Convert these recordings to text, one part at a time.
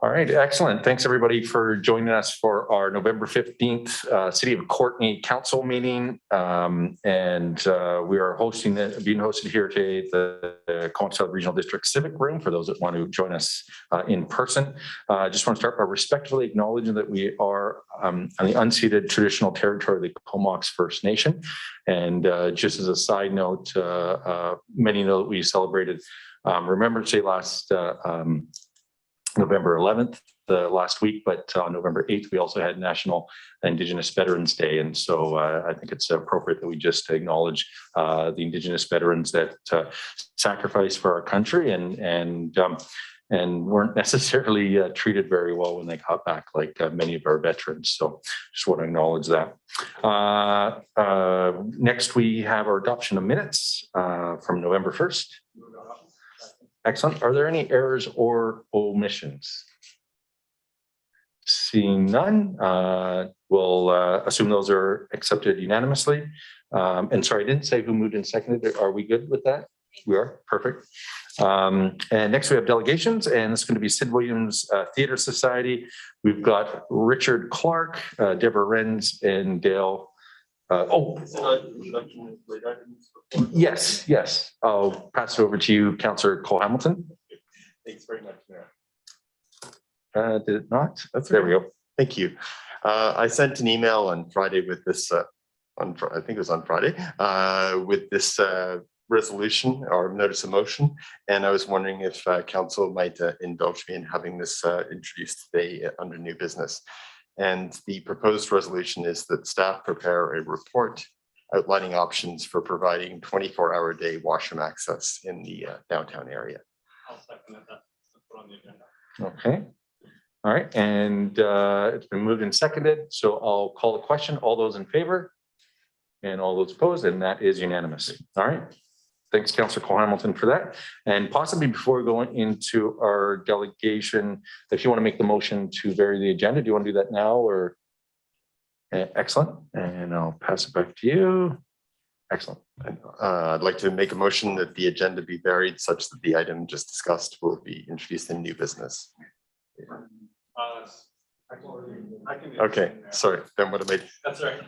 All right, excellent. Thanks everybody for joining us for our November 15th City of Courtenay Council meeting. We are being hosted here today at the Comox Regional District Civic Room for those that want to join us in person. I just want to start by respectfully acknowledging that we are on the unceded traditional territory of the Comox First Nation. And just as a side note, many know that we celebrated Remembrance Day last November 11th, last week, but on November 8th, we also had National Indigenous Veterans Day. And so I think it's appropriate that we just acknowledge the Indigenous veterans that sacrificed for our country and weren't necessarily treated very well when they got back, like many of our veterans. So just want to acknowledge that. Next, we have our adoption of minutes from November 1st. Excellent. Are there any errors or omissions? Seeing none, we'll assume those are accepted unanimously. And sorry, I didn't say who moved and seconded. Are we good with that? We are. Perfect. And next we have delegations, and it's going to be Sid Williams Theatre Society. We've got Richard Clark, Deborah Renz, and Dale. Yes. I'll pass it over to you, Councillor Cole Hamilton. Thanks very much, Mayor. Did it not? There we go. Thank you. I sent an email on Friday with this, I think it was on Friday, with this resolution or notice of motion. And I was wondering if council might indulge me in having this introduced today under new business. And the proposed resolution is that staff prepare a report outlining options for providing 24-hour-a-day washroom access in the downtown area. I'll second that. Put on the agenda. Okay. All right. And it's been moved and seconded. So I'll call the question. All those in favor and all those opposed, and that is unanimous. All right. Thanks, Councillor Cole Hamilton, for that. And possibly before going into our delegation, if you want to make the motion to vary the agenda, do you want to do that now or? Excellent. And I'll pass it back to you. Excellent. I'd like to make a motion that the agenda be varied such that the item just discussed will be introduced in new business. Okay, sorry, then what am I? That's right.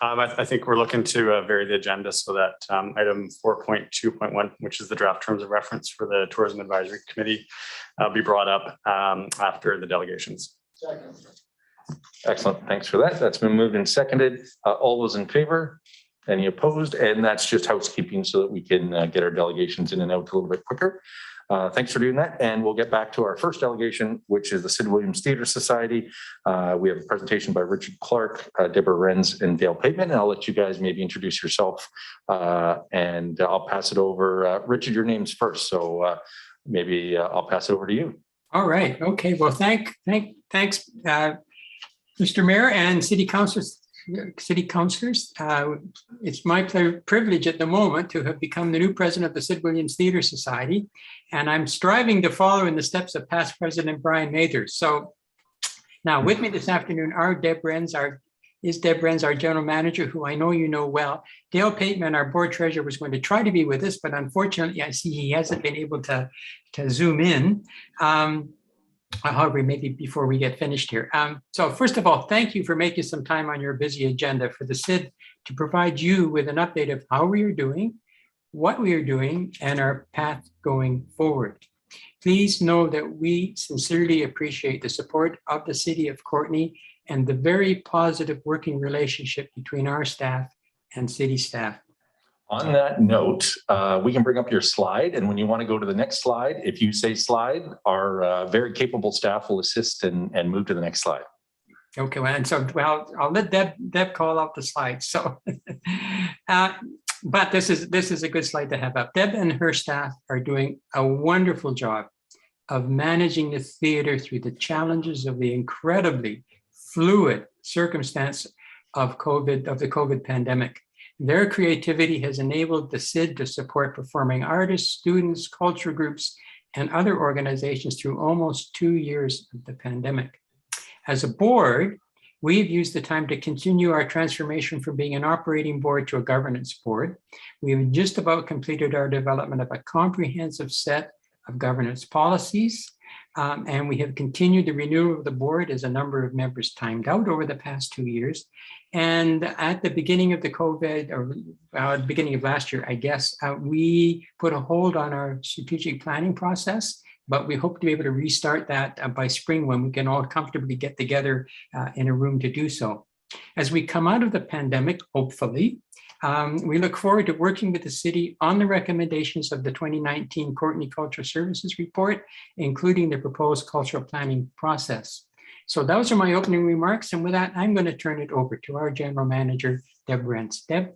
I think we're looking to vary the agenda so that item 4.2.1, which is the draft terms of reference for the Tourism Advisory Committee, be brought up after the delegations. Second. Excellent. Thanks for that. That's been moved and seconded. All those in favor? Any opposed? And that's just housekeeping so that we can get our delegations in and out a little bit quicker. Thanks for doing that. And we'll get back to our first delegation, which is the Sid Williams Theatre Society. We have a presentation by Richard Clark, Deborah Renz, and Dale Pateman. And I'll let you guys maybe introduce yourself and I'll pass it over. Richard, your name's first. So maybe I'll pass it over to you. All right. Okay. Well, thanks, Mr. Mayor and City Councilors. It's my privilege at the moment to have become the new president of the Sid Williams Theatre Society, and I'm striving to follow in the steps of past president Brian Mathers. So now with me this afternoon are Deb Renz, our general manager, who I know you know well. Dale Pateman, our board treasurer, was going to try to be with us, but unfortunately I see he hasn't been able to zoom in. However, maybe before we get finished here. So first of all, thank you for making some time on your busy agenda for the CID to provide you with an update of how we are doing, what we are doing, and our path going forward. Please know that we sincerely appreciate the support of the City of Courtenay and the very positive working relationship between our staff and city staff. On that note, we can bring up your slide, and when you want to go to the next slide, if you say slide, our very capable staff will assist and move to the next slide. Okay, well, I'll let Deb call out the slide. So, but this is a good slide to have up. Deb and her staff are doing a wonderful job of managing the theater through the challenges of the incredibly fluid circumstance of the COVID pandemic. Their creativity has enabled the CID to support performing artists, students, culture groups, and other organizations through almost 2 years of the pandemic. As a board, We've used the time to continue our transformation from being an operating board to a governance board. We've just about completed our development of a comprehensive set of governance policies. And we have continued the renewal of the board as a number of members timed out over the past 2 years. And at the beginning of the COVID, or beginning of last year, I guess, we put a hold on our strategic planning process, but we hope to be able to restart that by spring when we can all comfortably get together in a room to do so. As we come out of the pandemic, hopefully, we look forward to working with the city on the recommendations of the 2019 Courtney Cultural Services Report, including the proposed cultural planning process. So those are my opening remarks. And with that, I'm going to turn it over to our General Manager, Deb Rentz. Deb?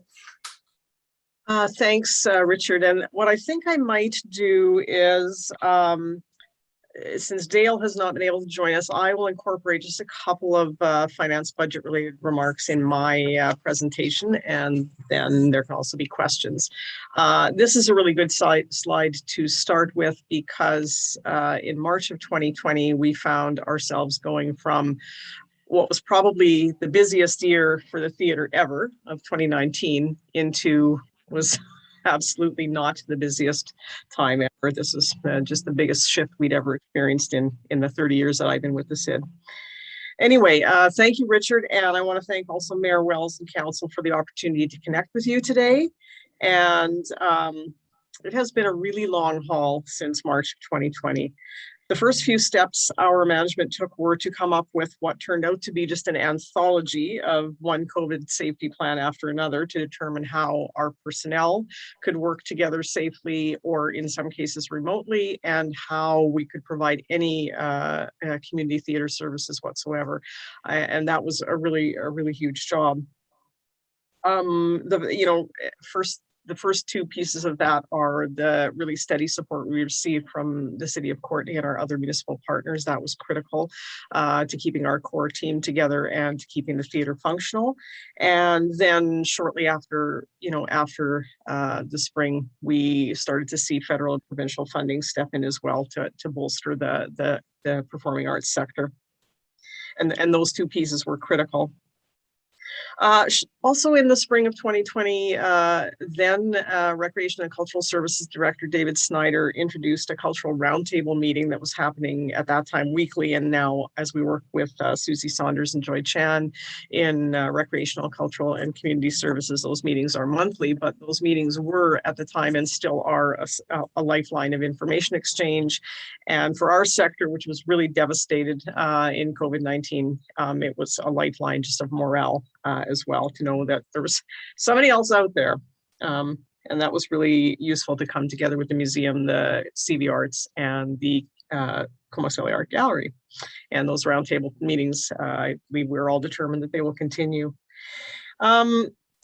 Thanks, Richard. And what I think I might do is, since Dale has not been able to join us, I will incorporate just a couple of finance budget related remarks in my presentation, and then there can also be questions. This is a really good slide to start with because in March of 2020, we found ourselves going from what was probably the busiest year for the theater ever of 2019 into was absolutely not the busiest time ever. This is just the biggest shift we'd ever experienced in the 30 years that I've been with the SID. Anyway, thank you, Richard. And I want to thank also Mayor Wells and Council for the opportunity to connect with you today. And it has been a really long haul since March of 2020. The first few steps our management took were to come up with what turned out to be just an anthology of one COVID safety plan after another to determine how our personnel could work together safely or in some cases remotely, and how we could provide any community theater services whatsoever. And that was a really huge job. The first two pieces of that are the really steady support we received from the City of Courtney and our other municipal partners. That was critical to keeping our core team together and to keeping the theater functional. And then shortly after, the spring, we started to see federal and provincial funding step in as well to bolster the performing arts sector. And those two pieces were critical. Also in the spring of 2020, then Recreation and Cultural Services Director David Snyder introduced a cultural roundtable meeting that was happening at that time weekly. And now as we work with Susie Saunders and Joy Chan in Recreational, Cultural and Community Services, those meetings are monthly, but those meetings were at the time and still are a lifeline of information exchange. And for our sector, which was really devastated in COVID-19, it was a lifeline just of morale as well, to know that there was somebody else out there. And that was really useful to come together with the museum, the CV Arts, and the Comox Art Gallery. And those roundtable meetings, I believe we're all determined that they will continue.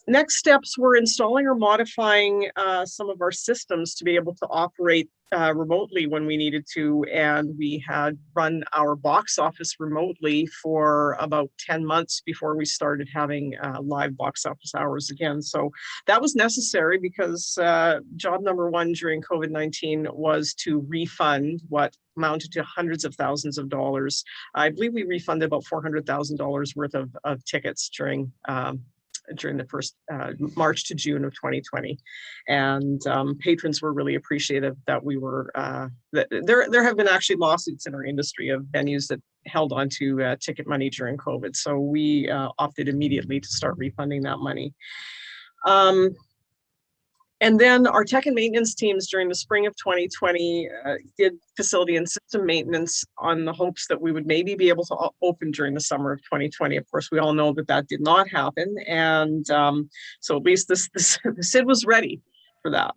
Next steps were installing or modifying some of our systems to be able to operate remotely when we needed to. And we had run our box office remotely for about 10 months before we started having live box office hours again. So that was necessary because job number one during COVID-19 was to refund what amounted to hundreds of thousands of dollars. I believe we refunded about $400,000 worth of tickets during the first March to June of 2020. And patrons were really appreciative that we were, there have been actually lawsuits in our industry of venues that held on to ticket money during COVID. So we opted immediately to start refunding that money. And then our tech and maintenance teams during the spring of 2020 did facility and system maintenance on the hopes that we would maybe be able to open during the summer of 2020. Of course, we all know that that did not happen. And so at least the SID was ready for that.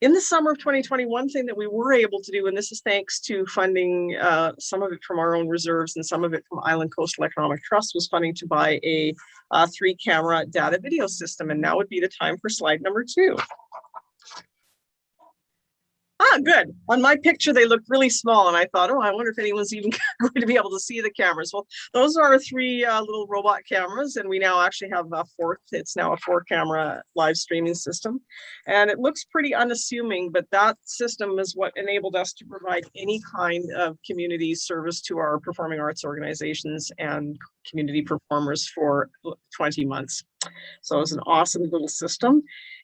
In the summer of 2020, one thing that we were able to do, and this is thanks to funding, some of it from our own reserves and some of it from Island Coastal Economic Trust, was funding to buy a 3-camera data video system. And now would be the time for slide number 2. Ah, good. On my picture, they looked really small, and I thought, oh, I wonder if anyone's even going to be able to see the cameras. Well, those are 3 little robot cameras, and we now actually have a 4th. It's now a 4-camera live streaming system, and it looks pretty unassuming, but that system is what enabled us to provide any kind of community service to our performing arts organizations and community performers for 20 months. So it's an awesome little system.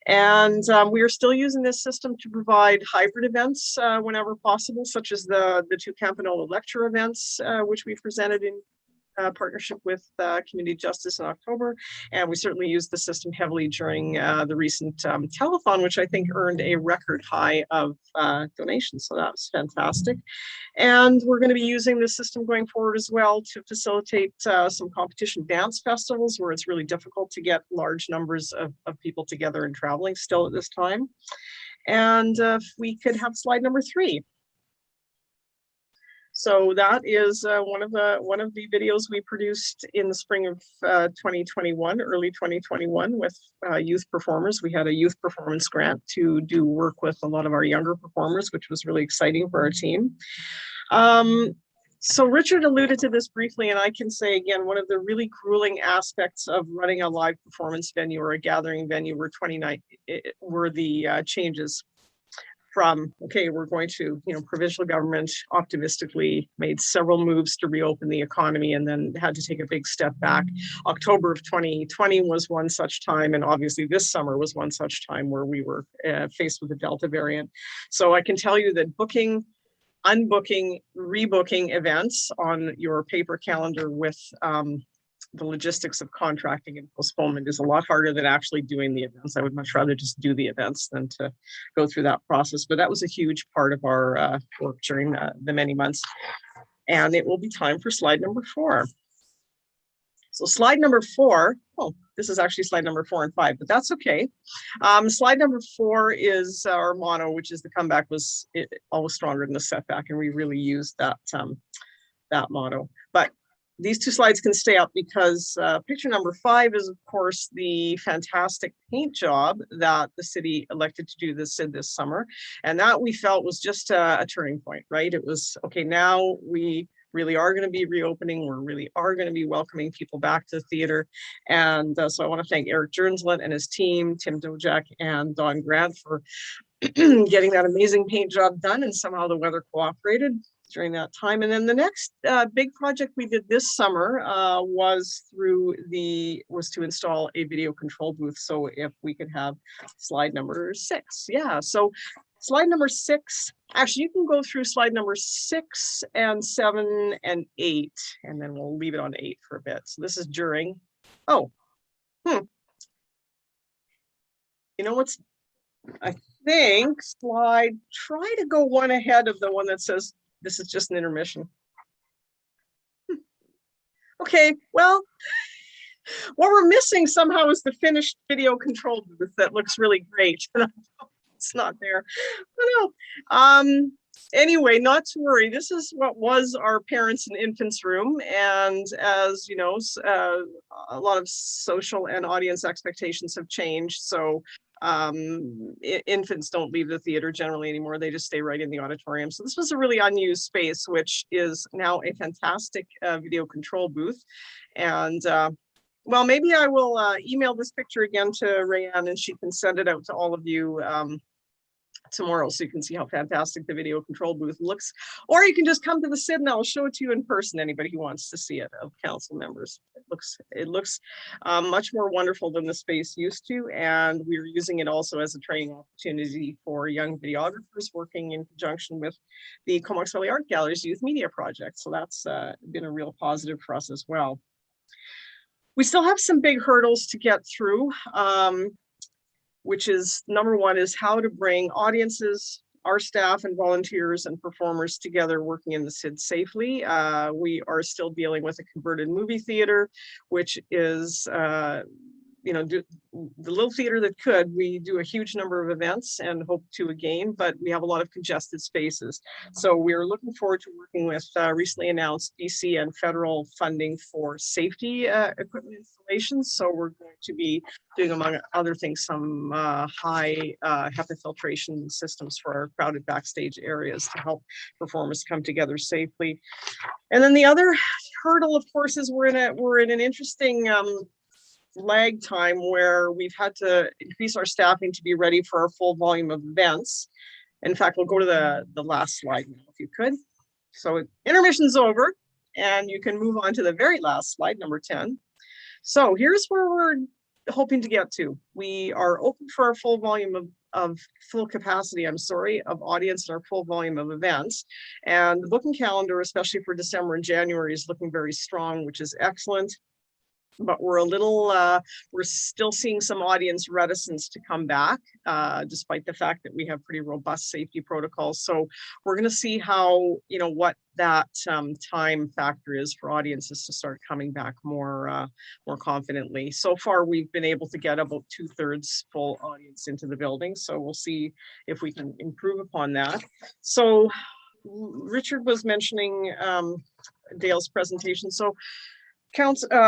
And we are still using this system to provide hybrid events whenever possible, such as the 2 Campanella lecture events, which we presented in partnership with Community Justice in October. And we certainly used the system heavily during the recent telethon, which I think earned a record high of donations. So that was fantastic. And we're going to be using this system going forward as well to facilitate some competition dance festivals where it's really difficult to get large numbers of people together and traveling still at this time. And if we could have slide number 3. So that is one of the videos we produced in the spring of 2021, early 2021, with youth performers. We had a youth performance grant to do work with a lot of our younger performers, which was really exciting for our team. So Richard alluded to this briefly, and I can say again, one of the really grueling aspects of running a live performance venue or a gathering venue were the changes from, okay, we're going to, provincial government optimistically made several moves to reopen the economy and then had to take a big step back. October of 2020 was one such time, and obviously this summer was one such time where we were faced with the Delta variant. So I can tell you that booking, unbooking, rebooking events on your paper calendar with the logistics of contracting and postponement is a lot harder than actually doing the events. I would much rather just do the events than to go through that process. But that was a huge part of our work during the many months. And it will be time for slide number 4. So slide number 4, oh, this is actually slide number 4 and 5, but that's okay. Slide number 4 is our motto, which is the comeback was always stronger than the setback. And we really used that, that motto. But these 2 slides can stay up because picture number 5 is, of course, the fantastic paint job that the city elected to do this summer. And that we felt was just a turning point, right? It was, okay, now we really are going to be reopening. We really are going to be welcoming people back to the theater. And so I want to thank Eric Jernslet and his team, Tim Dojak and Don Grant for getting that amazing paint job done. And somehow the weather cooperated during that time. And then the next big project we did this summer was to install a video control booth. So if we could have slide number 6. Yeah, so slide number 6, actually you can go through slide number 6 and 7 and 8, and then we'll leave it on 8 for a bit. So this is during, you know what's, I think try to go one ahead of the one that says this is just an intermission. Okay, well, what we're missing somehow is the finished video control booth that looks really great. It's not there. No. Anyway, not to worry. This is what was our parents and infants room. And as you know, a lot of social and audience expectations have changed. So infants don't leave the theater generally anymore. They just stay right in the auditorium. So this was a really unused space, which is now a fantastic video control booth. And well, maybe I will email this picture again to Rayanne and she can send it out to all of you tomorrow so you can see how fantastic the video control booth looks. Or you can just come to the SID and I'll show it to you in person, anybody who wants to see it, of council members. It looks much more wonderful than the space used to, and we're using it also as a training opportunity for young videographers working in conjunction with the Comox Valley Art Gallery's Youth Media Project. So that's been a real positive for us as well. We still have some big hurdles to get through. Which is number 1 is how to bring audiences, our staff and volunteers and performers together working in the SID safely. We are still dealing with a converted movie theater, which is do the little theater that could. We do a huge number of events and hope to again, but we have a lot of congested spaces. So we're looking forward to working with recently announced BC and federal funding for safety equipment installations. So we're going to be doing, among other things, some high HEPA filtration systems for our crowded backstage areas to help performers come together safely. And then the other hurdle, of course, is we're in an interesting lag time where we've had to increase our staffing to be ready for our full volume of events. In fact, we'll go to the last slide now, if you could. So intermission's over, and you can move on to the very last slide, number 10. So here's where we're hoping to get to. We are open for our full volume of full capacity, of audience and our full volume of events. And the booking calendar, especially for December and January, is looking very strong, which is excellent. But we're we're still seeing some audience reticence to come back, despite the fact that we have pretty robust safety protocols. So we're going to see how, what that time factor is for audiences to start coming back more confidently. So far, we've been able to get about 2/3 full audience into the building. So we'll see if we can improve upon that. So Richard was mentioning Dale's presentation. So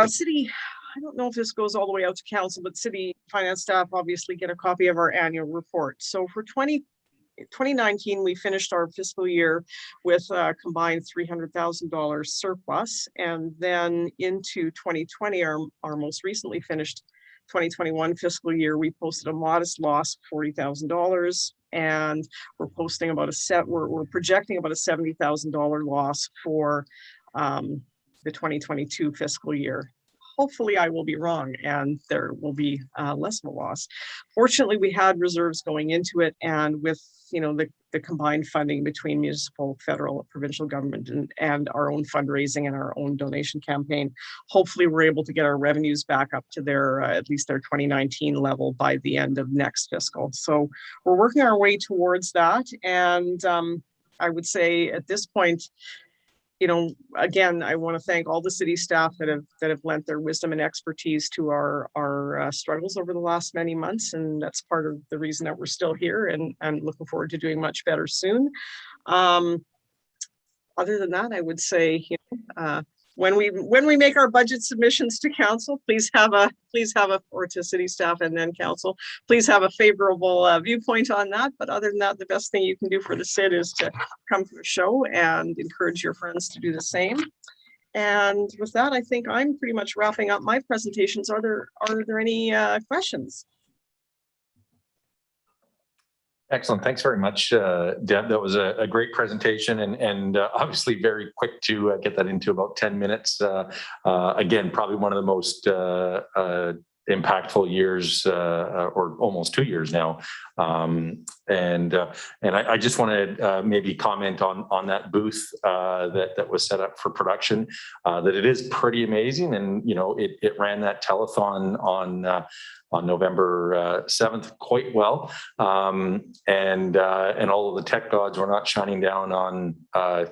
city, I don't know if this goes all the way out to council, but city finance staff obviously get a copy of our annual report. So for 2019, we finished our fiscal year with a combined $300,000 surplus. And then into 2020, our most recently finished 2021 fiscal year, we posted a modest loss of $40,000. And we're posting about we're projecting about a $70,000 loss for the 2022 fiscal year. Hopefully I will be wrong and there will be less of a loss. Fortunately, we had reserves going into it, and with the combined funding between municipal, federal, provincial government and our own fundraising and our own donation campaign, hopefully we're able to get our revenues back up to their at least their 2019 level by the end of next fiscal. So we're working our way towards that, and I would say at this point, again, I want to thank all the city staff that have lent their wisdom and expertise to our struggles over the last many months, and that's part of the reason that we're still here, and I'm looking forward to doing much better soon. Other than that, I would say, when we make our budget submissions to council, please have or to city staff and then council, please have a favorable viewpoint on that. But other than that, the best thing you can do for the CID is to come to a show and encourage your friends to do the same. And with that, I think I'm pretty much wrapping up my presentations. Are there any questions? Excellent. Thanks very much, Deb. That was a great presentation and obviously very quick to get that into about 10 minutes. Again, probably one of the most impactful years or almost 2 years now. And I just want to maybe comment on that booth that was set up for production, that it is pretty amazing. And, it ran that telethon on November 7th quite well. And all of the tech gods were not shining down on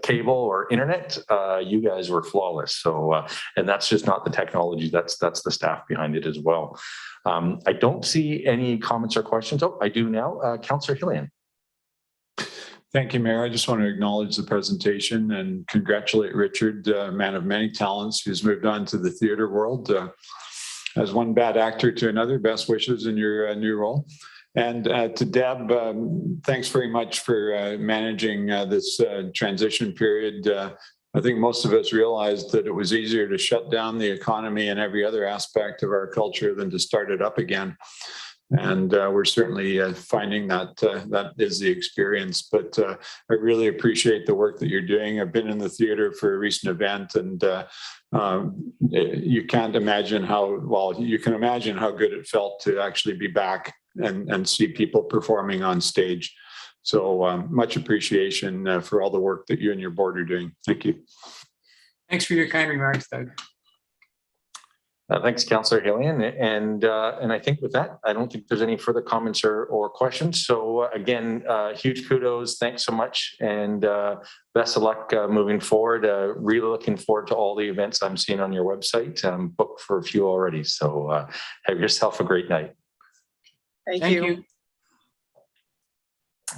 cable or internet. You guys were flawless. So, and that's just not the technology, that's the staff behind it as well. I don't see any comments or questions. Oh, I do now. Councillor Hillian. Thank you, Mayor. I just want to acknowledge the presentation and congratulate Richard, a man of many talents who's moved on to the theatre world. As one bad actor to another, best wishes in your new role. And to Deb, thanks very much for managing this transition period. I think most of us realized that it was easier to shut down the economy and every other aspect of our culture than to start it up again. And we're certainly finding that that is the experience. But I really appreciate the work that you're doing. I've been in the theater for a recent event, and you can't imagine you can imagine how good it felt to actually be back and see people performing on stage. So much appreciation for all the work that you and your board are doing. Thank you. Thanks for your kind remarks, Doug. Thanks, Councillor Hillian. And I think with that, I don't think there's any further comments or questions. So again, huge kudos. Thanks so much. And best of luck moving forward. Really looking forward to all the events I'm seeing on your website. I'm booked for a few already. So have yourself a great night. Thank you.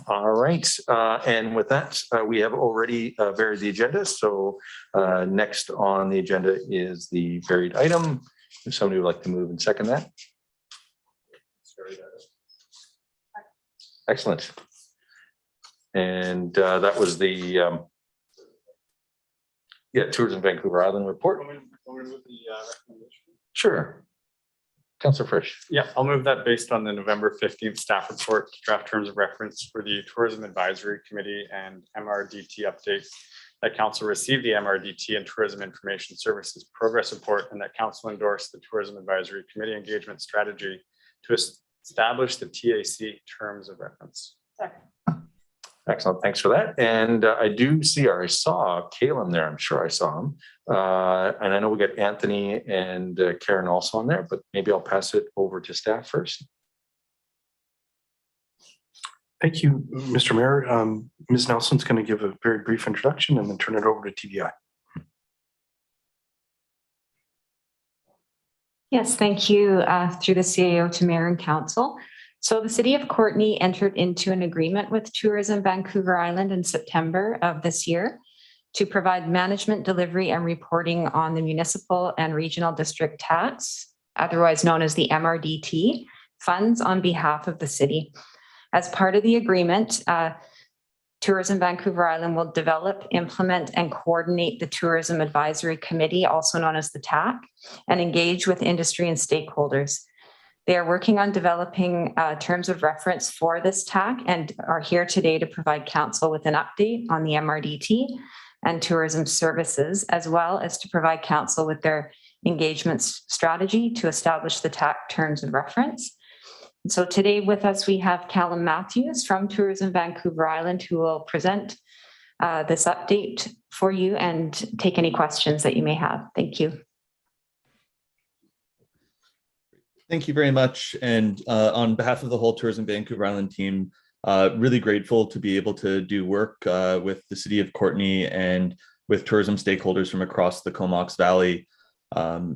All right. And with that, we have already varied the agenda. So next on the agenda is the varied item. If somebody would like to move and second that. Excellent. And that was the Tourism Vancouver Island report. Sure. Councillor Frisch. Yeah, I'll move that based on the November 15th staff report, draft terms of reference for the Tourism Advisory Committee and MRDT updates, that council received the MRDT and Tourism Information Services progress report, and that council endorsed the Tourism Advisory Committee engagement strategy to establish the TAC terms of reference. Excellent. Thanks for that. And I do see, or I saw Caleb there. I'm sure I saw him. And I know we got Anthony and Karen also on there, but maybe I'll pass it over to staff first. Thank you, Mr. Mayor. Ms. Nelson's going to give a very brief introduction and then turn it over to TVI. Yes, thank you through the CAO to Mayor and Council. So the City of Courtenay entered into an agreement with Tourism Vancouver Island in September of this year to provide management, delivery, and reporting on the municipal and regional district tax, otherwise known as the MRDT, funds on behalf of the city. As part of the agreement, Tourism Vancouver Island will develop, implement, and coordinate the Tourism Advisory Committee, also known as the TAC, and engage with industry and stakeholders. They are working on developing terms of reference for this TAC and are here today to provide council with an update on the MRDT and tourism services, as well as to provide council with their engagement strategy to establish the TAC terms of reference. So today with us, we have Callum Matthews from Tourism Vancouver Island, who will present this update for you and take any questions that you may have. Thank you. Thank you very much. And on behalf of the whole Tourism Vancouver Island team, really grateful to be able to do work with the City of Courtenay and with tourism stakeholders from across the Comox Valley.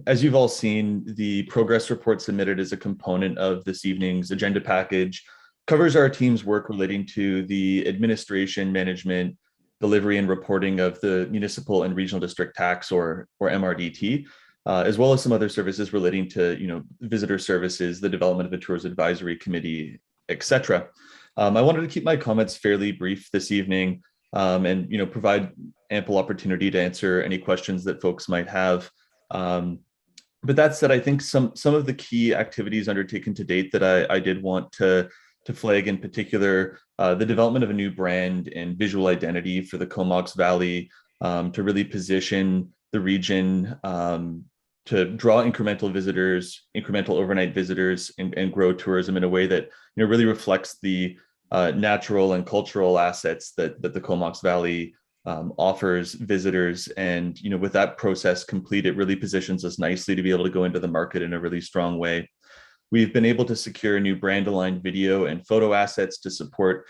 As you've all seen, the progress report submitted as a component of this evening's agenda package covers our team's work relating to the administration, management, delivery, and reporting of the municipal and regional district tax, or MRDT, as well as some other services relating to visitor services, the development of a tours advisory committee, etc. I wanted to keep my comments fairly brief this evening and provide ample opportunity to answer any questions that folks might have. But that said, I think some of the key activities undertaken to date that I did want to flag, in particular, the development of a new brand and visual identity for the Comox Valley to really position the region to draw incremental visitors, incremental overnight visitors, and grow tourism in a way that really reflects the natural and cultural assets that the Comox Valley offers visitors. And with that process complete, it really positions us nicely to be able to go into the market in a really strong way. We've been able to secure new brand-aligned video and photo assets to support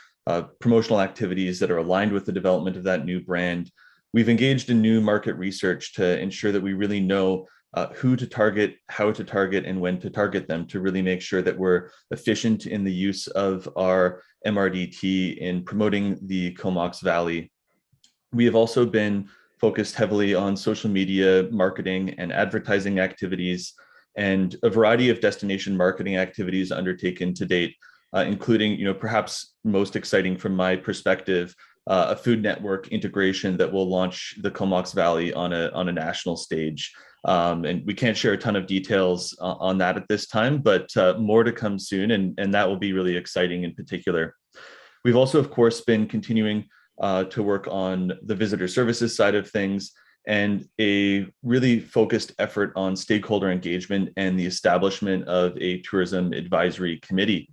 promotional activities that are aligned with the development of that new brand. We've engaged in new market research to ensure that we really know who to target, how to target, and when to target them, to really make sure that we're efficient in the use of our MRDT in promoting the Comox Valley. We have also been focused heavily on social media marketing and advertising activities, and a variety of destination marketing activities undertaken to date, including, perhaps most exciting from my perspective, a food network integration that will launch the Comox Valley on a national stage. And we can't share a ton of details on that at this time, but more to come soon, and that will be really exciting in particular. We've also, of course, been continuing to work on the visitor services side of things, and a really focused effort on stakeholder engagement and the establishment of a tourism advisory committee.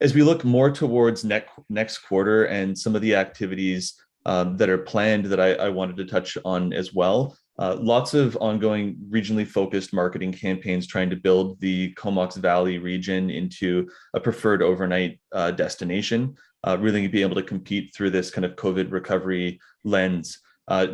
As we look more towards next quarter and some of the activities that are planned that I wanted to touch on as well, lots of ongoing regionally focused marketing campaigns trying to build the Comox Valley region into a preferred overnight destination, really be able to compete through this kind of COVID recovery lens.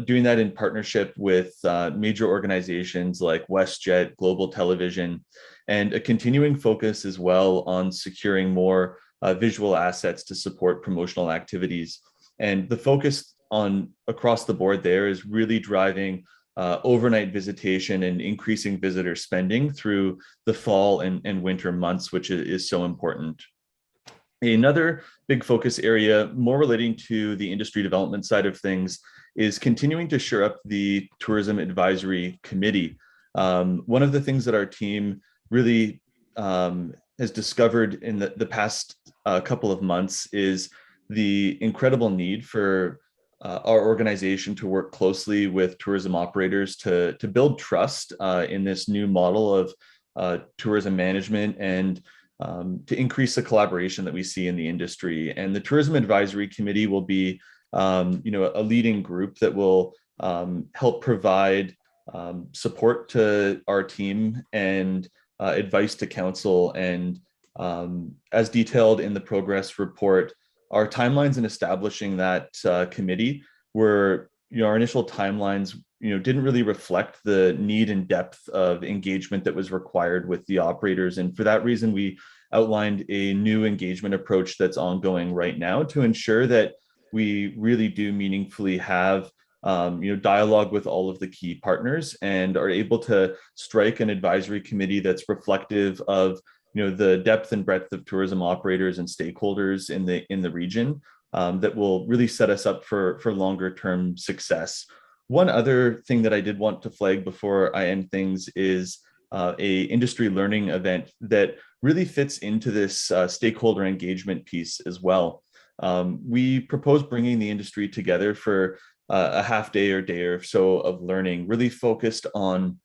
Doing that in partnership with major organizations like WestJet, Global Television, and a continuing focus as well on securing more visual assets to support promotional activities. And the focus on across the board there is really driving overnight visitation and increasing visitor spending through the fall and winter months, which is so important. Another big focus area, more relating to the industry development side of things, is continuing to shore up the Tourism Advisory Committee. One of the things that our team really has discovered in the past couple of months is the incredible need for our organization to work closely with tourism operators to build trust in this new model of tourism management and to increase the collaboration that we see in the industry. And the Tourism Advisory Committee will be a leading group that will help provide support to our team and advice to council. And as detailed in the progress report, our timelines in establishing that committee were, our initial timelines, didn't really reflect the need and depth of engagement that was required with the operators. And for that reason, we outlined a new engagement approach that's ongoing right now to ensure that we really do meaningfully have dialogue with all of the key partners and are able to strike an advisory committee that's reflective of the depth and breadth of tourism operators and stakeholders in the region that will really set us up for longer term success. One other thing that I did want to flag before I end things is a industry learning event that really fits into this stakeholder engagement piece as well. We propose bringing the industry together for a half day or day or so of learning, really focused on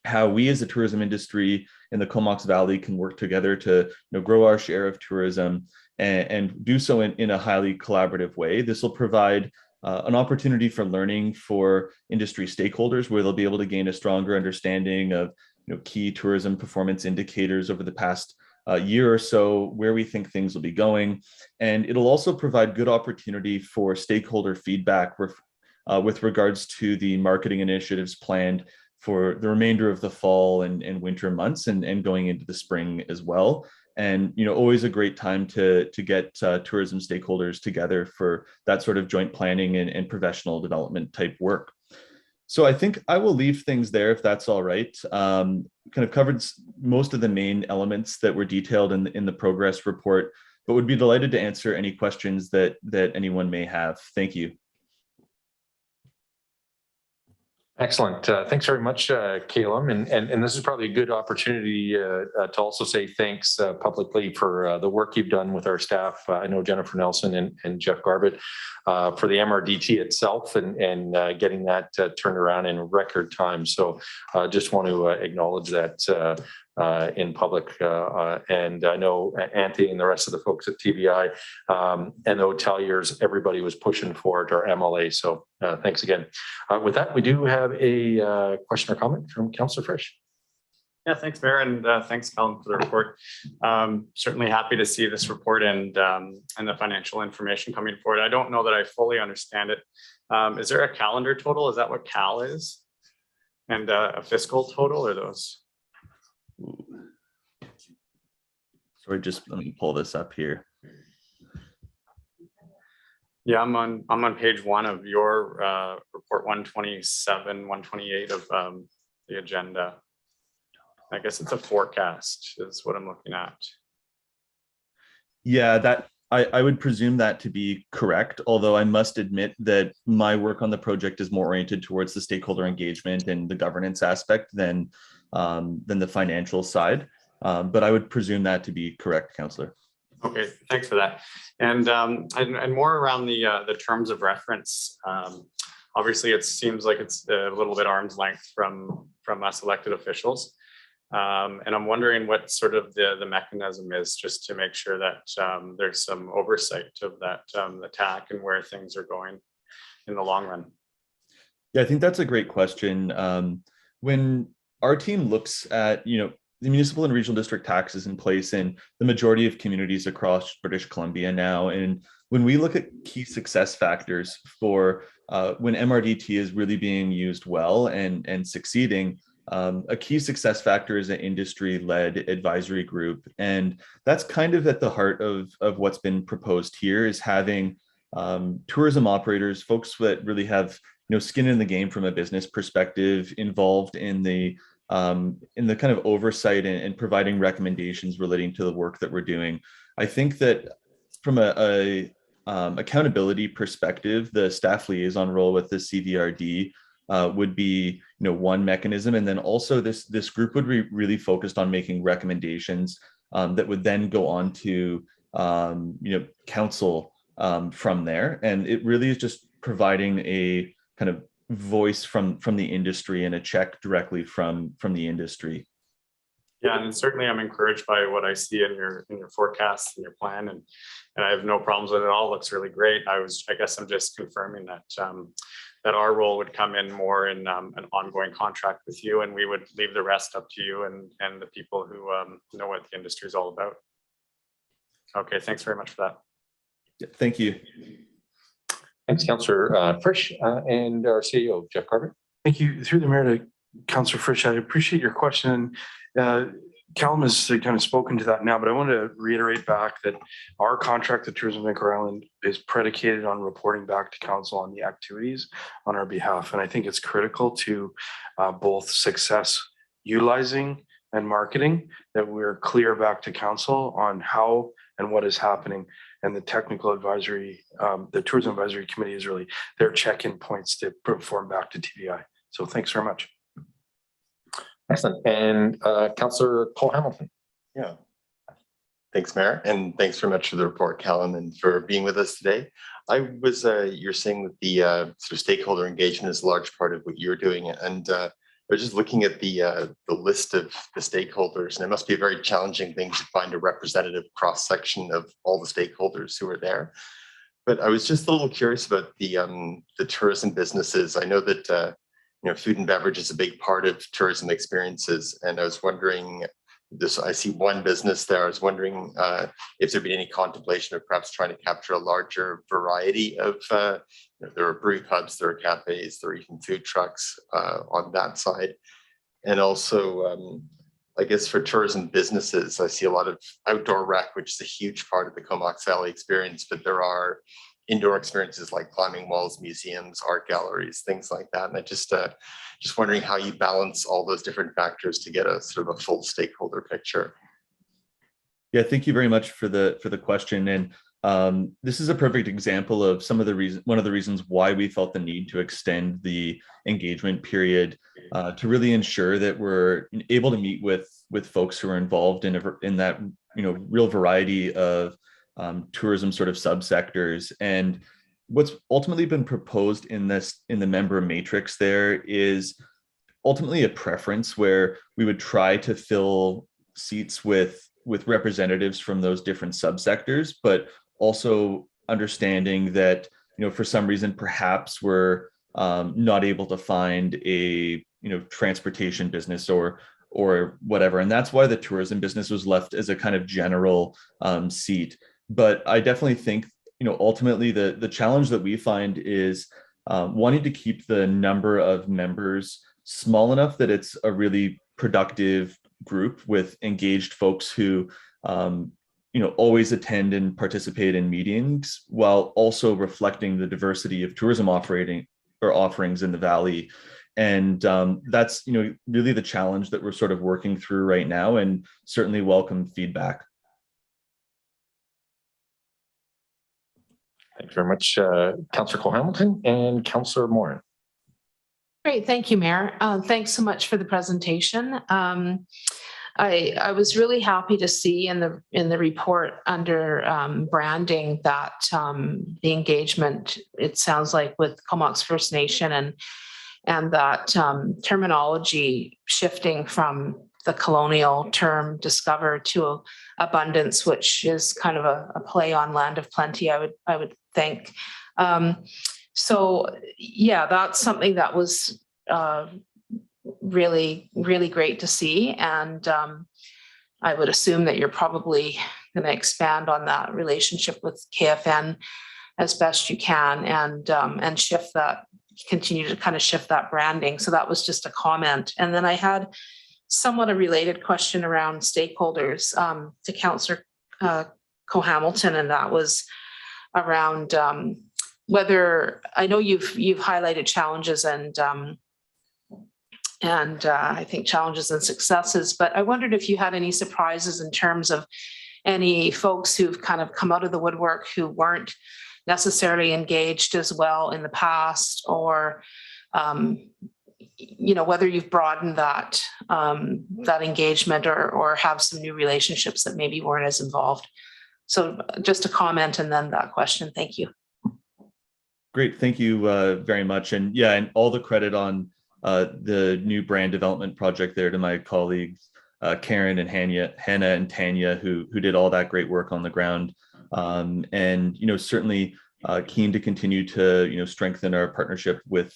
how we as a tourism industry in the Comox Valley can work together to grow our share of tourism and do so in a highly collaborative way. This will provide an opportunity for learning for industry stakeholders, where they'll be able to gain a stronger understanding of key tourism performance indicators over the past year or so, where we think things will be going. And it'll also provide good opportunity for stakeholder feedback with regards to the marketing initiatives planned for the remainder of the fall and winter months and going into the spring as well. And always a great time to get tourism stakeholders together for that sort of joint planning and professional development type work. So I think I will leave things there if that's all right. Kind of covered most of the main elements that were detailed in the progress report, but would be delighted to answer any questions that anyone may have. Thank you. Excellent. Thanks very much, Calum. And this is probably a good opportunity to also say thanks publicly for the work you've done with our staff. I know Jennifer Nelson and Jeff Garbett for the MRDT itself and getting that turned around in record time. So just want to acknowledge that in public. And I know Anthony and the rest of the folks at TVI and the hoteliers, everybody was pushing for it, our MLA. So thanks again. With that, we do have a question or comment from Councillor Frisch. Yeah, thanks, Mayor, and thanks, Colin, for the report. Certainly happy to see this report and the financial information coming forward. I don't know that I fully understand it. Is there a calendar total? Is that what CAL is? And a fiscal total, or those? Sorry, just let me pull this up here. Yeah, I'm on page 1 of your report 127, 128 of the agenda. I guess it's a forecast is what I'm looking at. Yeah, that I would presume that to be correct, although I must admit that my work on the project is more oriented towards the stakeholder engagement and the governance aspect than the financial side. But I would presume that to be correct, Councillor. Okay, thanks for that. And more around the terms of reference. Obviously, it seems like it's a little bit arm's length from us elected officials. And I'm wondering what sort of the mechanism is just to make sure that there's some oversight of that the TAC and where things are going in the long run. Yeah, I think that's a great question. When our team looks at, the municipal and regional district taxes in place in the majority of communities across British Columbia now, and when we look at key success factors for when MRDT is really being used well and succeeding, a key success factor is an industry-led advisory group. And that's kind of at the heart of what's been proposed here, is having tourism operators, folks that really have skin in the game from a business perspective, involved in the kind of oversight and providing recommendations relating to the work that we're doing. I think that from a accountability perspective, the staff liaison role with the CVRD would be one mechanism, and then also this group would be really focused on making recommendations that would then go on to council from there. And it really is just providing a kind of voice from the industry and a check directly from the industry. Yeah, and certainly I'm encouraged by what I see in your forecasts and your plan, and I have no problems with it. It all looks really great. I guess I'm just confirming that that our role would come in more in an ongoing contract with you, and we would leave the rest up to you and the people who know what the industry is all about. Okay, thanks very much for that. Yeah, thank you. Thanks, Councillor Frisch, and our CEO, Jeff Carver. Thank you. Through the mayor to Councillor Frisch, I appreciate your question. Callum has kind of spoken to that now, but I want to reiterate back that our contract with Tourism Vancouver Island is predicated on reporting back to council on the activities on our behalf. And I think it's critical to both success utilizing and marketing that we're clear back to council on how and what is happening. And the technical advisory, the tourism advisory committee is really their check-in points to perform back to TVI. So thanks very much. Excellent. And Councillor Cole Hamilton. Yeah. Thanks, Mayor. And thanks very much for the report, Callum, and for being with us today. You're saying that the sort of stakeholder engagement is a large part of what you're doing. And I was just looking at the list of the stakeholders, and it must be a very challenging thing to find a representative cross-section of all the stakeholders who are there. But I was just a little curious about the tourism businesses. I know that food and beverage is a big part of tourism experiences, and I was wondering, I see one business there. I was wondering if there'd been any contemplation of perhaps trying to capture a larger variety of, there are brew pubs, there are cafes, there are even food trucks on that side. And also, I guess for tourism businesses, I see a lot of outdoor rec, which is a huge part of the Comox Valley experience, but there are indoor experiences like climbing walls, museums, art galleries, things like that. And I just wondering how you balance all those different factors to get a sort of a full stakeholder picture. Yeah, thank you very much for the question. And this is a perfect example of one of the reasons why we felt the need to extend the engagement period to really ensure that we're able to meet with folks who are involved in that real variety of tourism sort of subsectors. And what's ultimately been proposed in the member matrix there is ultimately a preference where we would try to fill seats with representatives from those different subsectors, but also understanding that for some reason perhaps we're not able to find a transportation business or whatever, and that's why the tourism business was left as a kind of general seat. But I definitely think, ultimately the challenge that we find is wanting to keep the number of members small enough that it's a really productive group with engaged folks who, always attend and participate in meetings, while also reflecting the diversity of tourism offerings in the Valley. And that's, really the challenge that we're sort of working through right now, and certainly welcome feedback. Thanks very much, Councillor Cole Hamilton and Councillor Morin. Great, thank you, Mayor. Thanks so much for the presentation. I was really happy to see in the report under branding that the engagement, it sounds like, with Comox First Nation and that terminology shifting from the colonial term discover to abundance, which is kind of a play on land of plenty, I would think. So yeah, that's something that was really, really great to see. And I would assume that you're probably going to expand on that relationship with KFN as best you can, and shift that, continue to kind of shift that branding. So that was just a comment. And then I had somewhat a related question around stakeholders to Councillor Cohamilton, and that was around whether, I know you've highlighted challenges and I think challenges and successes, but I wondered if you had any surprises in terms of any folks who've kind of come out of the woodwork who weren't necessarily engaged as well in the past, or you know, whether you've broadened that that engagement, or have some new relationships that maybe weren't as involved. So just a comment and then that question. Thank you. Great, thank you very much. And yeah, and all the credit on the new brand development project there to my colleagues, Karen and Hannah and Tanya, who did all that great work on the ground. And, you know, certainly keen to continue to, you know, strengthen our partnership with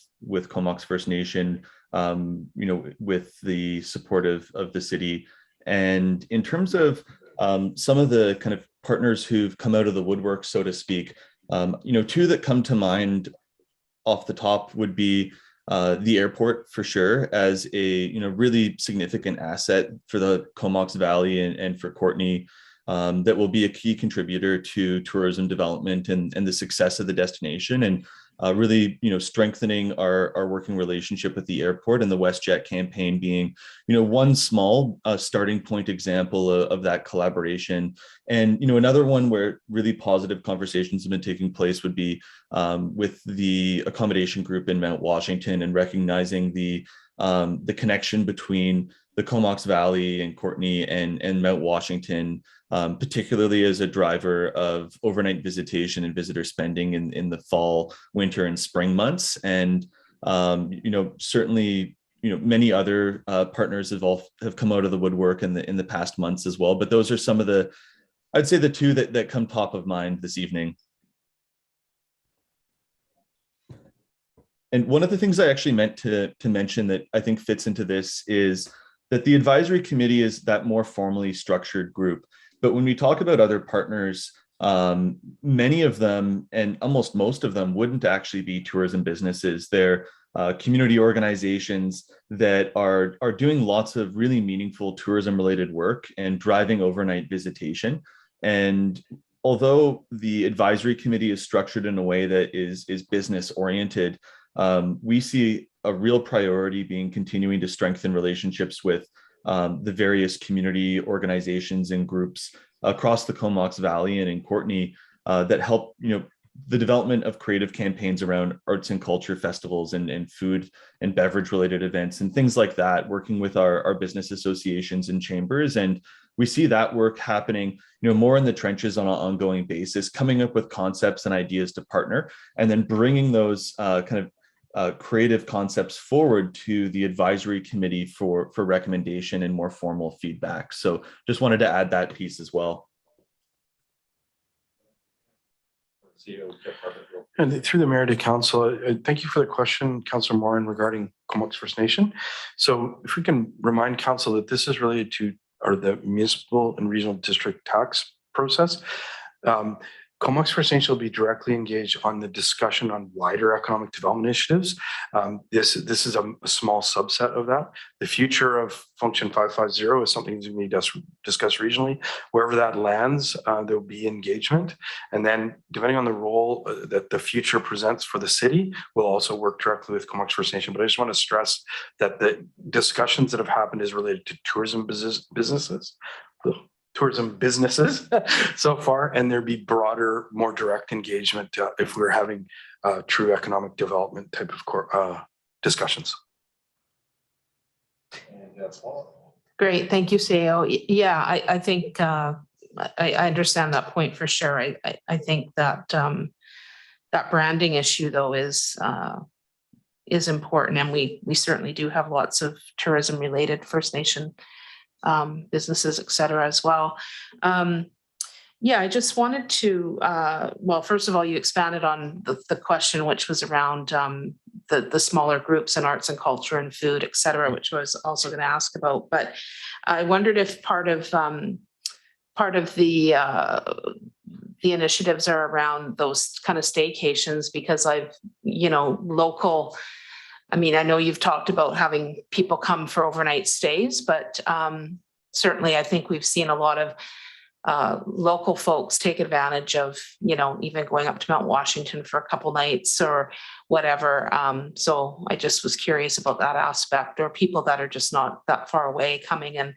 Comox First Nation, you know, with the support of the city. And in terms of some of the kind of partners who've come out of the woodwork, so to speak, you know, two that come to mind off the top would be the airport, for sure, as a, you know, really significant asset for the Comox Valley and for Courtenay, that will be a key contributor to tourism development and the success of the destination, and really, you know, strengthening our working relationship with the airport, and the WestJet campaign being, you know, one small starting point example of that collaboration. And, you know, another one where really positive conversations have been taking place would be with the accommodation group in Mount Washington, and recognizing the connection between the Comox Valley and Courtenay and Mount Washington, particularly as a driver of overnight visitation and visitor spending in the fall, winter, and spring months. And you know, certainly, you know, many other partners have come out of the woodwork in the past months as well. But those are some of the, I'd say, the two that come top of mind this evening. And one of the things I actually meant to mention that I think fits into this is that the advisory committee is that more formally structured group. But when we talk about other partners, many of them, and almost most of them, wouldn't actually be tourism businesses. They're community organizations that are doing lots of really meaningful tourism-related work and driving overnight visitation. And although the advisory committee is structured in a way that is business-oriented, we see a real priority being continuing to strengthen relationships with the various community organizations and groups across the Comox Valley and in Courtenay that help, you know, the development of creative campaigns around arts and culture festivals and food and beverage related events and things like that, working with our business associations and chambers. And we see that work happening, you know, more in the trenches on an ongoing basis, coming up with concepts and ideas to partner, and then bringing those creative concepts forward to the advisory committee for recommendation and more formal feedback. So just wanted to add that piece as well. And through the mayor to council, thank you for the question, Councillor Morin, regarding Comox First Nation. So if we can remind council that this is related to the municipal and regional district tax process. Comox First Nation will be directly engaged on the discussion on wider economic development initiatives. This is a small subset of that. The future of Function 550 is something that we need to discuss regionally. Wherever that lands, there will be engagement. And then depending on the role that the future presents for the city, we'll also work directly with Comox First Nation. But I just want to stress that the discussions that have happened is related to tourism businesses so far, and there'd be broader, more direct engagement if we're having true economic development type of discussions. And that's all. Great, thank you, CEO. Yeah, I think I understand that point for sure. I think that that branding issue though is important, and we certainly do have lots of tourism related First Nation businesses, et cetera, as well. Yeah, I just wanted to, well, first of all, you expanded on the question, which was around the smaller groups in arts and culture and food, et cetera, which I was also going to ask about. But I wondered if part of the initiatives are around those kind of staycations, because local, I mean, I know you've talked about having people come for overnight stays, but certainly I think we've seen a lot of local folks take advantage of, even going up to Mount Washington for a couple nights or whatever. So I just was curious about that aspect, or people that are just not that far away coming and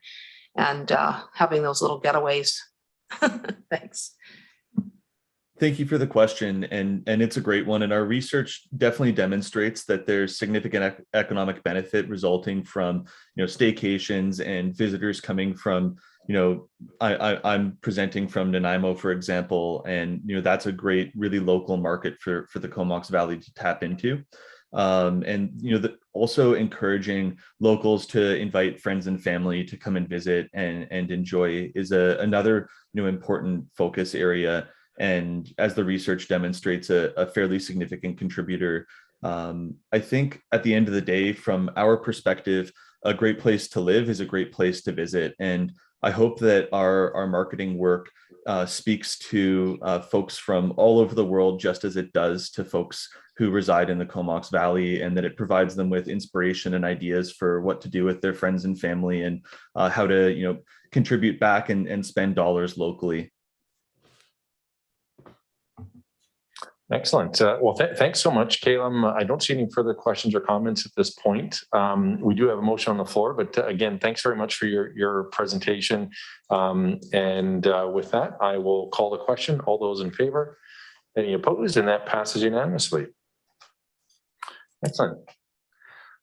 having those little getaways. Thanks. Thank you for the question, and it's a great one. And our research definitely demonstrates that there's significant economic benefit resulting from staycations and visitors coming from I'm presenting from Nanaimo, for example, and that's a great, really local market for the Comox Valley to tap into. Also encouraging locals to invite friends and family to come and visit and enjoy is another important focus area. And as the research demonstrates, a fairly significant contributor. I think at the end of the day, from our perspective, a great place to live is a great place to visit. And I hope that our marketing work speaks to folks from all over the world, just as it does to folks who reside in the Comox Valley, and that it provides them with inspiration and ideas for what to do with their friends and family, and how to contribute back and spend dollars locally. Excellent. Well, thanks so much, Caleb. I don't see any further questions or comments at this point. We do have a motion on the floor, but again, thanks very much for your presentation. With that, I will call the question. All those in favor? Any opposed? And that passes unanimously. Excellent.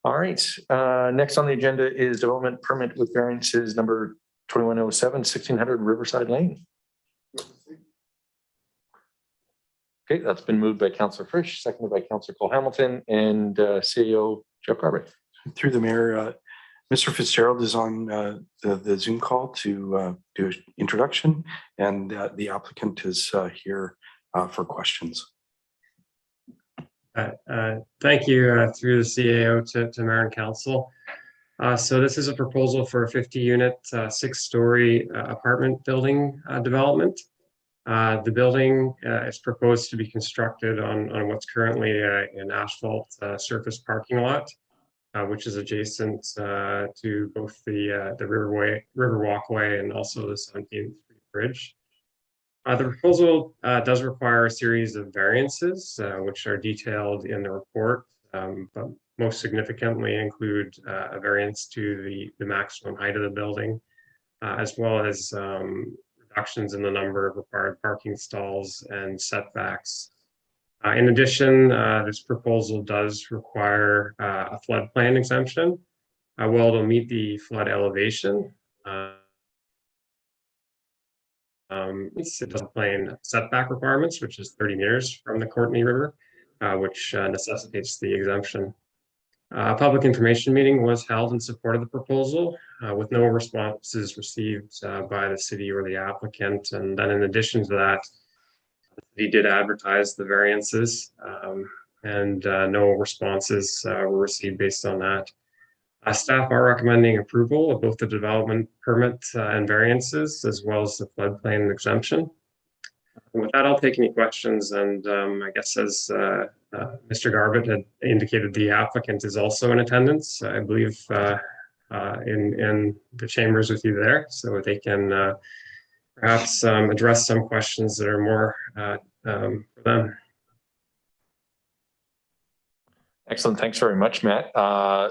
All right. Next on the agenda is development permit with variances number 2107, 1600 Riverside Lane. Okay, that's been moved by Councillor Frisch, seconded by Councillor Cole Hamilton, and CEO Jeff Garbutt. Through the mayor, Mr. Fitzgerald is on the Zoom call to do an introduction, and the applicant is here for questions. Thank you through the CAO to Mayor and Council. So this is a proposal for a 50-unit, 6-story apartment building development. The building is proposed to be constructed on what's currently an asphalt surface parking lot, which is adjacent to both the River Walkway and also the 17th Street Bridge. The proposal does require a series of variances, which are detailed in the report, but most significantly include a variance to the maximum height of the building, as well as reductions in the number of required parking stalls and setbacks. In addition, this proposal does require a floodplain exemption. Well, it'll meet the flood elevation. It does plain setback requirements, which is 30 meters from the Courtney River, which necessitates the exemption. A public information meeting was held in support of the proposal, with no responses received by the city or the applicant. And then in addition to that, the city did advertise the variances, and no responses were received based on that. Staff are recommending approval of both the development permit and variances, as well as the floodplain exemption. And with that, I'll take any questions. And I guess as Mr. Garbutt had indicated, the applicant is also in attendance, I believe, in the chambers with you there, so they can perhaps address some questions that are more for them. Excellent. Thanks very much, Matt.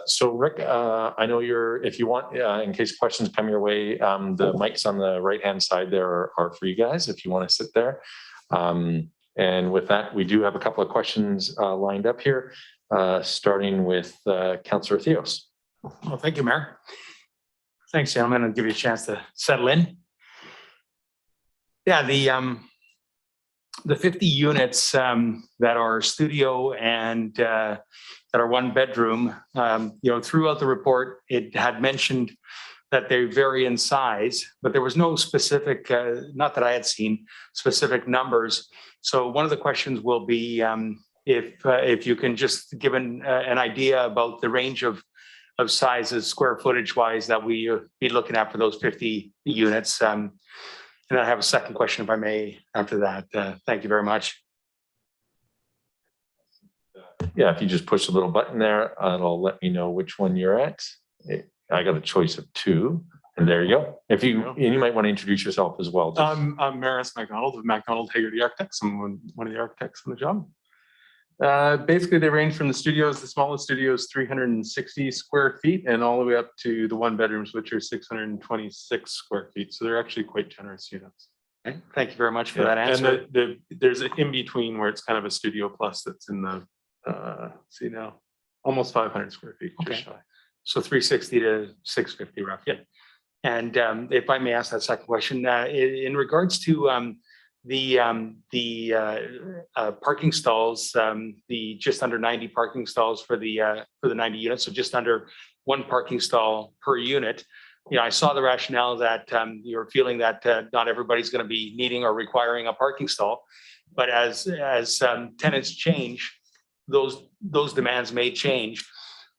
So Rick, I know if you want, in case questions come your way, the mics on the right-hand side there are for you guys if you want to sit there. And with that, we do have a couple of questions lined up here, starting with Councillor Theos. Well, thank you, Mayor. Thanks, gentlemen. I'll give you a chance to settle in. Yeah, the 50 units that are studio and that are one bedroom, throughout the report, it had mentioned that they vary in size, but there was no specific, not that I had seen specific numbers. So one of the questions will be if you can just give an idea about the range of sizes, square footage wise, that we be looking at for those 50 units. And I have a second question, if I may, after that. Thank you very much. Yeah, if you just push the little button there, it'll let me know which one you're at. I got a choice of 2, and there you go. If you, and you might want to introduce yourself as well. I'm Maris MacDonald of MacDonald Hagerty Architects. I'm one of the architects on the job. Basically, they range from the studios, the smallest studio is 360 square feet, and all the way up to the 1 bedrooms, which are 626 square feet. So they're actually quite generous units. Okay. Thank you very much for that answer. And there's an in between where it's kind of a studio plus that's in the see now almost 500 square feet. Okay. So 360 to 650 roughly. Yeah. And if I may ask that second question, in regards to the parking stalls, the just under 90 parking stalls for the 90 units, so just under 1 parking stall per unit. You know, I saw the rationale that you're feeling that not everybody's going to be needing or requiring a parking stall, but as tenants change, those demands may change.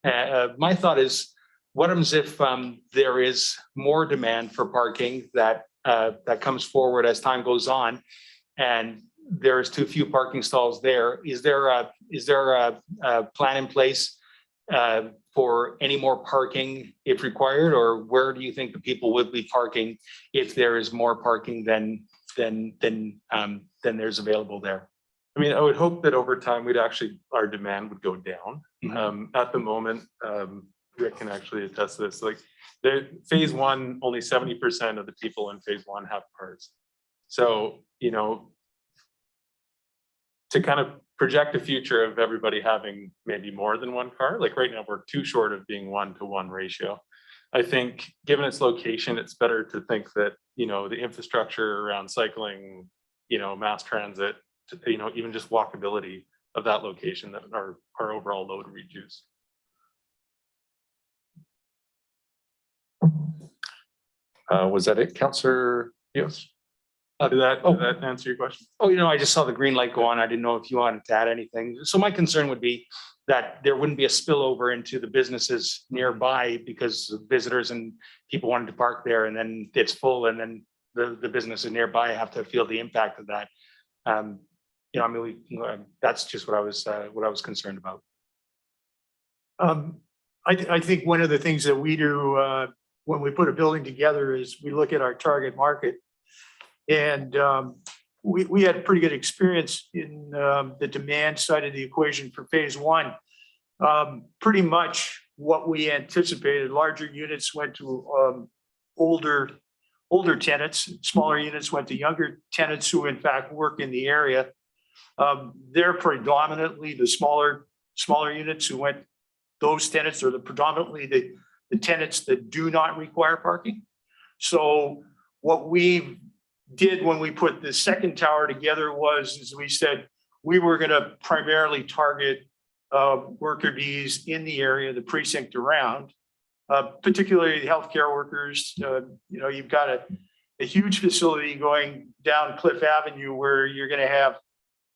My thought is, what happens if there is more demand for parking that comes forward as time goes on, and there is too few parking stalls there? Is there a plan in place for any more parking if required, or where do you think the people would be parking if there is more parking than there's available there? I mean, I would hope that over time our demand would go down. At the moment, Rick can actually attest to this. Like phase 1, only 70% of the people in phase 1 have cars. So, you know, to kind of project a future of everybody having maybe more than 1 car, like right now we're too short of being 1-to-1 ratio. I think given its location, it's better to think that, you know, the infrastructure around cycling, you know, mass transit, you know, even just walkability of that location, that our overall load reduce. Was that it, Councillor? Yes. Did that answer your question? Oh, you know, I just saw the green light go on. I didn't know if you wanted to add anything. So my concern would be that there wouldn't be a spillover into the businesses nearby because visitors and people wanted to park there, and then it's full, and then the businesses nearby have to feel the impact of that. You know, I mean, that's just what I was concerned about. I think one of the things that we do when we put a building together is we look at our target market, and we had pretty good experience in the demand side of the equation for phase 1. Pretty much what we anticipated. Larger units went to older tenants, smaller units went to younger tenants who in fact work in the area. They're predominantly the smaller units who went, those tenants are predominantly the tenants that do not require parking. So what we did when we put the second tower together was, as we said, we were going to primarily target worker bees in the area, the precinct around, particularly the healthcare workers. You know, you've got a huge facility going down Cliff Avenue where you're going to have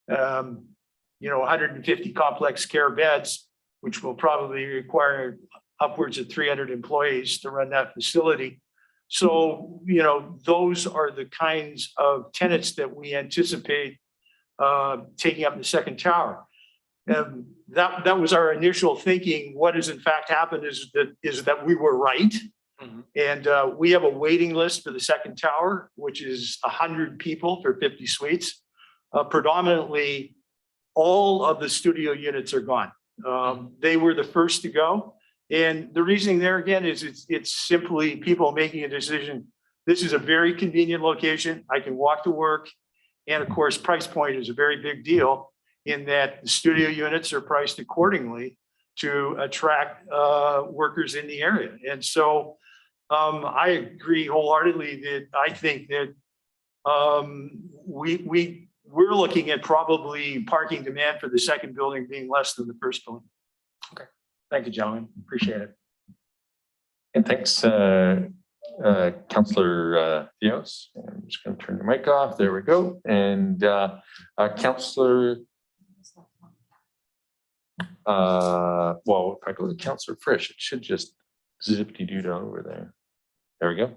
you know, 150 complex care beds, which will probably require upwards of 300 employees to run that facility. So, you know, those are the kinds of tenants that we anticipate taking up the second tower. And that was our initial thinking. What has in fact happened is that we were right. And we have a waiting list for the second tower, which is 100 people for 50 suites. Predominantly, all of the studio units are gone. They were the first to go. And the reasoning there again is it's simply people making a decision. This is a very convenient location. I can walk to work. And of course, price point is a very big deal in that the studio units are priced accordingly to attract workers in the area. And so I agree wholeheartedly that I think that we're looking at probably parking demand for the second building being less than the first building. Okay. Thank you, gentlemen. Appreciate it. And thanks, Councillor Theos. I'm just going to turn your mic off. There we go. And Councillor, well, if I go to Councillor Frisch, it should just zippity-doo over there. There we go.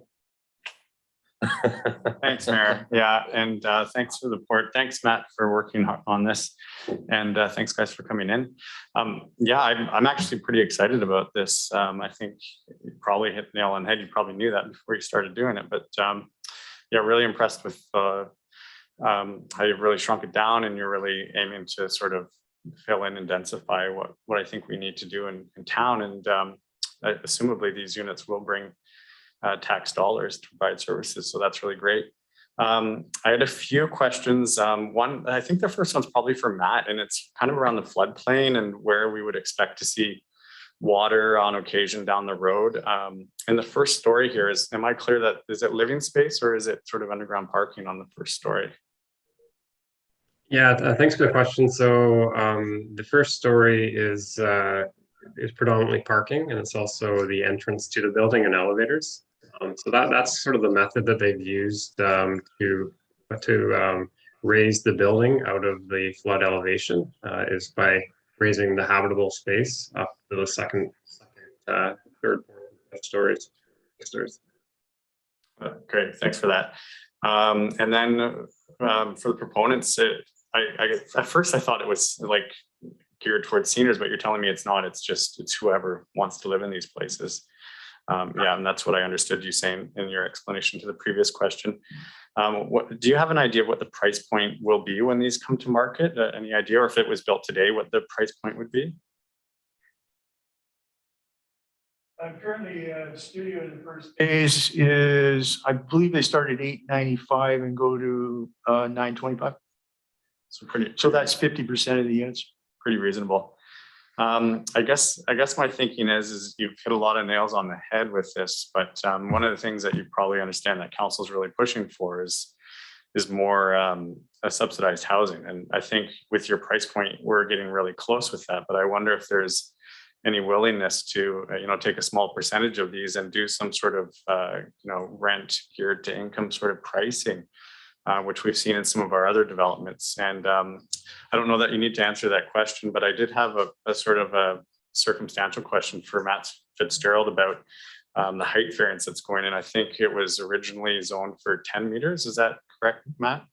Thanks, Mayor. Yeah, and thanks for the report. Thanks, Matt, for working on this. And thanks, guys, for coming in. Yeah, I'm actually pretty excited about this. I think you probably hit the nail on the head. You probably knew that before you started doing it. But yeah, really impressed with how you've really shrunk it down, and you're really aiming to sort of fill in and densify what I think we need to do in town. And assumably these units will bring tax dollars to provide services. So that's really great. I had a few questions. One, I think the first one's probably for Matt, and it's kind of around the floodplain and where we would expect to see water on occasion down the road. And the first story here is, am I clear that, is it living space or is it sort of underground parking on the first story? Yeah, thanks for the question. So the first story is predominantly parking, and it's also the entrance to the building and elevators. So that's sort of the method that they've used to raise the building out of the flood elevation is by raising the habitable space up to the second, third stories. Great, thanks for that. And then for the proponents, at first I thought it was like geared towards seniors, but you're telling me it's not. It's whoever wants to live in these places. Yeah, and that's what I understood you saying in your explanation to the previous question. Do you have an idea of what the price point will be when these come to market? Any idea, or if it was built today, what the price point would be? Currently, the studio in the first phase is, I believe they start at $895 and go to $925. So that's 50% of the units. Pretty reasonable. I guess my thinking is you've hit a lot of nails on the head with this, but one of the things that you probably understand that council is really pushing for is more subsidized housing. And I think with your price point, we're getting really close with that. But I wonder if there's any willingness to take a small percentage of these and do some sort of rent geared to income sort of pricing, which we've seen in some of our other developments. And I don't know that you need to answer that question, but I did have a sort of a circumstantial question for Matt Fitzgerald about the height variance that's going in. I think it was originally zoned for 10 meters. Is that correct, Matt?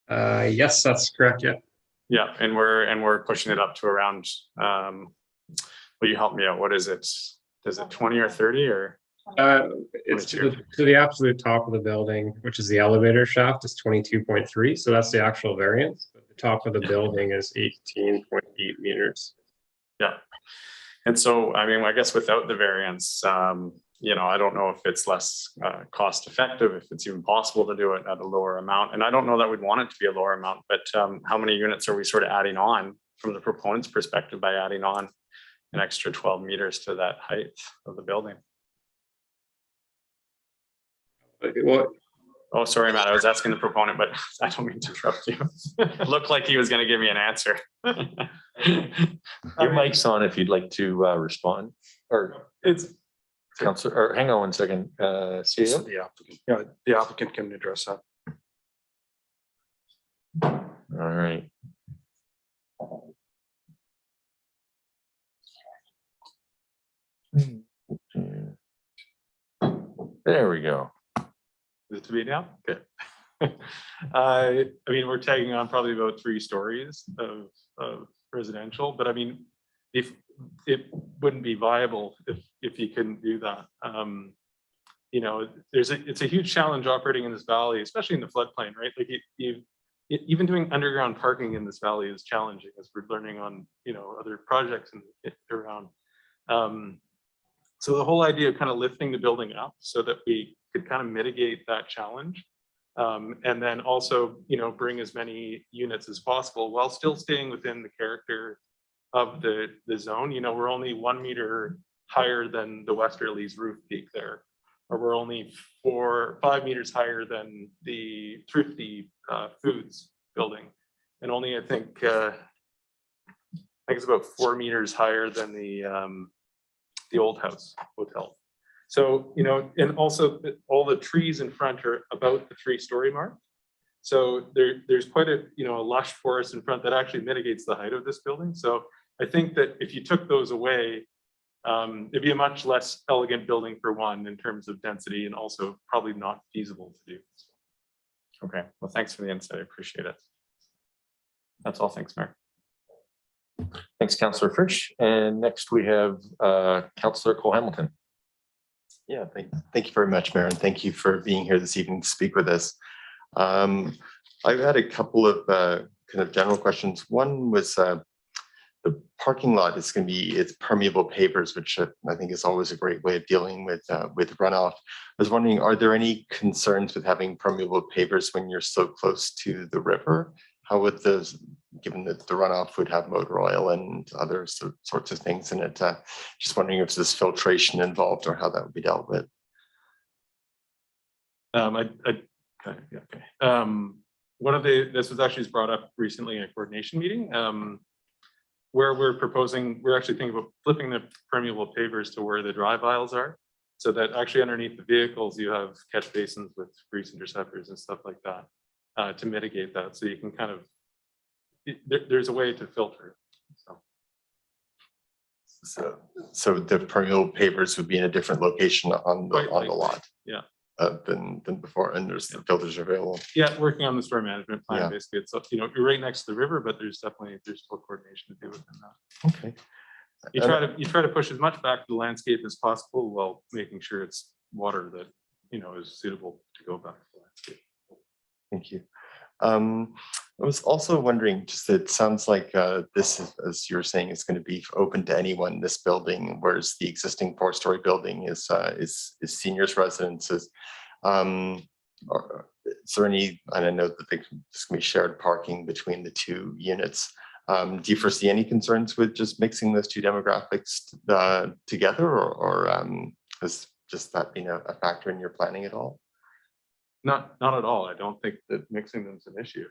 Yes, that's correct. Yeah. Yeah, and we're pushing it up to around. Will you help me out? What is it? Is it 20 or 30 or? It's to the absolute top of the building, which is the elevator shaft, is 22.3. So that's the actual variance. But the top of the building is 18.8 meters. Yeah. And so, I mean, I guess without the variance, I don't know if it's less cost effective, if it's even possible to do it at a lower amount. And I don't know that we'd want it to be a lower amount, but how many units are we sort of adding on from the proponent's perspective by adding on an extra 12 meters to that height of the building? Well, oh, sorry, Matt, I was asking the proponent, but I don't mean to interrupt you. It looked like he was going to give me an answer. Your mic's on if you'd like to respond. Or it's Councillor, or hang on one second. CEO? The applicant, yeah, the applicant can address that. All right. There we go. Is it to be now? Okay. I mean, we're tagging on probably about 3 stories of residential, but I mean, if it wouldn't be viable if you couldn't do that. It's a huge challenge operating in this valley, especially in the floodplain, right? Like even doing underground parking in this valley is challenging, as we're learning on other projects around. So the whole idea of kind of lifting the building up so that we could kind of mitigate that challenge, and then also bring as many units as possible while still staying within the character of the zone. We're only 1 meter higher than the Westerly's roof peak there, or we're only 4 or 5 meters higher than the Thrifty Foods building, and only I think it's about 4 meters higher than the Old House Hotel. So, you know, and also all the trees in front are about the 3-story mark. So there's quite a, you know, a lush forest in front that actually mitigates the height of this building. So I think that if you took those away, it'd be a much less elegant building for one in terms of density, and also probably not feasible to do. Okay, well, thanks for the insight. I appreciate it. That's all. Thanks, Mayor. Thanks, Councillor Frisch. And next we have Councillor Cole Hamilton. Yeah, thank you very much, Mayor, and thank you for being here this evening to speak with us. I've had a couple of kind of general questions. One was the parking lot is going to be, it's permeable pavers, which I think is always a great way of dealing with runoff. I was wondering, are there any concerns with having permeable pavers when you're so close to the river? How would those, given that the runoff would have motor oil and other sorts of things in it? Just wondering if there's filtration involved or how that would be dealt with. One of this was actually brought up recently in a coordination meeting, where we're actually thinking about flipping the permeable pavers to where the drive aisles are, so that actually underneath the vehicles you have catch basins with grease interceptors and stuff like that, to mitigate that. So you can kind of, there's a way to filter it. So the permeable pavers would be in a different location on the lot. Yeah. Than before, and there's the filters available. Yeah, working on the storm management plan. Yeah. Basically, it's, you know, you're right next to the river, but there's still coordination to do within that. Okay. You try to push as much back to the landscape as possible while making sure it's water that, you know, is suitable to go back to the landscape. Thank you. I was also wondering, just it sounds like this is, as you were saying, is going to be open to anyone in this building, whereas the existing 4-story building is seniors' residences. Is there any, and I know that there's going to be shared parking between the two units. Do you foresee any concerns with just mixing those two demographics together, or has just that been a factor in your planning at all? Not at all. I don't think that mixing them is an issue.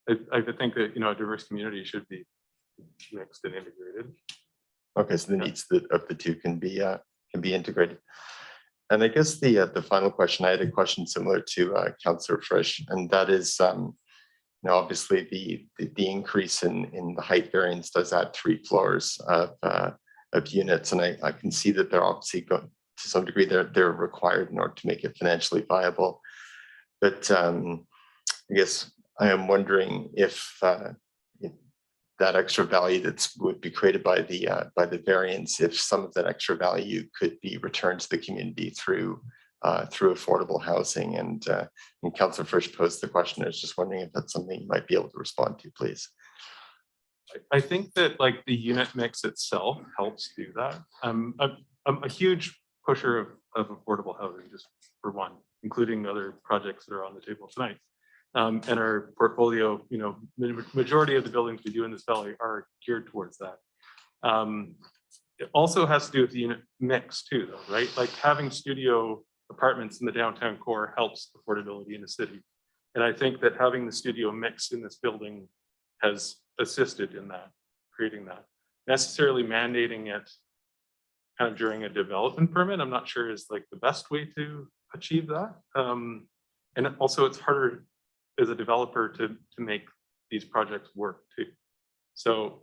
I think that, you know, a diverse community should be mixed and integrated. Okay, so the needs of the two can be integrated. And I guess the final question, I had a question similar to Councillor Frisch, and that is, you know, obviously the increase in the height variance does add 3 floors of units, and I can see that they're obviously going to some degree they're required in order to make it financially viable. But I guess I am wondering if that extra value that would be created by the variance, if some of that extra value could be returned to the community through affordable housing. And Councillor Frisch posed the question. I was just wondering if that's something you might be able to respond to, please. I think that, like, the unit mix itself helps do that. I'm a huge pusher of affordable housing, just for one, including other projects that are on the table tonight. And our portfolio, you know, the majority of the buildings we do in this valley are geared towards that. It also has to do with the unit mix too, though, right? Like, having studio apartments in the downtown core helps affordability in the city. And I think that having the studio mix in this building has assisted in that, creating that. Necessarily mandating it kind of during a development permit, I'm not sure is like the best way to achieve that. And also it's harder as a developer to make these projects work too. So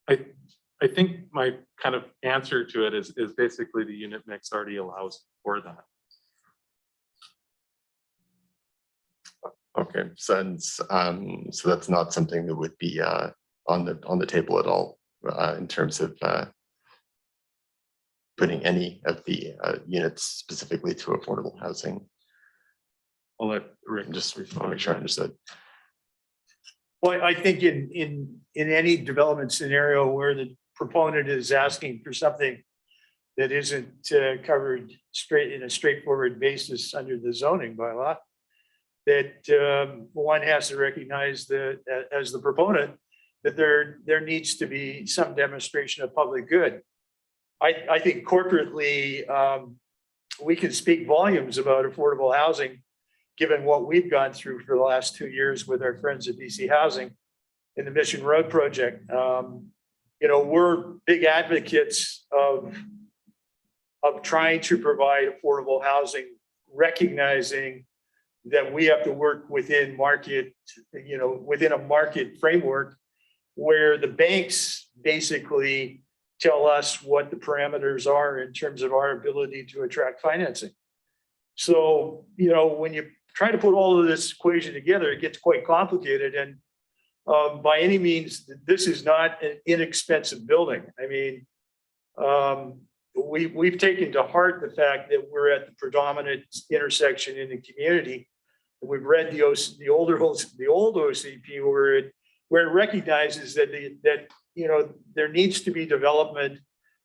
I think my kind of answer to it is basically the unit mix already allows for that. Okay, so that's not something that would be on the table at all in terms of putting any of the units specifically to affordable housing. I'll let Rick just make sure I understood. Well, I think in any development scenario where the proponent is asking for something that isn't covered in a straightforward basis under the zoning bylaw, that one has to recognize that as the proponent, that there needs to be some demonstration of public good. I think corporately, we can speak volumes about affordable housing, given what we've gone through for the last 2 years with our friends at DC Housing in the Mission Road project. You know, we're big advocates of of trying to provide affordable housing, recognizing that we have to work within market, within a market framework where the banks basically tell us what the parameters are in terms of our ability to attract financing. So, when you try to put all of this equation together, it gets quite complicated. And by any means, this is not an inexpensive building. I mean, we've taken to heart the fact that we're at the predominant intersection in the community. We've read the old OCP where it recognizes that there needs to be development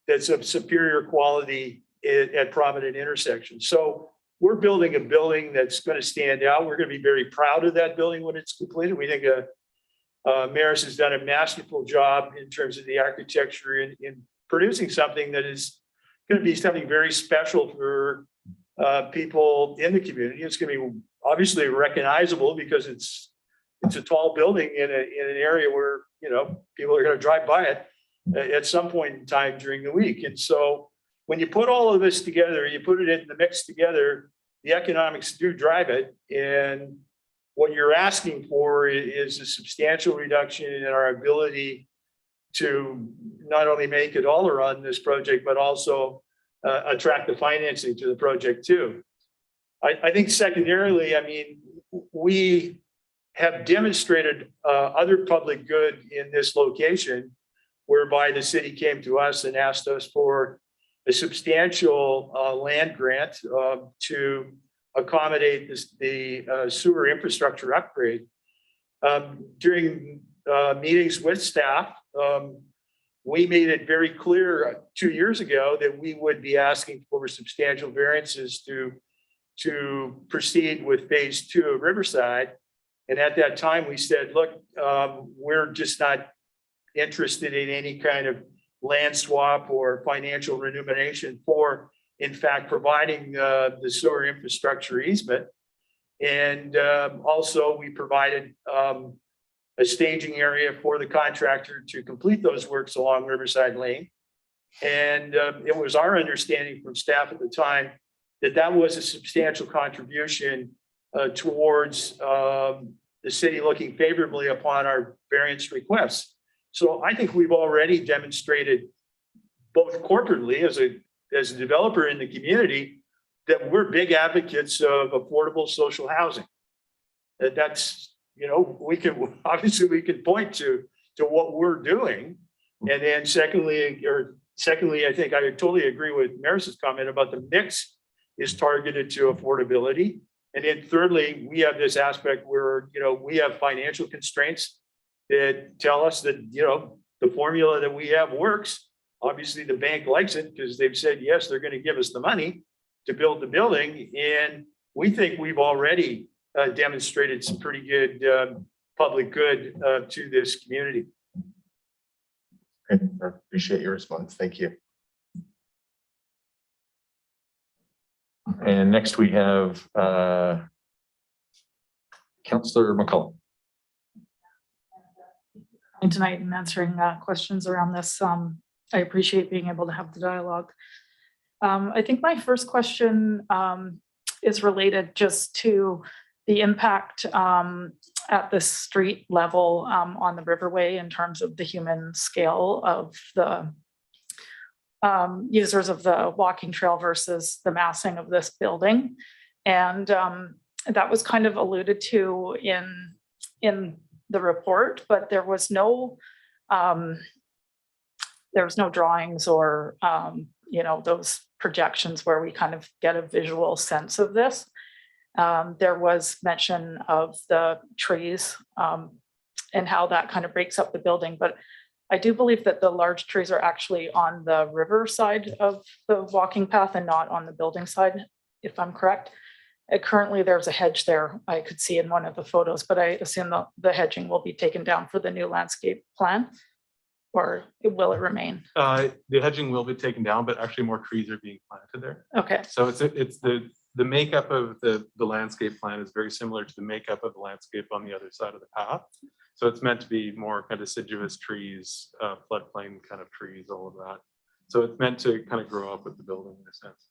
that's of superior quality at prominent intersections. So we're building a building that's going to stand out. We're going to be very proud of that building when it's completed. We think Maris has done a masterful job in terms of the architecture in producing something that is going to be something very special for people in the community. It's going to be obviously recognizable because it's a tall building in an area where people are going to drive by it at some point in time during the week. And so when you put all of this together, you put it in the mix together, the economics do drive it. And what you're asking for is a substantial reduction in our ability to not only make a dollar on this project, but also attract the financing to the project too. I think secondarily, I mean, we have demonstrated other public good in this location, whereby the city came to us and asked us for a substantial land grant to accommodate the sewer infrastructure upgrade. During meetings with staff, we made it very clear 2 years ago that we would be asking for substantial variances to proceed with phase 2 of Riverside. And at that time, we said, look, we're just not interested in any kind of land swap or financial remuneration for, in fact, providing the sewer infrastructure easement. And also we provided a staging area for the contractor to complete those works along Riverside Lane. And it was our understanding from staff at the time that that was a substantial contribution towards the city looking favorably upon our variance requests. So I think we've already demonstrated both corporately as a developer in the community that we're big advocates of affordable social housing. That's, we can point to what we're doing. And then secondly, I think I totally agree with Maris's comment about the mix is targeted to affordability. And then thirdly, we have this aspect where, we have financial constraints that tell us that, the formula that we have works. Obviously, the bank likes it because they've said, yes, they're going to give us the money to build the building. And we think we've already demonstrated some pretty good public good to this community. I appreciate your response. Thank you. And next we have Councillor McCullum. Tonight and answering questions around this. I appreciate being able to have the dialogue. I think my first question is related just to the impact at the street level on the Riverway in terms of the human scale of the users of the walking trail versus the massing of this building. And that was kind of alluded to in the report, but there was no drawings or those projections where we kind of get a visual sense of this. There was mention of the trees and how that kind of breaks up the building, but I do believe that the large trees are actually on the river side of the walking path and not on the building side, if I'm correct. Currently, there's a hedge there I could see in one of the photos, but I assume the hedging will be taken down for the new landscape plan, or will it remain? The hedging will be taken down, but actually more trees are being planted there. Okay. So it's the makeup of the landscape plan is very similar to the makeup of the landscape on the other side of the path. So it's meant to be more kind of deciduous trees, floodplain kind of trees, all of that. So it's meant to kind of grow up with the building in a sense.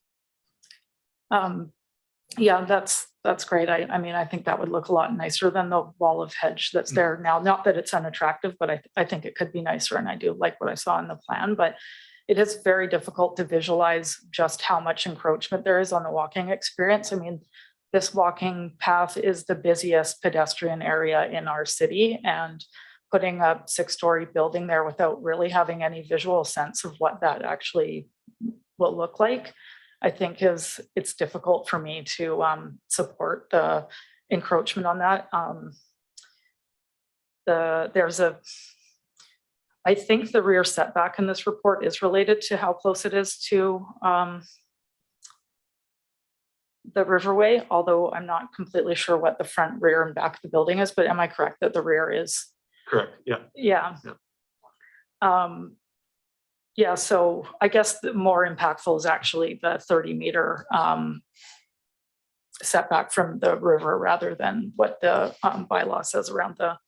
Yeah, that's great. I mean, I think that would look a lot nicer than the wall of hedge that's there now. Not that it's unattractive, but I think it could be nicer, and I do like what I saw in the plan, but it is very difficult to visualize just how much encroachment there is on the walking experience. I mean, this walking path is the busiest pedestrian area in our city, and putting a 6-story building there without really having any visual sense of what that actually will look like, I think it's difficult for me to support the encroachment on that. I think the rear setback in this report is related to how close it is to the riverway, although I'm not completely sure what the front, rear, and back of the building is, but am I correct that the rear is? Correct, yeah. Yeah. Yeah. Yeah, so I guess the more impactful is actually the 30-meter setback from the river rather than what the bylaw says around the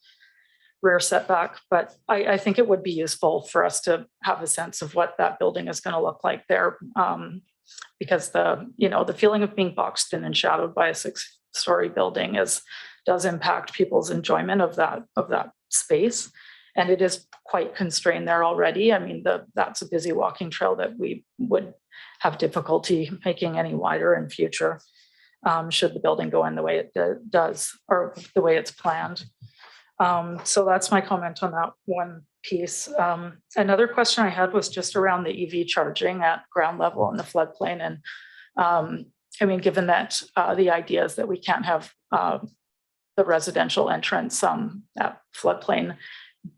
rear setback. But I think it would be useful for us to have a sense of what that building is going to look like there, because the feeling of being boxed in and shadowed by a 6-story building does impact people's enjoyment of that space. And it is quite constrained there already. I mean, that's a busy walking trail that we would have difficulty making any wider in future, should the building go in the way it does, or the way it's planned. So that's my comment on that one piece. Another question I had was just around the EV charging at ground level in the floodplain. And I mean, given that the idea is that we can't have the residential entrance at floodplain,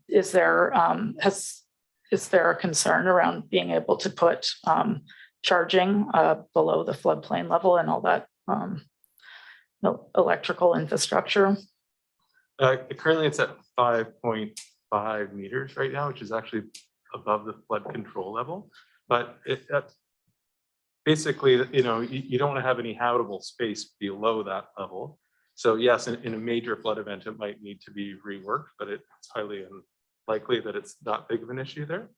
is there a concern around being able to put charging below the floodplain level and all that electrical infrastructure? Currently it's at 5.5 meters right now, which is actually above the flood control level. But basically, you don't want to have any habitable space below that level. So yes, in a major flood event, it might need to be reworked, but it's highly unlikely that it's that big of an issue there.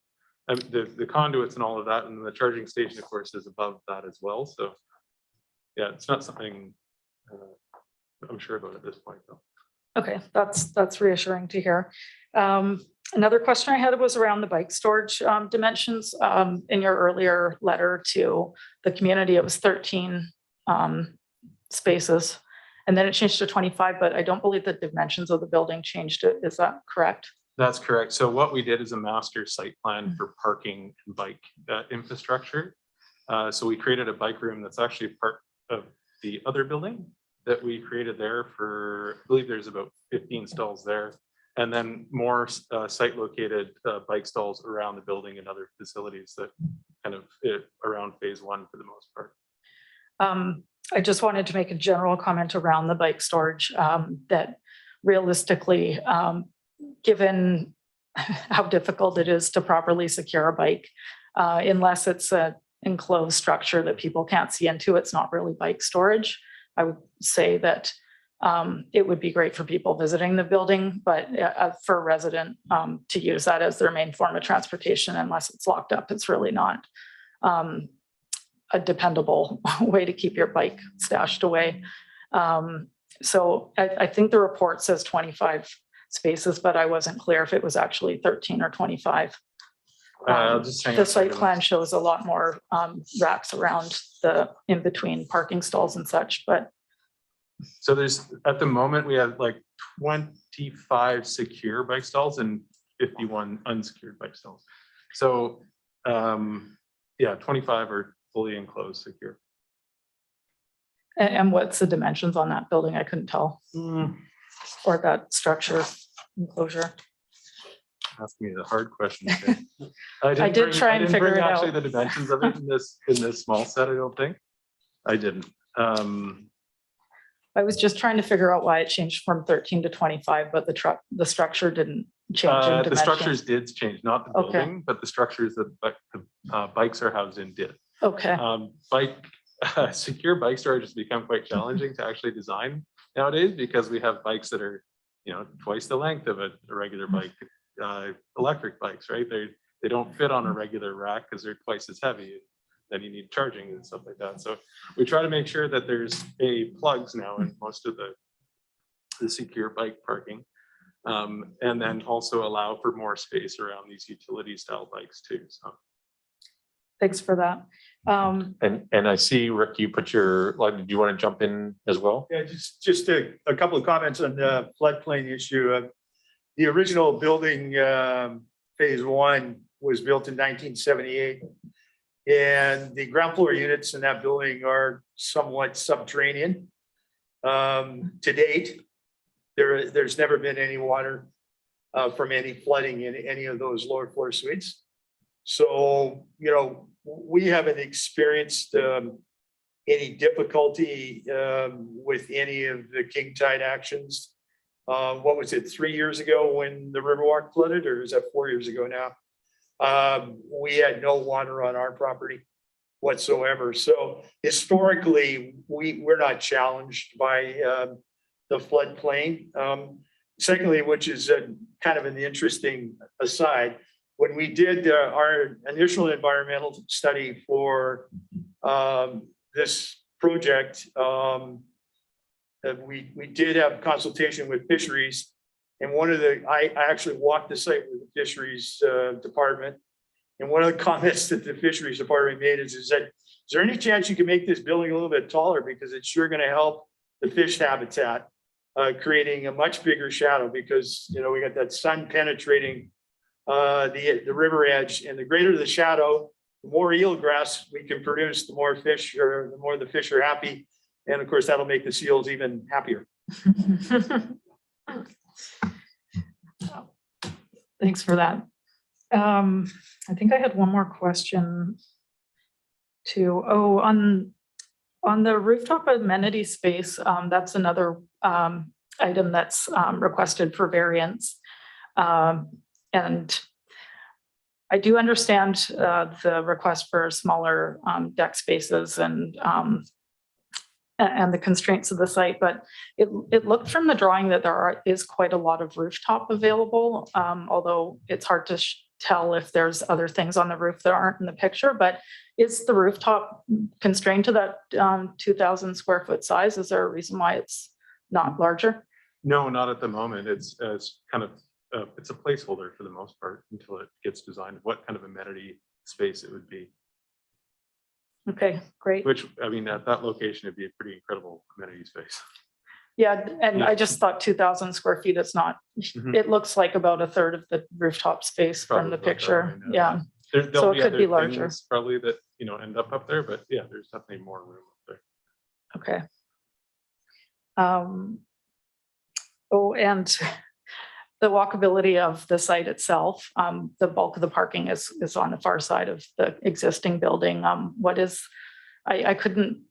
I mean, the conduits and all of that, and the charging station, of course, is above that as well. So yeah, it's not something I'm sure about at this point, though. Okay, that's reassuring to hear. Another question I had was around the bike storage dimensions. In your earlier letter to the community, it was 13 spaces. And then it changed to 25, but I don't believe the dimensions of the building changed it. Is that correct? That's correct. So what we did is a master site plan for parking and bike infrastructure. So we created a bike room that's actually part of the other building that we created there for, I believe there's about 15 stalls there. And then more site located bike stalls around the building and other facilities that kind of around phase 1 for the most part. I just wanted to make a general comment around the bike storage, that realistically, given how difficult it is to properly secure a bike, unless it's an enclosed structure that people can't see into, it's not really bike storage. I would say that it would be great for people visiting the building, but for a resident to use that as their main form of transportation, unless it's locked up, it's really not a dependable way to keep your bike stashed away. So I think the report says 25 spaces, but I wasn't clear if it was actually 13 or 25. The site plan shows a lot more racks around the in-between parking stalls and such, but. So there's, at the moment, we have like 25 secure bike stalls and 51 unsecured bike stalls. So yeah, 25 are fully enclosed, secure. And what's the dimensions on that building? I couldn't tell. Or that structure enclosure. Ask me the hard question. I did try and figure it out. Actually, the dimensions of it in this small set, I don't think. I didn't. I was just trying to figure out why it changed from 13 to 25, but the structure didn't change in dimension. The structures did change, not the building, but the structures that the bikes are housed in did. Okay. Secure bike storage has become quite challenging to actually design nowadays because we have bikes that are, twice the length of a regular bike, electric bikes, right? they don't fit on a regular rack because they're twice as heavy. Then you need charging and stuff like that. So we try to make sure that there's plugs now in most of the secure bike parking. And then also allow for more space around these utility style bikes too. So Thanks for that. And I see, Rick, you put your, like, do you want to jump in as well? Yeah, just a couple of comments on the floodplain issue. The original building, phase one, was built in 1978. And the ground floor units in that building are somewhat subterranean. To date, there's never been any water from any flooding in any of those lower floor suites. So, you know, we haven't experienced any difficulty with any of the king tide actions. What was it, 3 years ago when the Riverwalk flooded, or is that 4 years ago now? We had no water on our property whatsoever. So historically, we're not challenged by the floodplain. Secondly, which is kind of an interesting aside, when we did our initial environmental study for this project, we did have consultation with fisheries. And I actually walked the site with the fisheries department. And one of the comments that the fisheries department made is that, is there any chance you can make this building a little bit taller? Because it's sure going to help the fish habitat, creating a much bigger shadow, because, you know, we got that sun penetrating the river edge, and the greater the shadow, the more eelgrass we can produce, the more fish, or the more the fish are happy. And of course, that'll make the seals even happier. Thanks for that. I think I had one more question too. Oh, on the rooftop amenity space, that's another item that's requested for variance. And I do understand the request for smaller deck spaces and the constraints of the site, but it looked from the drawing that there is quite a lot of rooftop available, although it's hard to tell if there's other things on the roof that aren't in the picture. But is the rooftop constrained to that 2,000 square foot size? Is there a reason why it's not larger? no, not at the moment. It's kind of it's a placeholder for the most part until it gets designed, what kind of amenity space it would be. Okay, great. Which, I mean, at that location, it'd be a pretty incredible amenity space. Yeah, and Yeah. I just thought 2,000 square feet is not, it looks like about a third of the rooftop space from the Probably picture. about that, Yeah, There'll So it could be other larger. things probably that, you know, end up there, but yeah, there's definitely more room up there. okay. Oh, and the walkability of the site itself, the bulk of the parking is on the far side of the existing building. What is, I couldn't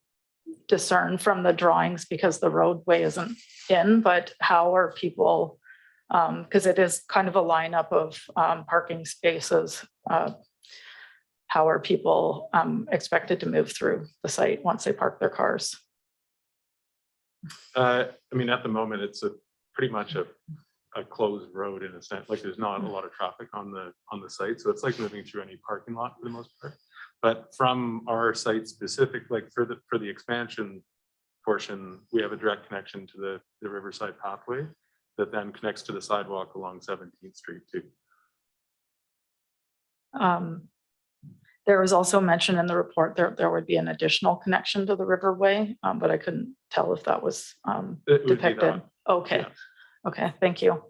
discern from the drawings because the roadway isn't in, but how are people, because it is kind of a lineup of parking spaces. How are people expected to move through the site once they park their cars? I mean, at the moment, it's pretty much a closed road in a sense. Like, there's not a lot of traffic on the site, so it's like moving through any parking lot for the most part. But from our site specific, like for the expansion portion, we have a direct connection to the Riverside pathway that then connects to the sidewalk along 17th Street too. There was also mentioned in the report there would be an additional connection to the riverway, but I couldn't tell if that was It would be depicted. that. Okay, Yeah. okay, thank you.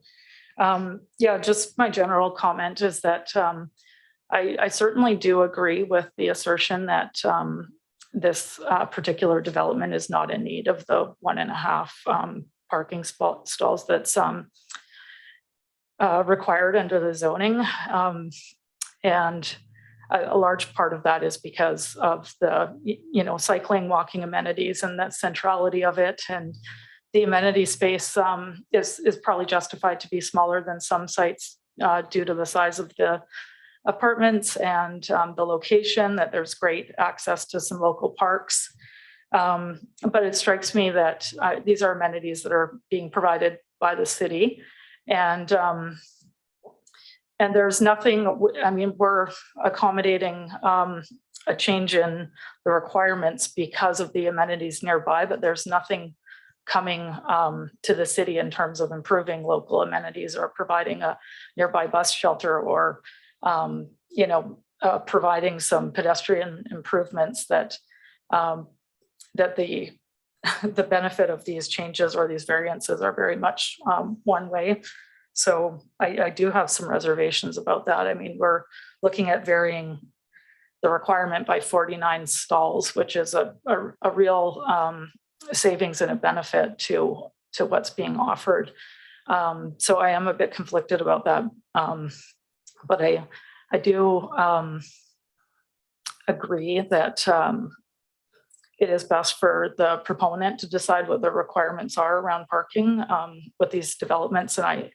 Yeah, just my general comment is that I certainly do agree with the assertion that this particular development is not in need of the 1.5 parking stalls that's required under the zoning. And a large part of that is because of the, cycling, walking amenities and that centrality of it. And the amenity space is probably justified to be smaller than some sites due to the size of the apartments and the location, that there's great access to some local parks. But it strikes me that these are amenities that are being provided by the city. And And there's nothing, I mean, we're accommodating a change in the requirements because of the amenities nearby, but there's nothing coming to the city in terms of improving local amenities or providing a nearby bus shelter or, you know, providing some pedestrian improvements that that the benefit of these changes or these variances are very much one way. So I do have some reservations about that. I mean, we're looking at varying the requirement by 49 stalls, which is a real savings and a benefit to what's being offered. So I am a bit conflicted about that. But I do agree that it is best for the proponent to decide what the requirements are around parking with these developments. And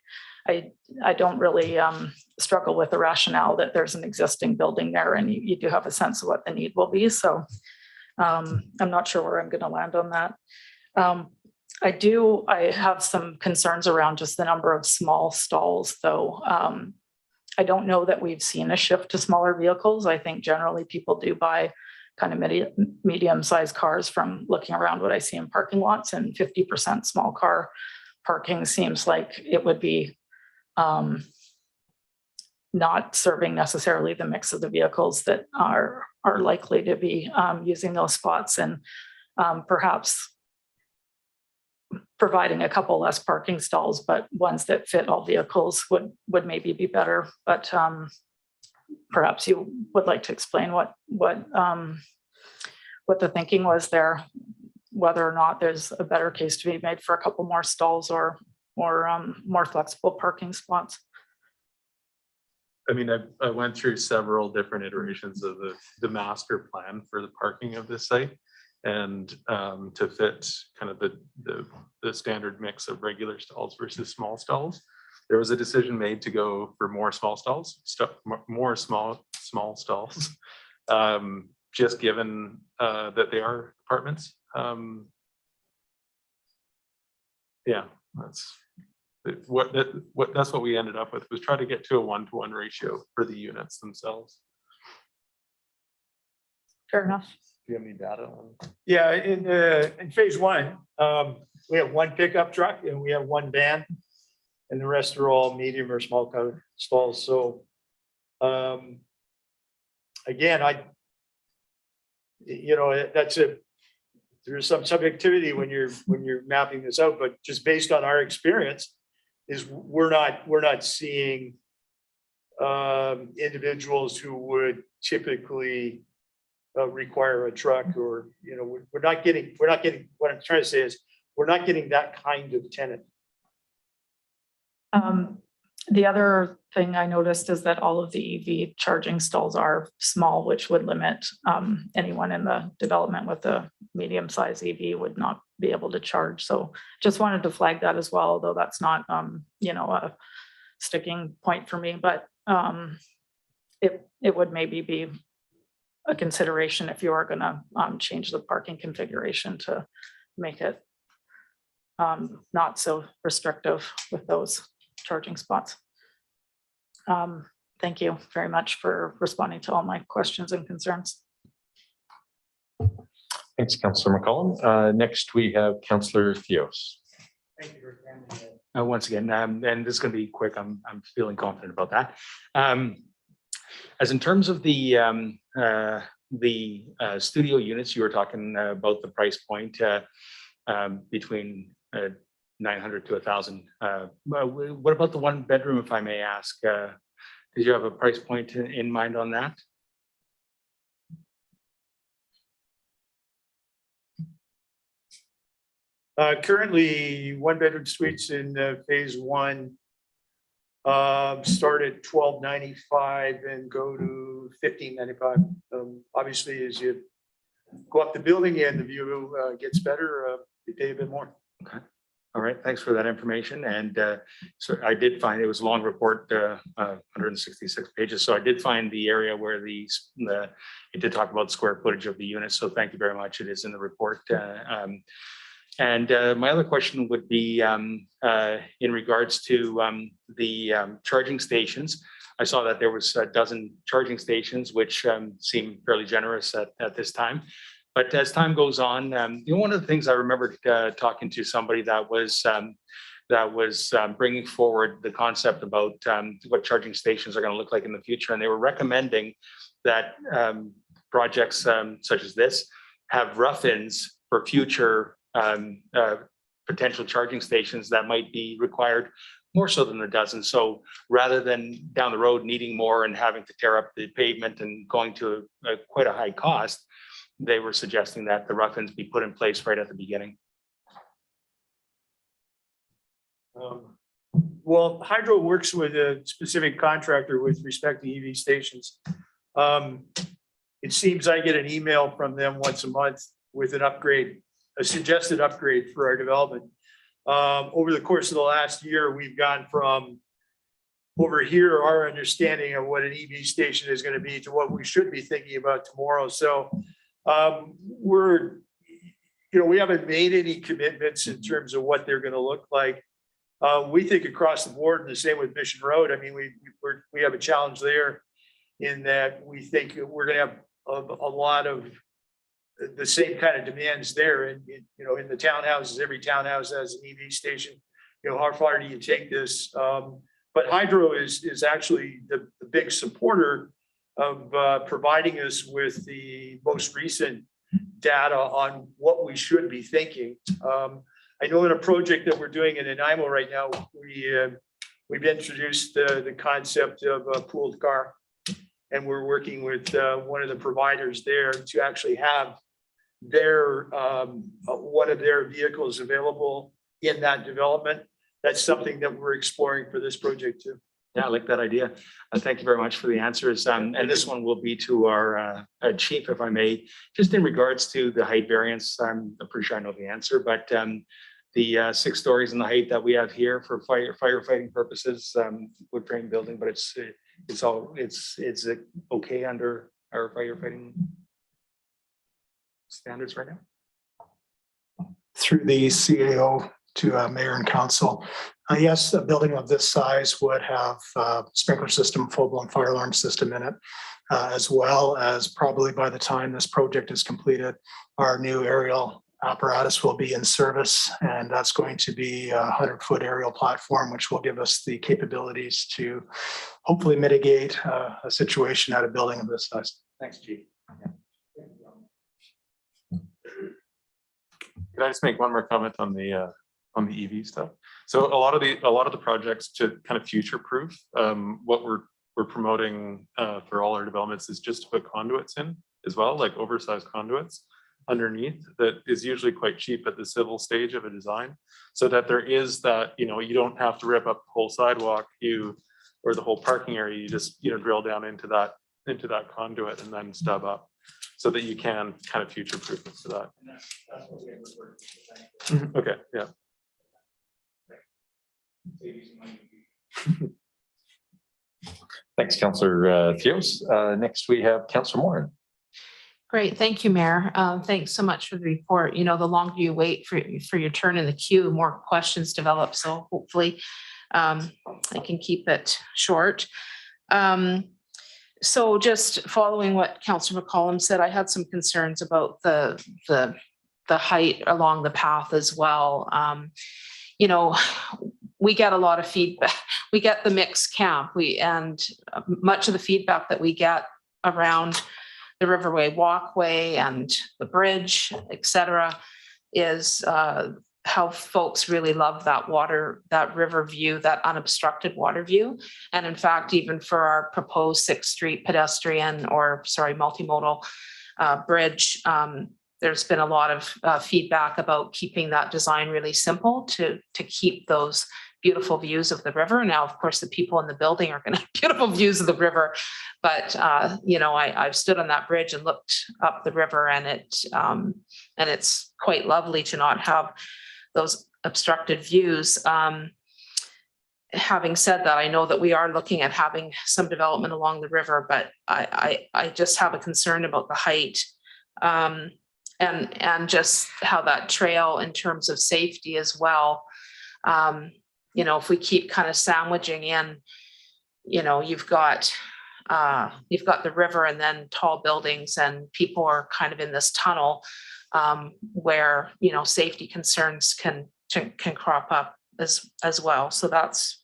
I don't really struggle with the rationale that there's an existing building there and you do have a sense of what the need will be. So I'm not sure where I'm going to land on that. I have some concerns around just the number of small stalls, though. I don't know that we've seen a shift to smaller vehicles. I think generally people do buy kind of medium-sized cars from looking around what I see in parking lots, and 50% small car parking seems like it would be not serving necessarily the mix of the vehicles that are likely to be using those spots, and perhaps providing a couple less parking stalls, but ones that fit all vehicles would maybe be better. But perhaps you would like to explain what the thinking was there, whether or not there's a better case to be made for a couple more stalls or more flexible parking spots. I mean, I went through several different iterations of the master plan for the parking of this site, and to fit kind of the standard mix of regular stalls versus small stalls. There was a decision made to go for more small stalls, more small stalls, just given that they are apartments. Yeah, that's what we ended up with, was try to get to a 1-to-1 ratio for the units themselves. Fair enough. Do you have any data on? Yeah, in phase one, we have one pickup truck and we have one van, and the rest are all medium or small car stalls. So again, there's some subjectivity when you're mapping this out, but just based on our experience, is we're not seeing individuals who would typically require a truck, or we're not getting what I'm trying to say is we're not getting that kind of tenant. The other thing I noticed is that all of the EV charging stalls are small, which would limit anyone in the development with a medium-sized EV would not be able to charge. So just wanted to flag that as well, although that's not a sticking point for me, but it would maybe be a consideration if you are going to change the parking configuration to make it not so restrictive with those charging spots. Thank you very much for responding to all my questions and concerns. Thanks, Councillor McCollum. Next, we have Councillor Theos. Thank you once again, and this is going to be quick. I'm feeling confident about that. As in terms of the studio units, you were talking about the price point between 900 to 1,000. What about the one bedroom, if I may ask? Did you have a price point in mind on that? Currently, one bedroom suites in phase one start at $1,295 and go to $1,595. Obviously, as you go up the building and the view gets better, you pay a bit more. Okay. All right. Thanks for that information. And so I did find it was a long report, 166 pages. So I did find the area where it did talk about the square footage of the unit. So thank you very much. It is in the report. And my other question would be in regards to the charging stations. I saw that there was a dozen charging stations, which seem fairly generous at this time. But as time goes on, one of the things I remember talking to somebody that was bringing forward the concept about what charging stations are going to look like in the future, and they were recommending that projects such as this have rough-ins for future potential charging stations that might be required more so than a dozen. So rather than down the road needing more and having to tear up the pavement and going to quite a high cost, they were suggesting that the rough-ins be put in place right at the beginning. Well, Hydro works with a specific contractor with respect to EV stations. It seems I get an email from them once a month with an upgrade, a suggested upgrade for our development. Over the course of the last year, we've gone from over here, our understanding of what an EV station is going to be to what we should be thinking about tomorrow. So we haven't made any commitments in terms of what they're going to look like. We think across the board, and the same with Mission Road. I mean, we have a challenge there in that we think we're going to have a lot of the same kind of demands there. And in the townhouses, every townhouse has an EV station. How far do you take this? But Hydro is actually the big supporter of providing us with the most recent data on what we should be thinking. I know in a project that we're doing in Nanaimo right now, we've introduced the concept of a pooled car, and we're working with one of the providers there to actually have their one of their vehicles available in that development. That's something that we're exploring for this project too. Yeah, I like that idea. Thank you very much for the answers. And this one will be to our chief, if I may, just in regards to the height variance. I'm pretty sure I know the answer, but the 6 stories in the height that we have here for firefighting purposes, wood frame building, but it's okay under our firefighting standards right now? Through the CAO to mayor and council. Yes, a building of this size would have sprinkler system, full-blown fire alarm system in it, as well as probably by the time this project is completed, our new aerial apparatus will be in service, and that's going to be a 100-foot aerial platform, which will give us the capabilities to hopefully mitigate a situation at a building of this size. Thanks, Chief. Can I just make one more comment on the EV stuff? So a lot of the projects to kind of future-proof what we're promoting for all our developments is just to put conduits in as well, like oversized conduits underneath that is usually quite cheap at the civil stage of a design, so that there is that, you don't have to rip up the whole sidewalk or the whole parking area. You just drill down into that conduit and then stub up, so that you can kind of future-proof it for that. Okay, yeah. Thanks, Councillor Theos. Next, we have Councillor Moran. Great, thank you, Mayor. Thanks so much for the report. The longer you wait for your turn in the queue, more questions develop. So hopefully I can keep it short. So just following what Councillor McCollum said, I had some concerns about the height along the path as well. We get a lot of feedback. We get the mixed camp. And much of the feedback that we get around the Riverway walkway and the bridge, et cetera, is how folks really love that river view, that unobstructed water view. And in fact, even for our proposed 6th Street multimodal bridge, there's been a lot of feedback about keeping that design really simple to keep those beautiful views of the river. Now, of course, the people in the building are going to have beautiful views of the river, but I've stood on that bridge and looked up the river, and it's quite lovely to not have those obstructed views. Having said that, I know that we are looking at having some development along the river, but I just have a concern about the height. And just how that trail in terms of safety as well. If we keep kind of sandwiching in you've got the river and then tall buildings, and people are kind of in this tunnel where, safety concerns can crop up as well. So that's,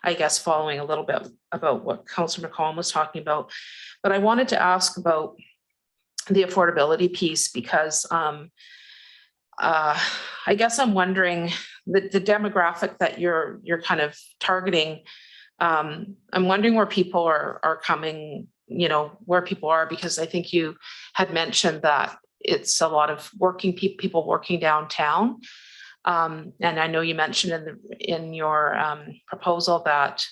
I guess, following a little bit about what Councillor McCollum was talking about. But I wanted to ask about the affordability piece, because I guess I'm wondering the demographic that you're kind of targeting. I'm wondering where people are coming, where people are, because I think you had mentioned that it's a lot of working people working downtown. And I know you mentioned in your proposal that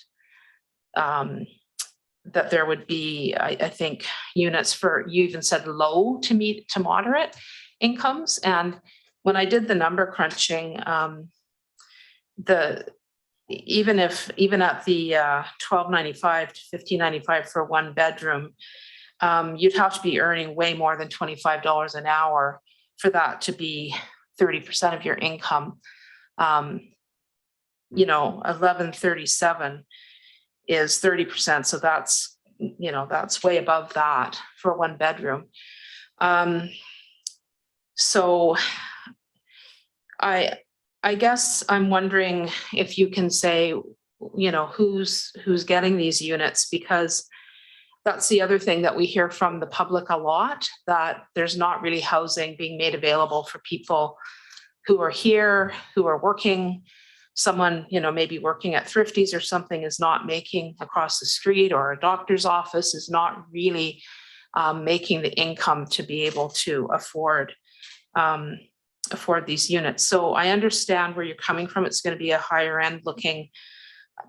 that there would be, I think, units for, you even said low to moderate incomes. And when I did the number crunching, even at the $1,295 to $1,595 for one bedroom, you'd have to be earning way more than $25 an hour for that to be 30% of your income. 1137 is 30%. So that's, that's way above that for one bedroom. So I guess I'm wondering if you can say, who's getting these units, because that's the other thing that we hear from the public a lot, that there's not really housing being made available for people who are here, who are working. Someone, maybe working at Thrifties or something is not making across the street, or a doctor's office is not really making the income to be able to afford these units. So I understand where you're coming from. It's going to be a higher end looking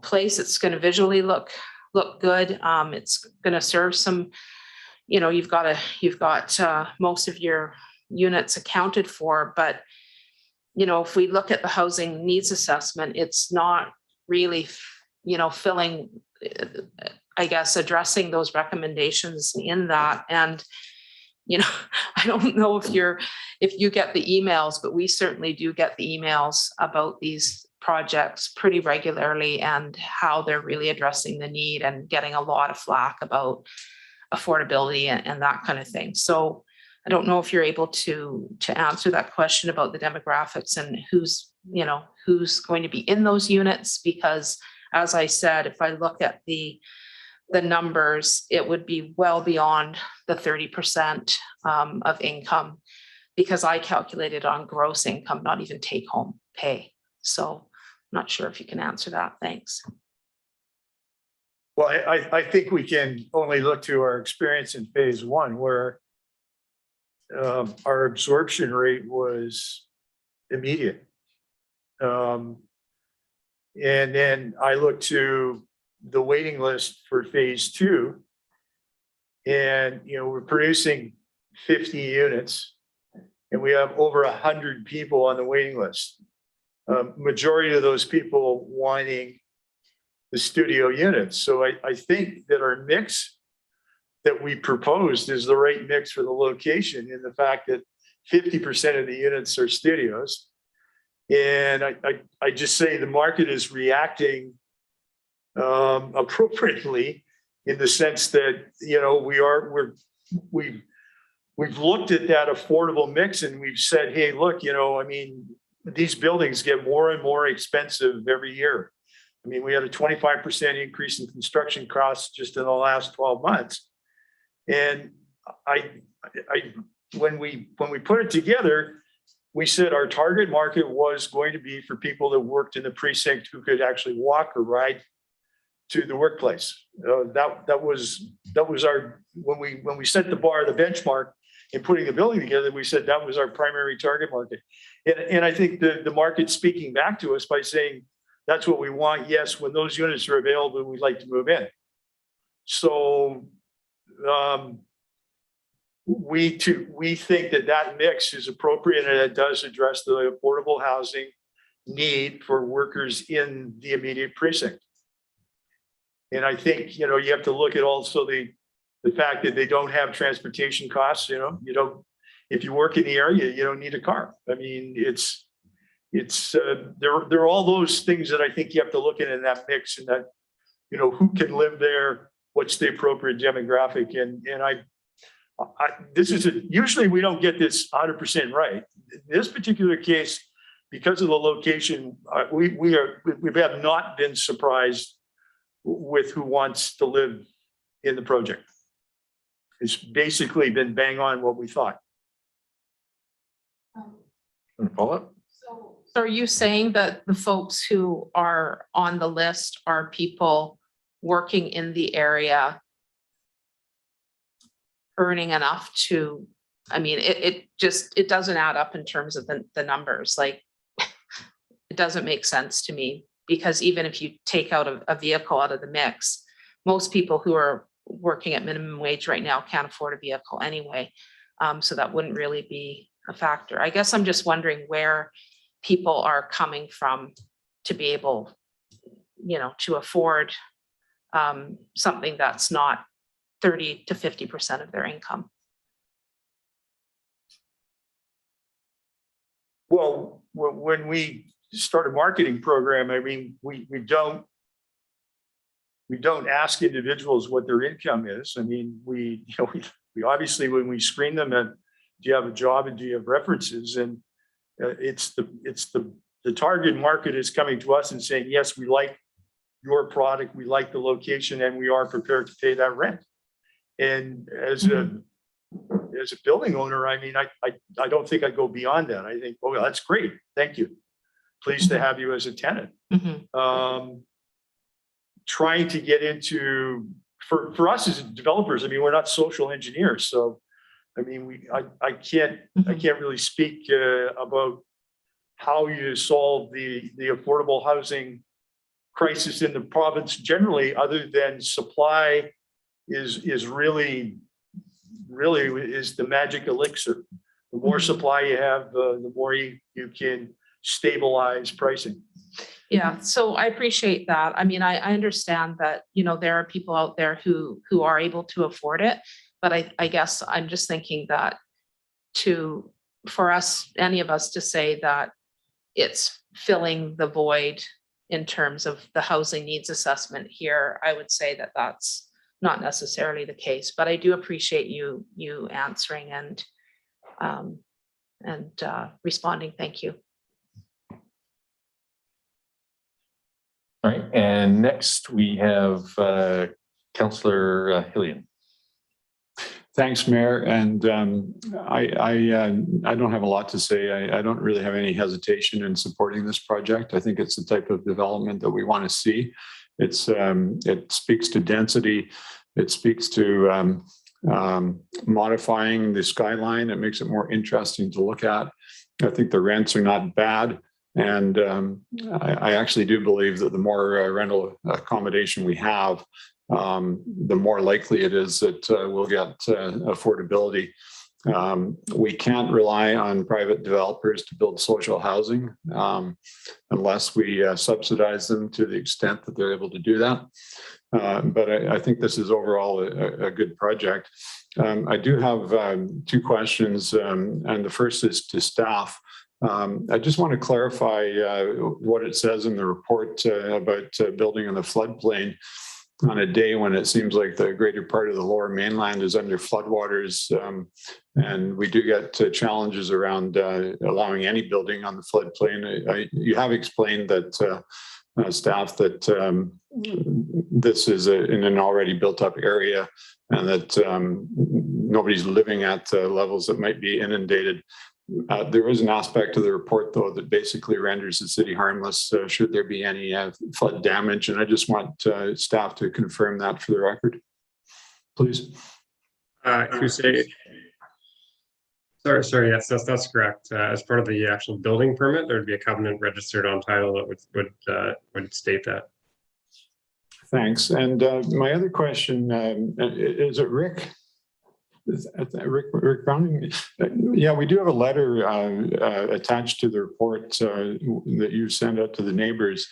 place. It's going to visually look good. It's going to serve some, you've got most of your units accounted for, but if we look at the housing needs assessment, it's not really, filling, I guess, addressing those recommendations in that. And I don't know if you get the emails, but we certainly do get the emails about these projects pretty regularly and how they're really addressing the need and getting a lot of flack about affordability and that kind of thing. So I don't know if you're able to answer that question about the demographics and who's going to be in those units, because as I said, if I look at the numbers, it would be well beyond the 30% of income, because I calculated on gross income, not even take home pay. So I'm not sure if you can answer that. Thanks. Well, I think we can only look to our experience in phase one, where our absorption rate was immediate. And then I look to the waiting list for phase two, and we're producing 50 units and we have over 100 people on the waiting list. Majority of those people wanting the studio units. So I think that our mix that we proposed is the right mix for the location, in the fact that 50% of the units are studios. And I just say the market is reacting appropriately, in the sense that we've looked at that affordable mix and we've said, hey, look, these buildings get more and more expensive every year. We had a 25% increase in construction costs just in the last 12 months. And when we put it together, we said our target market was going to be for people that worked in the precinct who could actually walk or ride to the workplace. That was our, when we set the bar, the benchmark in putting the building together, we said that was our primary target market. And I think the market's speaking back to us by saying, that's what we want. Yes, when those units are available, we'd like to move in. So we think that mix is appropriate, and it does address the affordable housing need for workers in the immediate precinct. And I think, you have to look at also the fact that they don't have transportation costs. If you work in the area, you don't need a car. There are all those things that I think you have to look at in that mix, and who can live there, what's the appropriate demographic, and usually we don't get this 100% right. In this particular case, because of the location, we have not been surprised with who wants to live in the project. It's basically been bang on what we thought. Follow up? So are you saying that the folks who are on the list are people working in the area, earning enough to, I mean, it doesn't add up in terms of the numbers. Like, it doesn't make sense to me, because even if you take out a vehicle out of the mix, most people who are working at minimum wage right now can't afford a vehicle anyway. So that wouldn't really be a factor. I guess I'm just wondering where people are coming from to be able, to afford something that's not 30 to 50% of their income. Well, when we start a marketing program, I mean, we don't ask individuals what their income is. I mean, we obviously, when we screen them, and do you have a job and do you have references? And it's the target market is coming to us and saying, yes, we like your product, we like the location, and we are prepared to pay that rent. And as a building owner, I mean, I don't think I'd go beyond that. I think, oh, that's great. Thank you. Pleased to have you as a tenant. Trying to get into, for us as developers, I mean, we're not social engineers. So, I mean, I can't really speak about how you solve the affordable housing crisis in the province generally, other than supply is really is the magic elixir. The more supply you have, the more you can stabilize pricing. Yeah, so I appreciate that. I mean, I understand that, there are people out there who are able to afford it, but I guess I'm just thinking that for us, any of us to say that it's filling the void in terms of the housing needs assessment here, I would say that that's not necessarily the case, but I do appreciate you answering and responding. Thank you. All right, and next we have Councillor Hillian. Thanks, Mayor. And I don't have a lot to say. I don't really have any hesitation in supporting this project. I think it's the type of development that we want to see. It speaks to density. It speaks to modifying the skyline. It makes it more interesting to look at. I think the rents are not bad. And I actually do believe that the more rental accommodation we have, the more likely it is that we'll get affordability. We can't rely on private developers to build social housing unless we subsidize them to the extent that they're able to do that. But I think this is overall a good project. I do have two questions, and the first is to staff. I just want to clarify what it says in the report about building in the floodplain on a day when it seems like the greater part of the lower mainland is under floodwaters. And we do get challenges around allowing any building on the floodplain. You have explained that staff that this is in an already built up area and that nobody's living at levels that might be inundated. There is an aspect of the report, though, that basically renders the city harmless should there be any flood damage. And I just want staff to confirm that for the record, please. Sorry, yes, that's correct. As part of the actual building permit, there would be a covenant registered on title that would state that. Thanks. And my other question, is it Rick? Rick Browning? Yeah, we do have a letter attached to the report that you send out to the neighbors.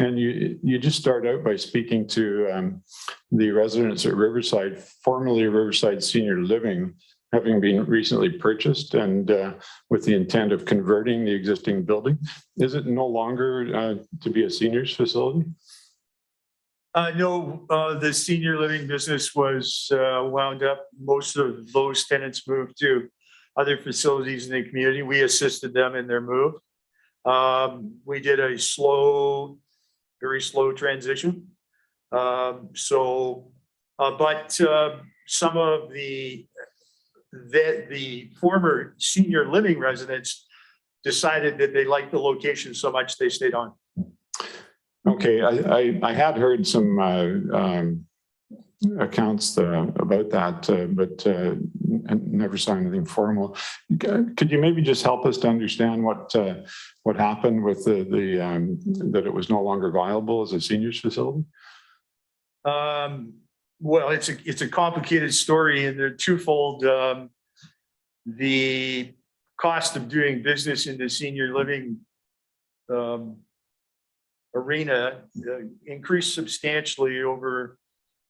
And you just start out by speaking to the residents at Riverside, formerly Riverside Senior Living, having been recently purchased and with the intent of converting the existing building. Is it no longer to be a seniors facility? No, the senior living business was wound up. Most of those tenants moved to other facilities in the community. We assisted them in their move. We did a very slow transition. But some of the former senior living residents decided that they liked the location so much they stayed on. Okay, I had heard some accounts about that, but never saw anything formal. Could you maybe just help us to understand what happened with that it was no longer viable as a seniors facility? Well, it's a complicated story, and they're twofold. The cost of doing business in the senior living arena increased substantially over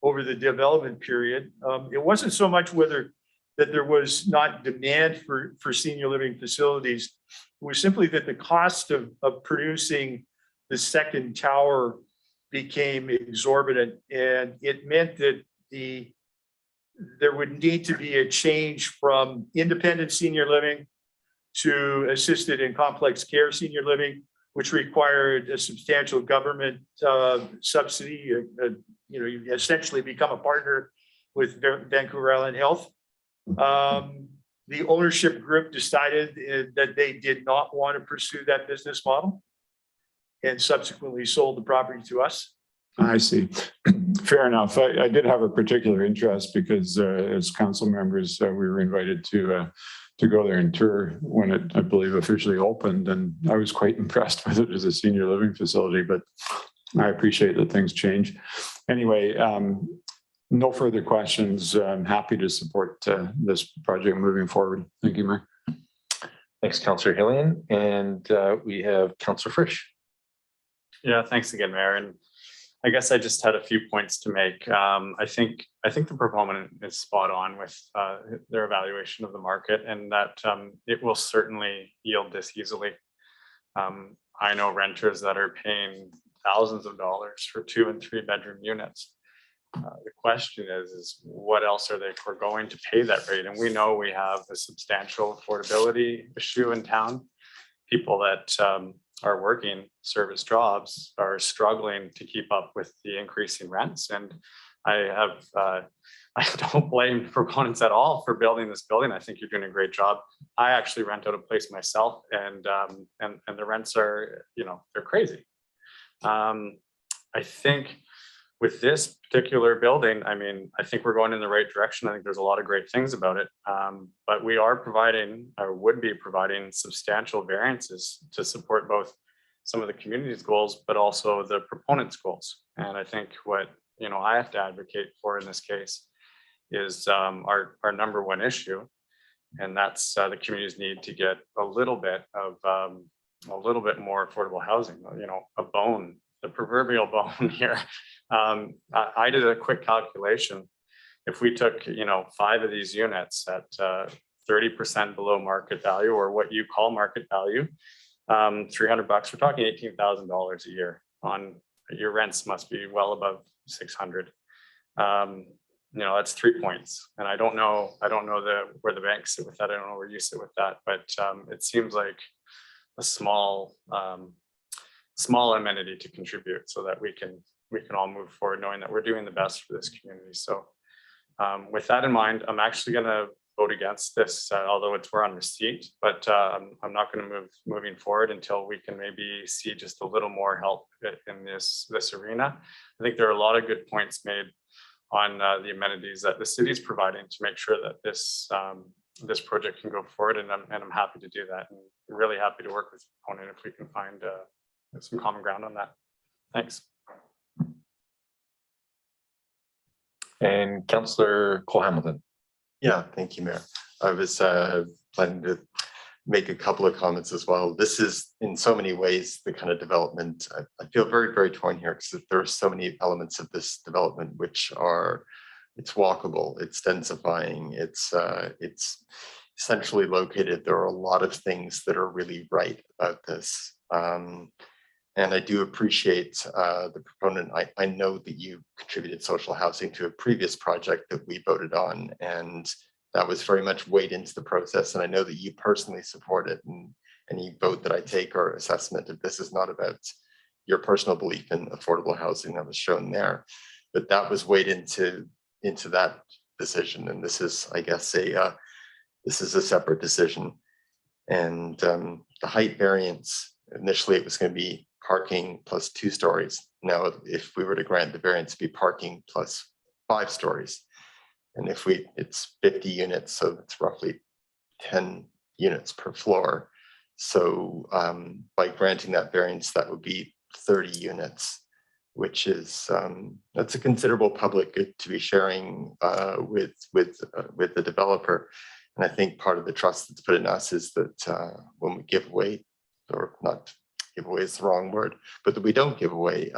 the development period. It wasn't so much whether that there was not demand for senior living facilities. It was simply that the cost of producing the second tower became exorbitant, and it meant that there would need to be a change from independent senior living to assisted and complex care senior living, which required a substantial government subsidy. You essentially become a partner with Vancouver Island Health. The ownership group decided that they did not want to pursue that business model and subsequently sold the property to us. I see. Fair enough. I did have a particular interest because as council members, we were invited to go there and tour when it, I believe, officially opened. And I was quite impressed with it as a senior living facility, but I appreciate that things change. Anyway, no further questions. I'm happy to support this project moving forward. Thank you, Mayor. Thanks, Councillor Hillian. And we have Councillor Frisch. Yeah, thanks again, Mayor. And I guess I just had a few points to make. I think the proponent is spot on with their evaluation of the market, and that it will certainly yield this easily. I know renters that are paying thousands of dollars for 2- and 3-bedroom units. The question is what else are they foregoing to pay that rate? And we know we have a substantial affordability issue in town. People that are working service jobs are struggling to keep up with the increasing rents. And I don't blame proponents at all for building this building. I think you're doing a great job. I actually rent out a place myself, and the rents are, they're crazy. I think with this particular building, I think we're going in the right direction. I think there's a lot of great things about it, but we are providing, or would be providing, substantial variances to support both some of the community's goals, but also the proponent's goals. And I think what I have to advocate for in this case is our number one issue, and that's the community's need to get a little bit more affordable housing. The proverbial bone here. I did a quick calculation. If we took 5 of these units at 30% below market value, or what you call market value, $300, we're talking $18,000 a year. On your rents must be well above 600. That's 3 points. And I don't know where the banks sit with that. I don't know where you sit with that, but it seems like a small amenity to contribute so that we can all move forward knowing that we're doing the best for this community. So with that in mind, I'm actually going to vote against this, although we're on receipt, but I'm not going to moving forward until we can maybe see just a little more help in this arena. I think there are a lot of good points made on the amenities that the city is providing to make sure that this project can go forward, and I'm happy to do that, and really happy to work with the opponent if we can find some common ground on that. Thanks. And Councillor Cole-Hamilton. Yeah, thank you, Mayor. I was planning to make a couple of comments as well. This is in so many ways the kind of development I feel very, very torn here, because there are so many elements of this development which are, it's walkable, it's densifying, it's centrally located. There are a lot of things that are really right about this. And I do appreciate the proponent. I know that you contributed social housing to a previous project that we voted on, and that was very much weighed into the process. And I know that you personally support it, and any vote that I take or assessment of this is not about your personal belief in affordable housing that was shown there, but that was weighed into that decision. And this is, I guess, this is a separate decision. And the height variance, initially it was going to be parking plus 2 stories. Now, if we were to grant the variance, it'd be parking plus 5 stories. And if it's 50 units, so it's roughly 10 units per floor. So by granting that variance, that would be 30 units, which is, that's a considerable public good to be sharing with the developer. And I think part of the trust that's put in us is that when we give away, or not give away is the wrong word, but that we don't give away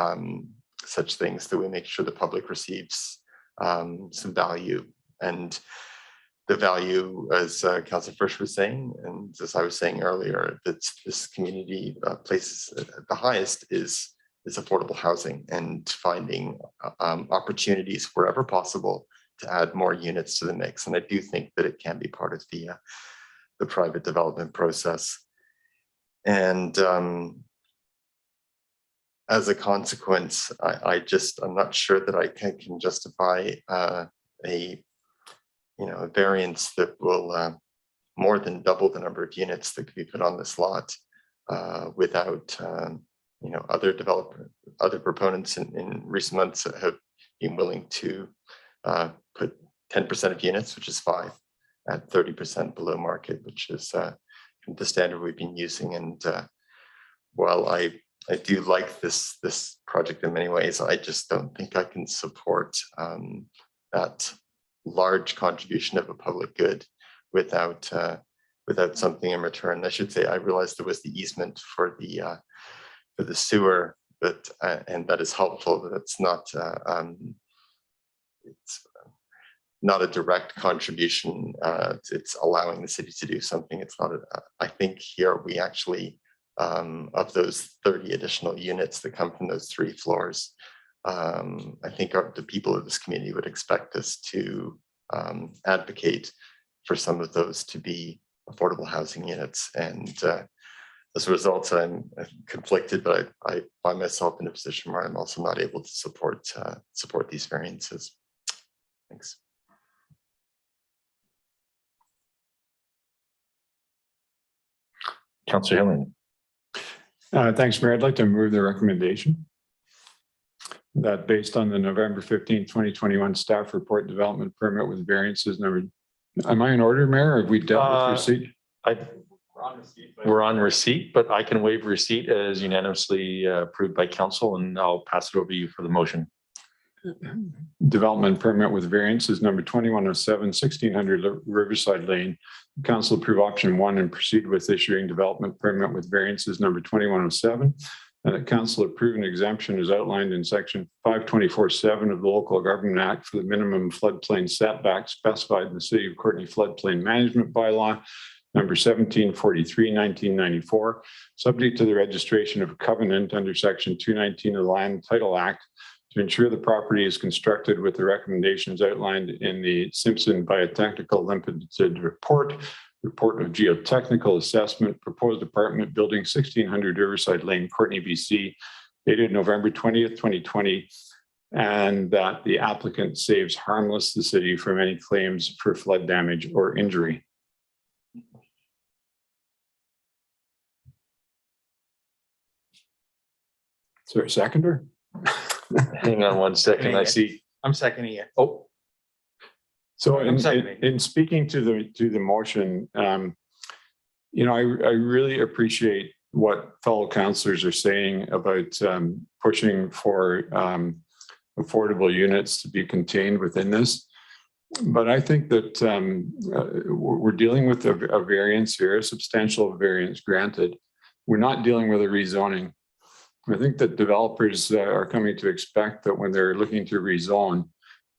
such things, that we make sure the public receives some value. And the value, as Councillor Frisch was saying, and as I was saying earlier, that this community places at the highest is affordable housing, and finding opportunities wherever possible to add more units to the mix. And I do think that it can be part of the private development process. And as a consequence, I'm not sure that I can justify a variance that will more than double the number of units that could be put on this lot without other proponents in recent months have been willing to put 10% of units, which is 5, at 30% below market, which is the standard we've been using. And while I do like this project in many ways, I just don't think I can support that large contribution of a public good without something in return. I should say, I realized there was the easement for the sewer, but and that is helpful, but it's not a direct contribution. It's allowing the city to do something. It's not. I think here we actually, of those 30 additional units that come from those 3 floors, I think the people of this community would expect us to advocate for some of those to be affordable housing units. And as a result, I'm conflicted, but I find myself in a position where I'm also not able to support these variances. Thanks. Councillor Hillen. Thanks, Mayor. I'd like to move the recommendation that based on the November 15, 2021 staff report development permit with variances number. Am I in order, Mayor? Or have we dealt with receipt? We're on receipt, but I can waive receipt as unanimously approved by council, and I'll pass it over to you for the motion. Development permit with variances number 2107, 1600 Riverside Lane. Council approve option 1 and proceed with issuing development permit with variances number 2107. And that council approve an exemption as outlined in section 524(7) of the Local Government Act for the minimum floodplain setback specified in the City of Courtenay Floodplain Management Bylaw number 1743, 1994, subject to the registration of a covenant under section 219 of the Land Title Act to ensure the property is constructed with the recommendations outlined in the Simpson Biotechnical Limited report of geotechnical assessment, proposed apartment building 1600 Riverside Lane, Courtenay, BC, dated November 20th, 2020, and that the applicant saves harmless the city from any claims for flood damage or injury. Is there a seconder? Hang on one second. I see. I'm seconding it. Oh, so in speaking to the motion, I really appreciate what fellow councillors are saying about pushing for affordable units to be contained within this. But I think that we're dealing with a variance here, a substantial variance granted. We're not dealing with a rezoning. I think that developers are coming to expect that when they're looking to rezone,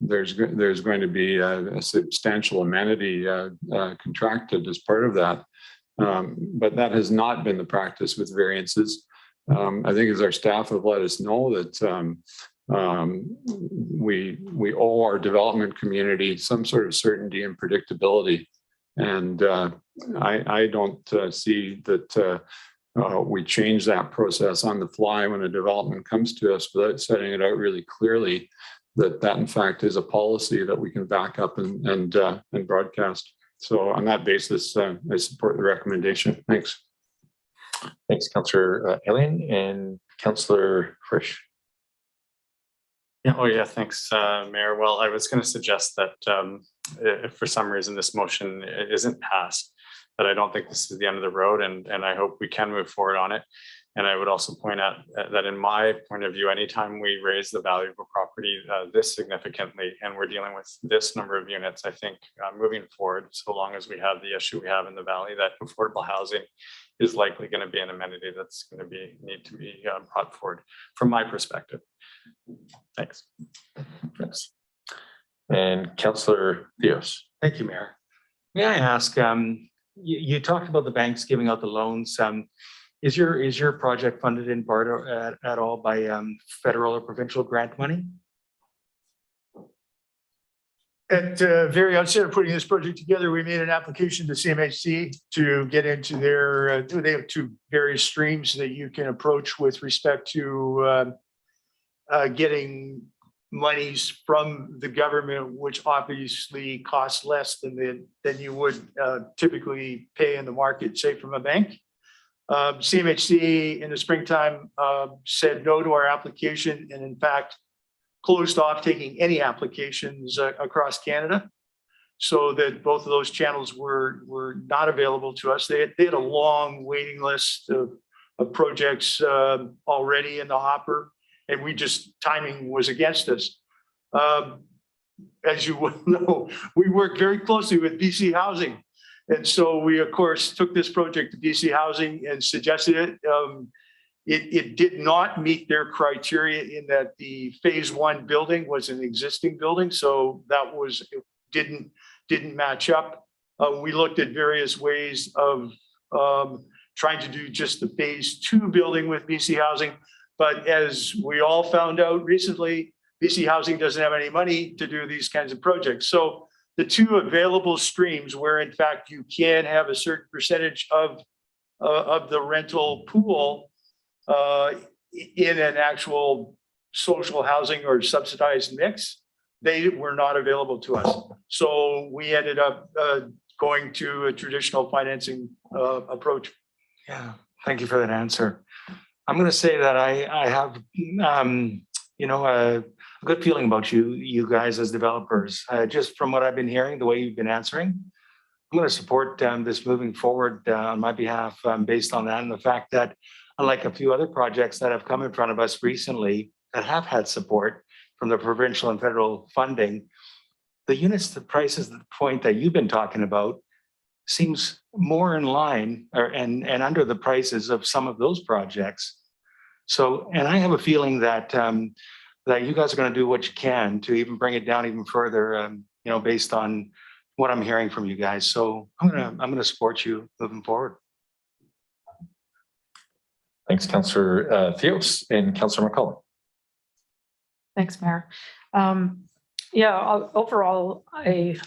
there's going to be a substantial amenity contracted as part of that. But that has not been the practice with variances. I think as our staff have let us know that we owe our development community some sort of certainty and predictability. And I don't see that we change that process on the fly when a development comes to us without setting it out really clearly that in fact is a policy that we can back up and broadcast. So on that basis, I support the recommendation. Thanks. Thanks, Councillor Alien and Councillor Frisch. Yeah, oh yeah, thanks, Mayor. Well, I was going to suggest that if for some reason this motion isn't passed, that I don't think this is the end of the road, and I hope we can move forward on it. And I would also point out that in my point of view, anytime we raise the value of a property this significantly, and we're dealing with this number of units, I think moving forward, so long as we have the issue we have in the valley, that affordable housing is likely going to be an amenity that's going to need to be brought forward from my perspective. Thanks. Yes. And Councillor Theos. Thank you, Mayor. May I ask, you talked about the banks giving out the loans. Is your project funded in part or at all by federal or provincial grant money? At the very outset of putting this project together, we made an application to CMHC to get into their, they have two various streams that you can approach with respect to getting monies from the government, which obviously costs less than you would typically pay in the market, say from a bank. CMHC in the springtime said no to our application, and in fact closed off taking any applications across Canada, so that both of those channels were not available to us. They had a long waiting list of projects already in the hopper, and timing was against us. As you well know, we work very closely with BC Housing. And so we, of course, took this project to BC Housing and suggested it. It did not meet their criteria in that the phase one building was an existing building. So that didn't match up. We looked at various ways of trying to do just the phase two building with BC Housing. But as we all found out recently, BC Housing doesn't have any money to do these kinds of projects. So the two available streams where in fact you can have a certain percentage of the rental pool in an actual social housing or subsidized mix, they were not available to us. So we ended up going to a traditional financing approach. Yeah, thank you for that answer. I'm going to say that I have, a good feeling about you guys as developers. Just from what I've been hearing, the way you've been answering, I'm going to support this moving forward on my behalf based on that and the fact that, unlike a few other projects that have come in front of us recently that have had support from the provincial and federal funding, the units, the prices, the point that you've been talking about seems more in line and under the prices of some of those projects. So, and I have a feeling that that you guys are going to do what you can to even bring it down even further, based on what I'm hearing from you guys. So I'm gonna support you moving forward. Thanks, Councillor Theos and Councillor McCollum. Thanks, Mayor. Overall, I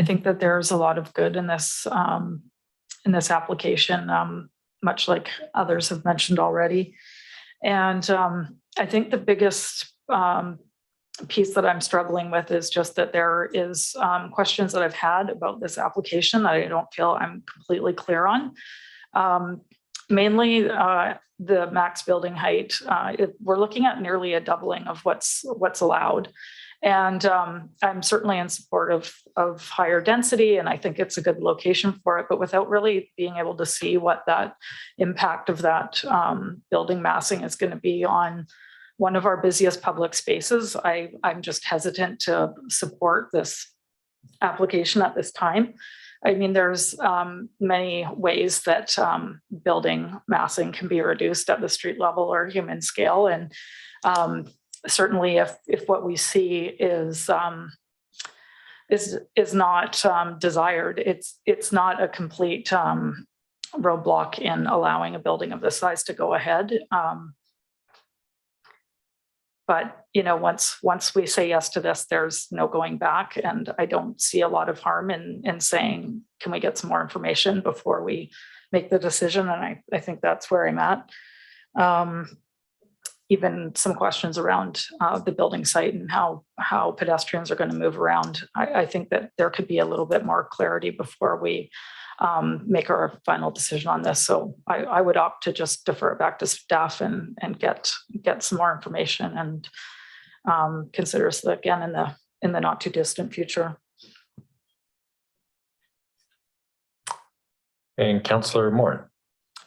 think that there's a lot of good in this application, much like others have mentioned already. And I think the biggest piece that I'm struggling with is just that there is questions that I've had about this application that I don't feel I'm completely clear on. Mainly the max building height. We're looking at nearly a doubling of what's allowed. And I'm certainly in support of higher density, and I think it's a good location for it, but without really being able to see what that impact of that building massing is going to be on one of our busiest public spaces, I'm just hesitant to support this application at this time. I mean, there's many ways that building massing can be reduced at the street level or human scale. And certainly if what we see is not desired, it's not a complete roadblock in allowing a building of this size to go ahead. But, you know, once we say yes to this, there's no going back. And I don't see a lot of harm in saying, can we get some more information before we make the decision? And I think that's where I'm at. Even some questions around the building site and how pedestrians are going to move around. I think that there could be a little bit more clarity before we make our final decision on this. So I would opt to just defer it back to staff and get some more information and consider this again in the not too distant future. And Councillor Moore.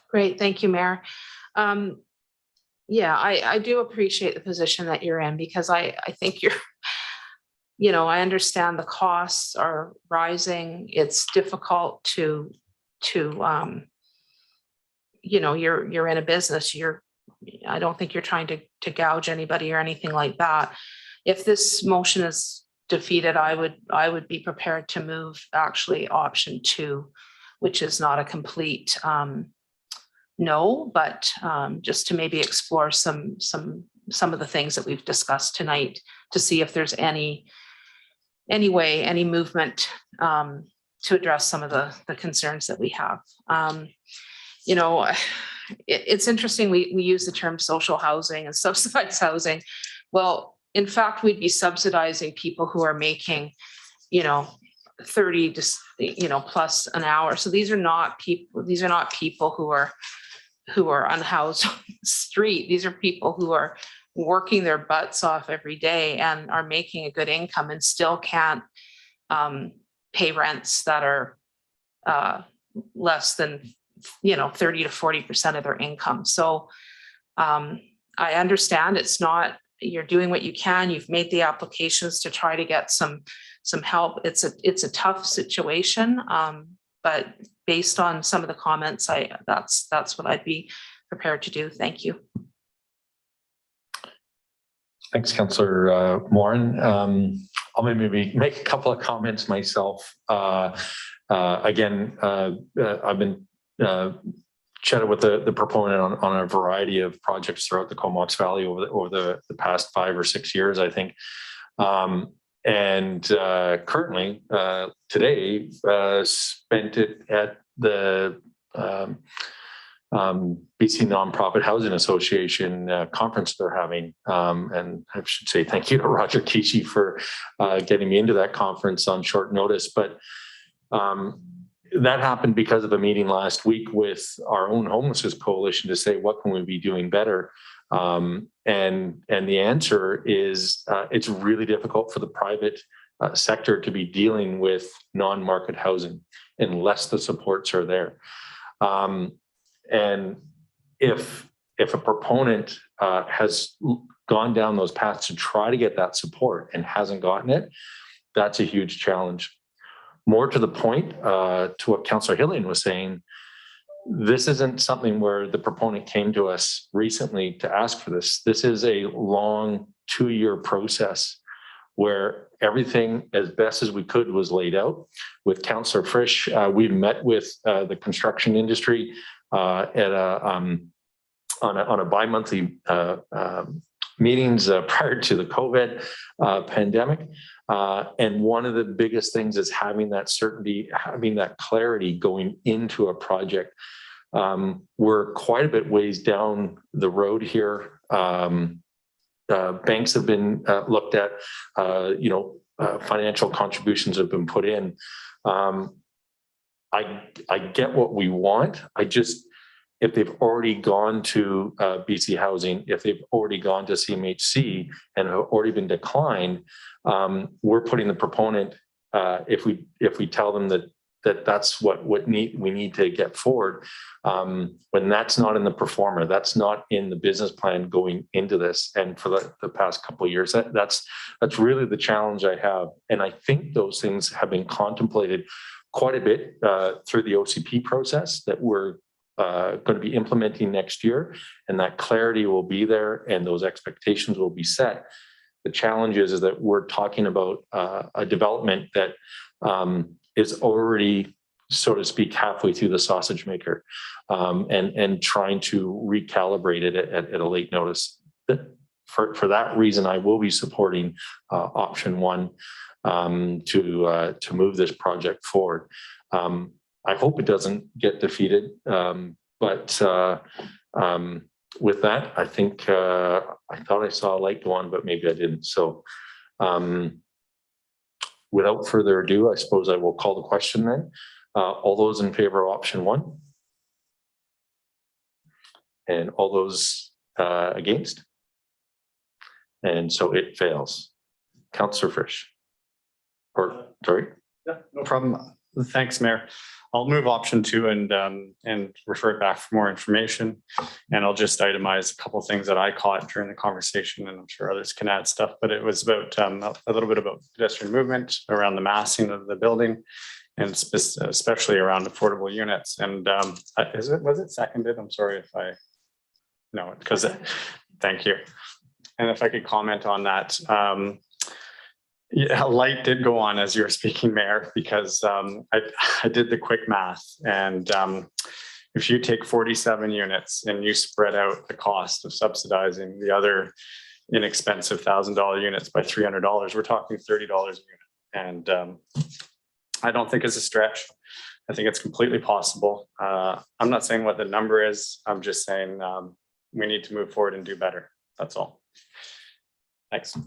Great, thank you, Mayor. Yeah, I do appreciate the position that you're in, because I think you're, you know, I understand the costs are rising. It's difficult to you know, you're in a business. I don't think you're trying to gouge anybody or anything like that. If this motion is defeated, I would be prepared to move actually option 2, which is not a complete no, but just to maybe explore some of the things that we've discussed tonight to see if there's any way, any movement to address some of the concerns that we have. You know, it's interesting, we use the term social housing and subsidized housing. Well, in fact, we'd be subsidizing people who are making, you know, 30 to, you know, plus an hour. So these are not people who are unhoused on the street. These are people who are working their butts off every day and are making a good income and still can't pay rents that are less than, you know, 30 to 40% of their income. So I understand it's not, you're doing what you can. You've made the applications to try to get some help. It's a tough situation, but based on some of the comments, that's what I'd be prepared to do. Thank you. Thanks, Councillor Morin. I'll maybe make a couple of comments myself. Again, I've been chatted with the proponent on a variety of projects throughout the Comox Valley over the past 5 or 6 years, I think. And currently, today, spent it at the BC Nonprofit Housing Association conference they're having. And I should say thank you to Roger Kishi for getting me into that conference on short notice. But that happened because of a meeting last week with our own homelessness coalition to say, what can we be doing better? And the answer is it's really difficult for the private sector to be dealing with non-market housing unless the supports are there. And if a proponent has gone down those paths to try to get that support and hasn't gotten it, that's a huge challenge. More to the point, to what Councillor Hillian was saying, this isn't something where the proponent came to us recently to ask for this. This is a long 2-year process where everything as best as we could was laid out. With Councillor Frisch, we met with the construction industry on a bi-monthly meetings prior to the COVID pandemic. And one of the biggest things is having that certainty, having that clarity going into a project. We're quite a bit ways down the road here. Banks have been looked at, financial contributions have been put in. I get what we want. If they've already gone to BC Housing, if they've already gone to CMHC and have already been declined, we're putting the proponent, if we tell them that's what we need to get forward, when that's not in the performer, that's not in the business plan going into this. And for the past couple of years, that's really the challenge I have. And I think those things have been contemplated quite a bit through the OCP process that we're going to be implementing next year, and that clarity will be there and those expectations will be set. The challenge is that we're talking about a development that is already so to speak, halfway through the sausage maker, and trying to recalibrate it at a late notice. For that reason, I will be supporting option one to move this project forward. I hope it doesn't get defeated, but with that, I think I thought I saw a light go on, but maybe I didn't. So without further ado, I suppose I will call the question then. All those in favor of option one? And all those against? And so it fails. Councillor Frisch. Or, sorry? Yeah, no problem. Thanks, Mayor. I'll move option two and refer it back for more information. And I'll just itemize a couple of things that I caught during the conversation, and I'm sure others can add stuff, but it was about a little bit about pedestrian movement around the massing of the building, and especially around affordable units. And was it seconded? I'm sorry if I know it, because thank you. And if I could comment on that. Yeah, a light did go on as you were speaking, Mayor, because I did the quick math, and if you take 47 units and you spread out the cost of subsidizing the other inexpensive $1,000 units by $300, we're talking $30 a unit. And I don't think it's a stretch. I think it's completely possible. I'm not saying what the number is. I'm just saying we need to move forward and do better. That's all. Thanks.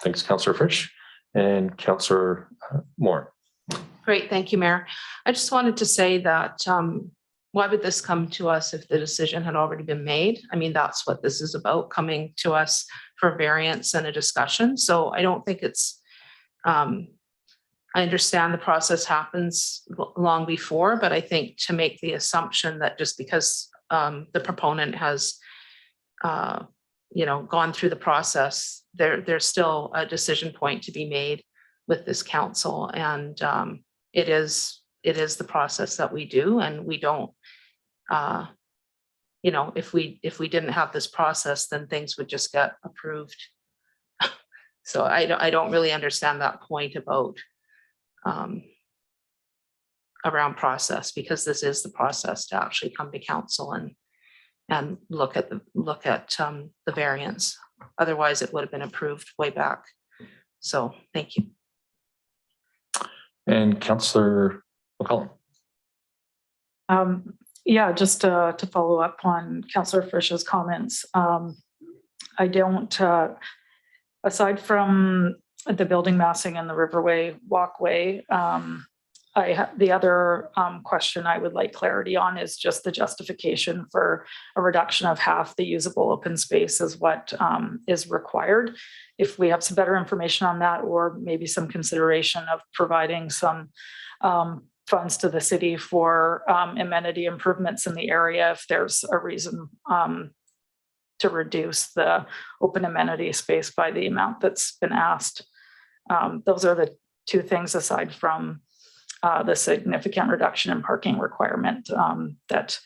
Thanks, Councillor Frisch. And Councillor Moore. Great, thank you, Mayor. I just wanted to say that why would this come to us if the decision had already been made? I mean, that's what this is about, coming to us for variance and a discussion. So I don't think it's, I understand the process happens long before, but I think to make the assumption that just because the proponent has gone through the process, there's still a decision point to be made with this council, and it is the process that we do, and we don't if we didn't have this process, then things would just get approved. So I don't really understand that point about around process, because this is the process to actually come to council and look at the variance. Otherwise, it would have been approved way back. So thank you. And Councillor McCollum. Yeah, just to follow up on Councillor Frisch's comments. I don't, aside from the building massing and the Riverway walkway, the other question I would like clarity on is just the justification for a reduction of half the usable open space is what is required. If we have some better information on that, or maybe some consideration of providing some funds to the city for amenity improvements in the area, if there's a reason to reduce the open amenity space by the amount that's been asked. Those are the two things, aside from the significant reduction in parking requirement that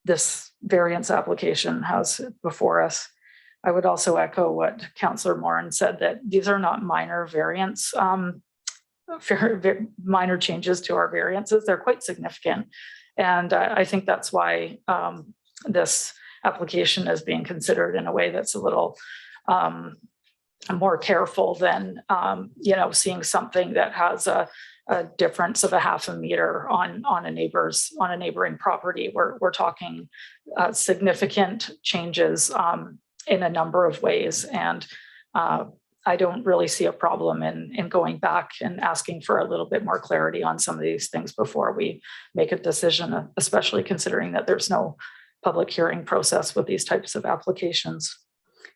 this variance application has before us. I would also echo what Councillor Morin said, that these are not minor variance, minor changes to our variances. They're quite significant. And I think that's why this application is being considered in a way that's a little more careful than, seeing something that has a difference of a half a meter on a neighboring property. We're talking significant changes in a number of ways, and I don't really see a problem in going back and asking for a little bit more clarity on some of these things before we make a decision, especially considering that there's no public hearing process with these types of applications.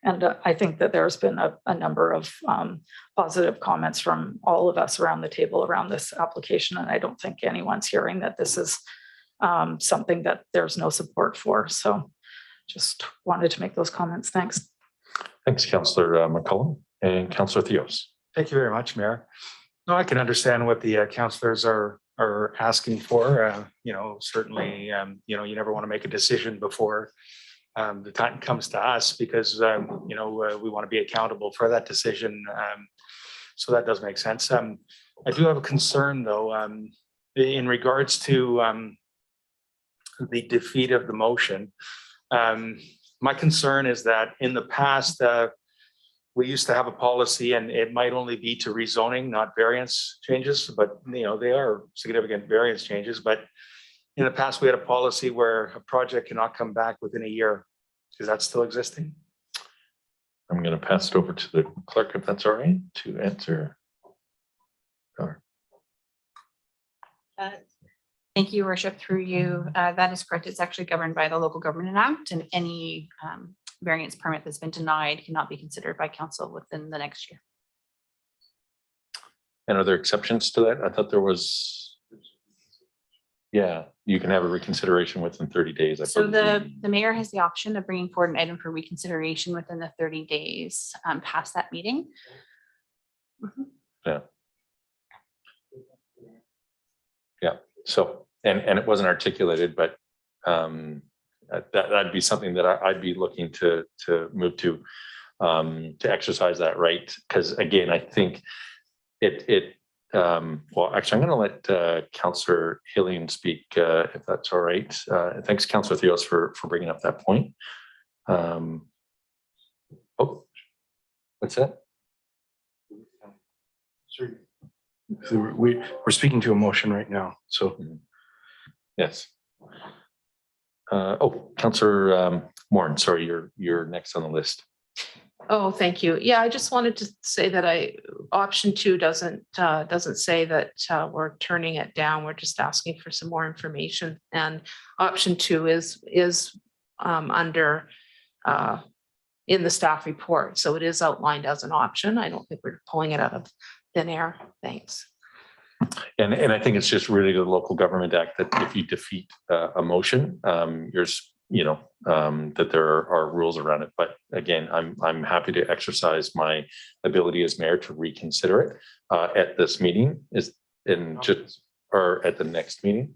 And I think that there's been a number of positive comments from all of us around the table around this application. And I don't think anyone's hearing that this is something that there's no support for. So just wanted to make those comments. Thanks. Thanks, Councillor McCollum. And Councillor Theos. Thank you very much, Mayor. No, I can understand what the councillors are asking for. Certainly, you never want to make a decision before the time comes to us, because we want to be accountable for that decision. So that does make sense. I do have a concern, though. in regards to the defeat of the motion, my concern is that in the past, we used to have a policy, and it might only be to rezoning, not variance changes, but they are significant variance changes. But in the past, we had a policy where a project cannot come back within a year. Is that still existing? I'm going to pass it over to the clerk, if that's all right, to answer. Thank you, Your Worship. Through you, that is correct. It's actually governed by the Local Government Act, and any variance permit that's been denied cannot be considered by council within the next year. And are there exceptions to that? I thought there was. Yeah, you can have a reconsideration within 30 days. So the mayor has the option of bringing forward an item for reconsideration within the 30 days past that meeting. Yeah. Yeah. So, and it wasn't articulated, but that'd be something that I'd be looking to move to exercise that right. Because again, I think well, actually, I'm going to let Councillor Hillian speak, if that's all right. Thanks, Councillor Theos, for bringing up that point. Oh, what's that? So we're speaking to a motion right now. So yes. Oh, Councillor Morin, sorry, you're next on the list. Oh, thank you. Yeah, I just wanted to say that option 2 doesn't say that we're turning it down. We're just asking for some more information. And option 2 is under in the staff report. So it is outlined as an option. I don't think we're pulling it out of thin air. Thanks. And I think it's just really the Local Government Act that if you defeat a motion, that there are rules around it. But again, I'm happy to exercise my ability as mayor to reconsider it at this meeting or at the next meeting.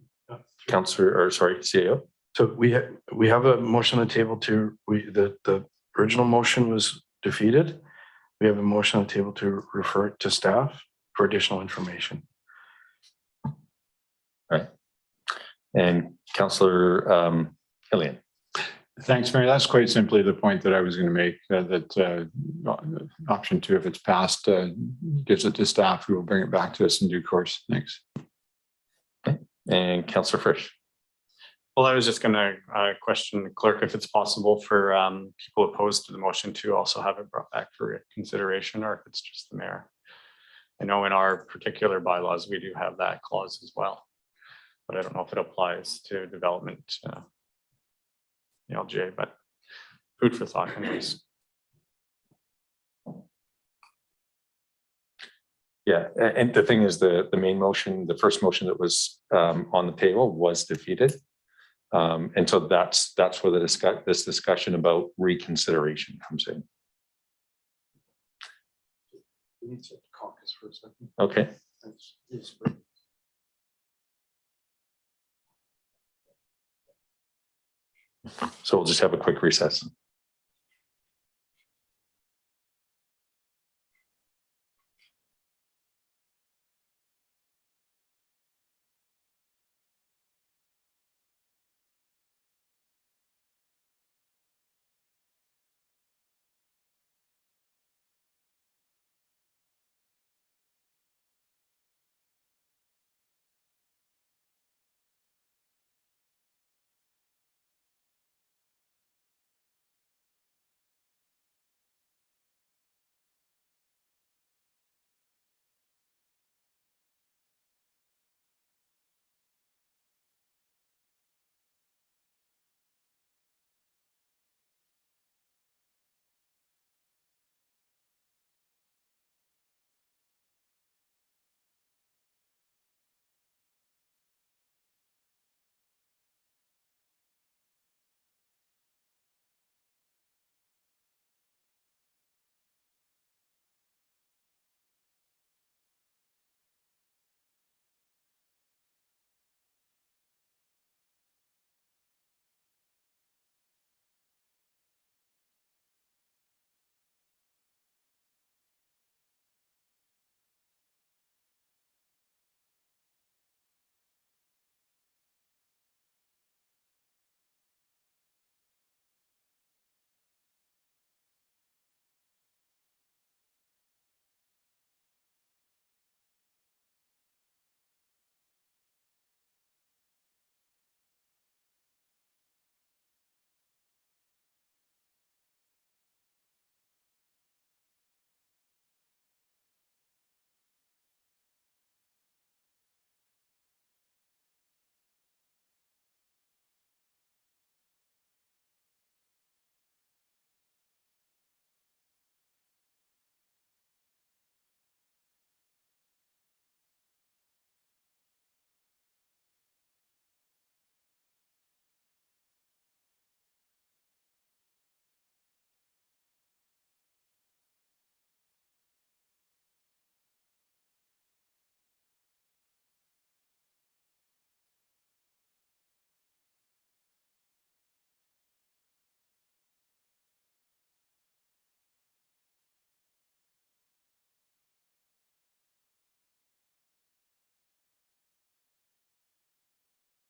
CAO. So we have a motion on the table the original motion was defeated. We have a motion on the table to refer it to staff for additional information. Right. And Councillor Hillian. Thanks, Mary. That's quite simply the point that I was going to make, that option 2, if it's passed, gives it to staff who will bring it back to us in due course. Thanks. Okay. And Councillor Frisch. Well, I was just going to question the clerk if it's possible for people opposed to the motion to also have it brought back for consideration, or if it's just the mayor. I know in our particular bylaws, we do have that clause as well, but I don't know if it applies to development LJ, but food for thought anyways. Yeah, and the thing is, the main motion, the first motion that was on the table was defeated. And so that's where this discussion about reconsideration comes in. We need to caucus for a second. Okay. So we'll just have a quick recess.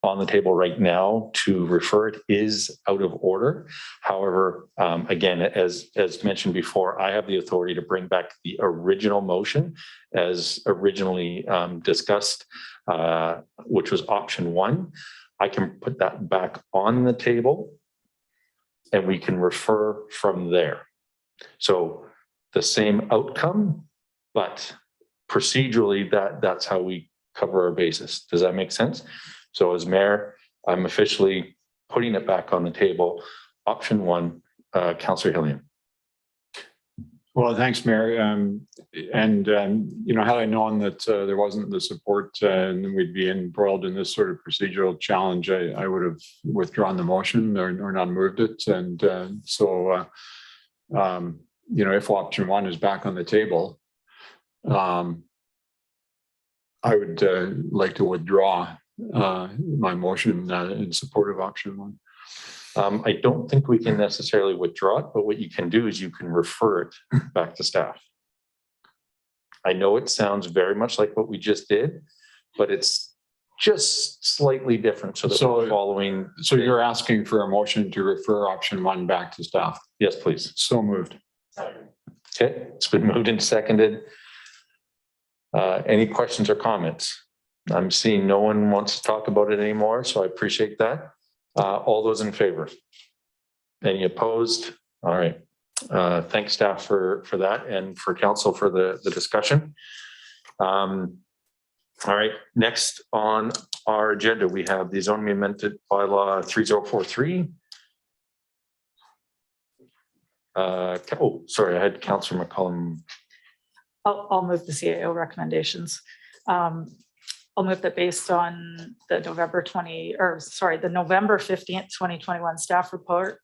on the table right now to refer it is out of order. However, again, as mentioned before, I have the authority to bring back the original motion as originally discussed, which was option 1. I can put that back on the table and we can refer from there. So the same outcome, but procedurally that's how we cover our basis. Does that make sense? So as mayor, I'm officially putting it back on the table. Option 1, Councillor Hillian. Well, thanks, Mayor. You know, had I known that there wasn't the support and we'd be embroiled in this sort of procedural challenge, I would have withdrawn the motion or not moved it. And you know, if option 1 is back on the table, I would like to withdraw my motion in support of option 1. I don't think we can necessarily withdraw it, but what you can do is you can refer it back to staff. I know it sounds very much like what we just did, but it's just slightly different. So we're following. So you're asking for a motion to refer option 1 back to staff? Yes, please. So moved. Okay, it's been moved and seconded. Any questions or comments? I'm seeing no one wants to talk about it anymore, so I appreciate that. All those in favor? Any opposed? All right. Thanks, staff, for that, and for council for the discussion. All right. Next on our agenda, we have the zoning amended bylaw 3043. Oh, sorry, I had Councillor McCollum. I'll move the CAO recommendations. I'll move that based on the November 15th, 2021 staff report,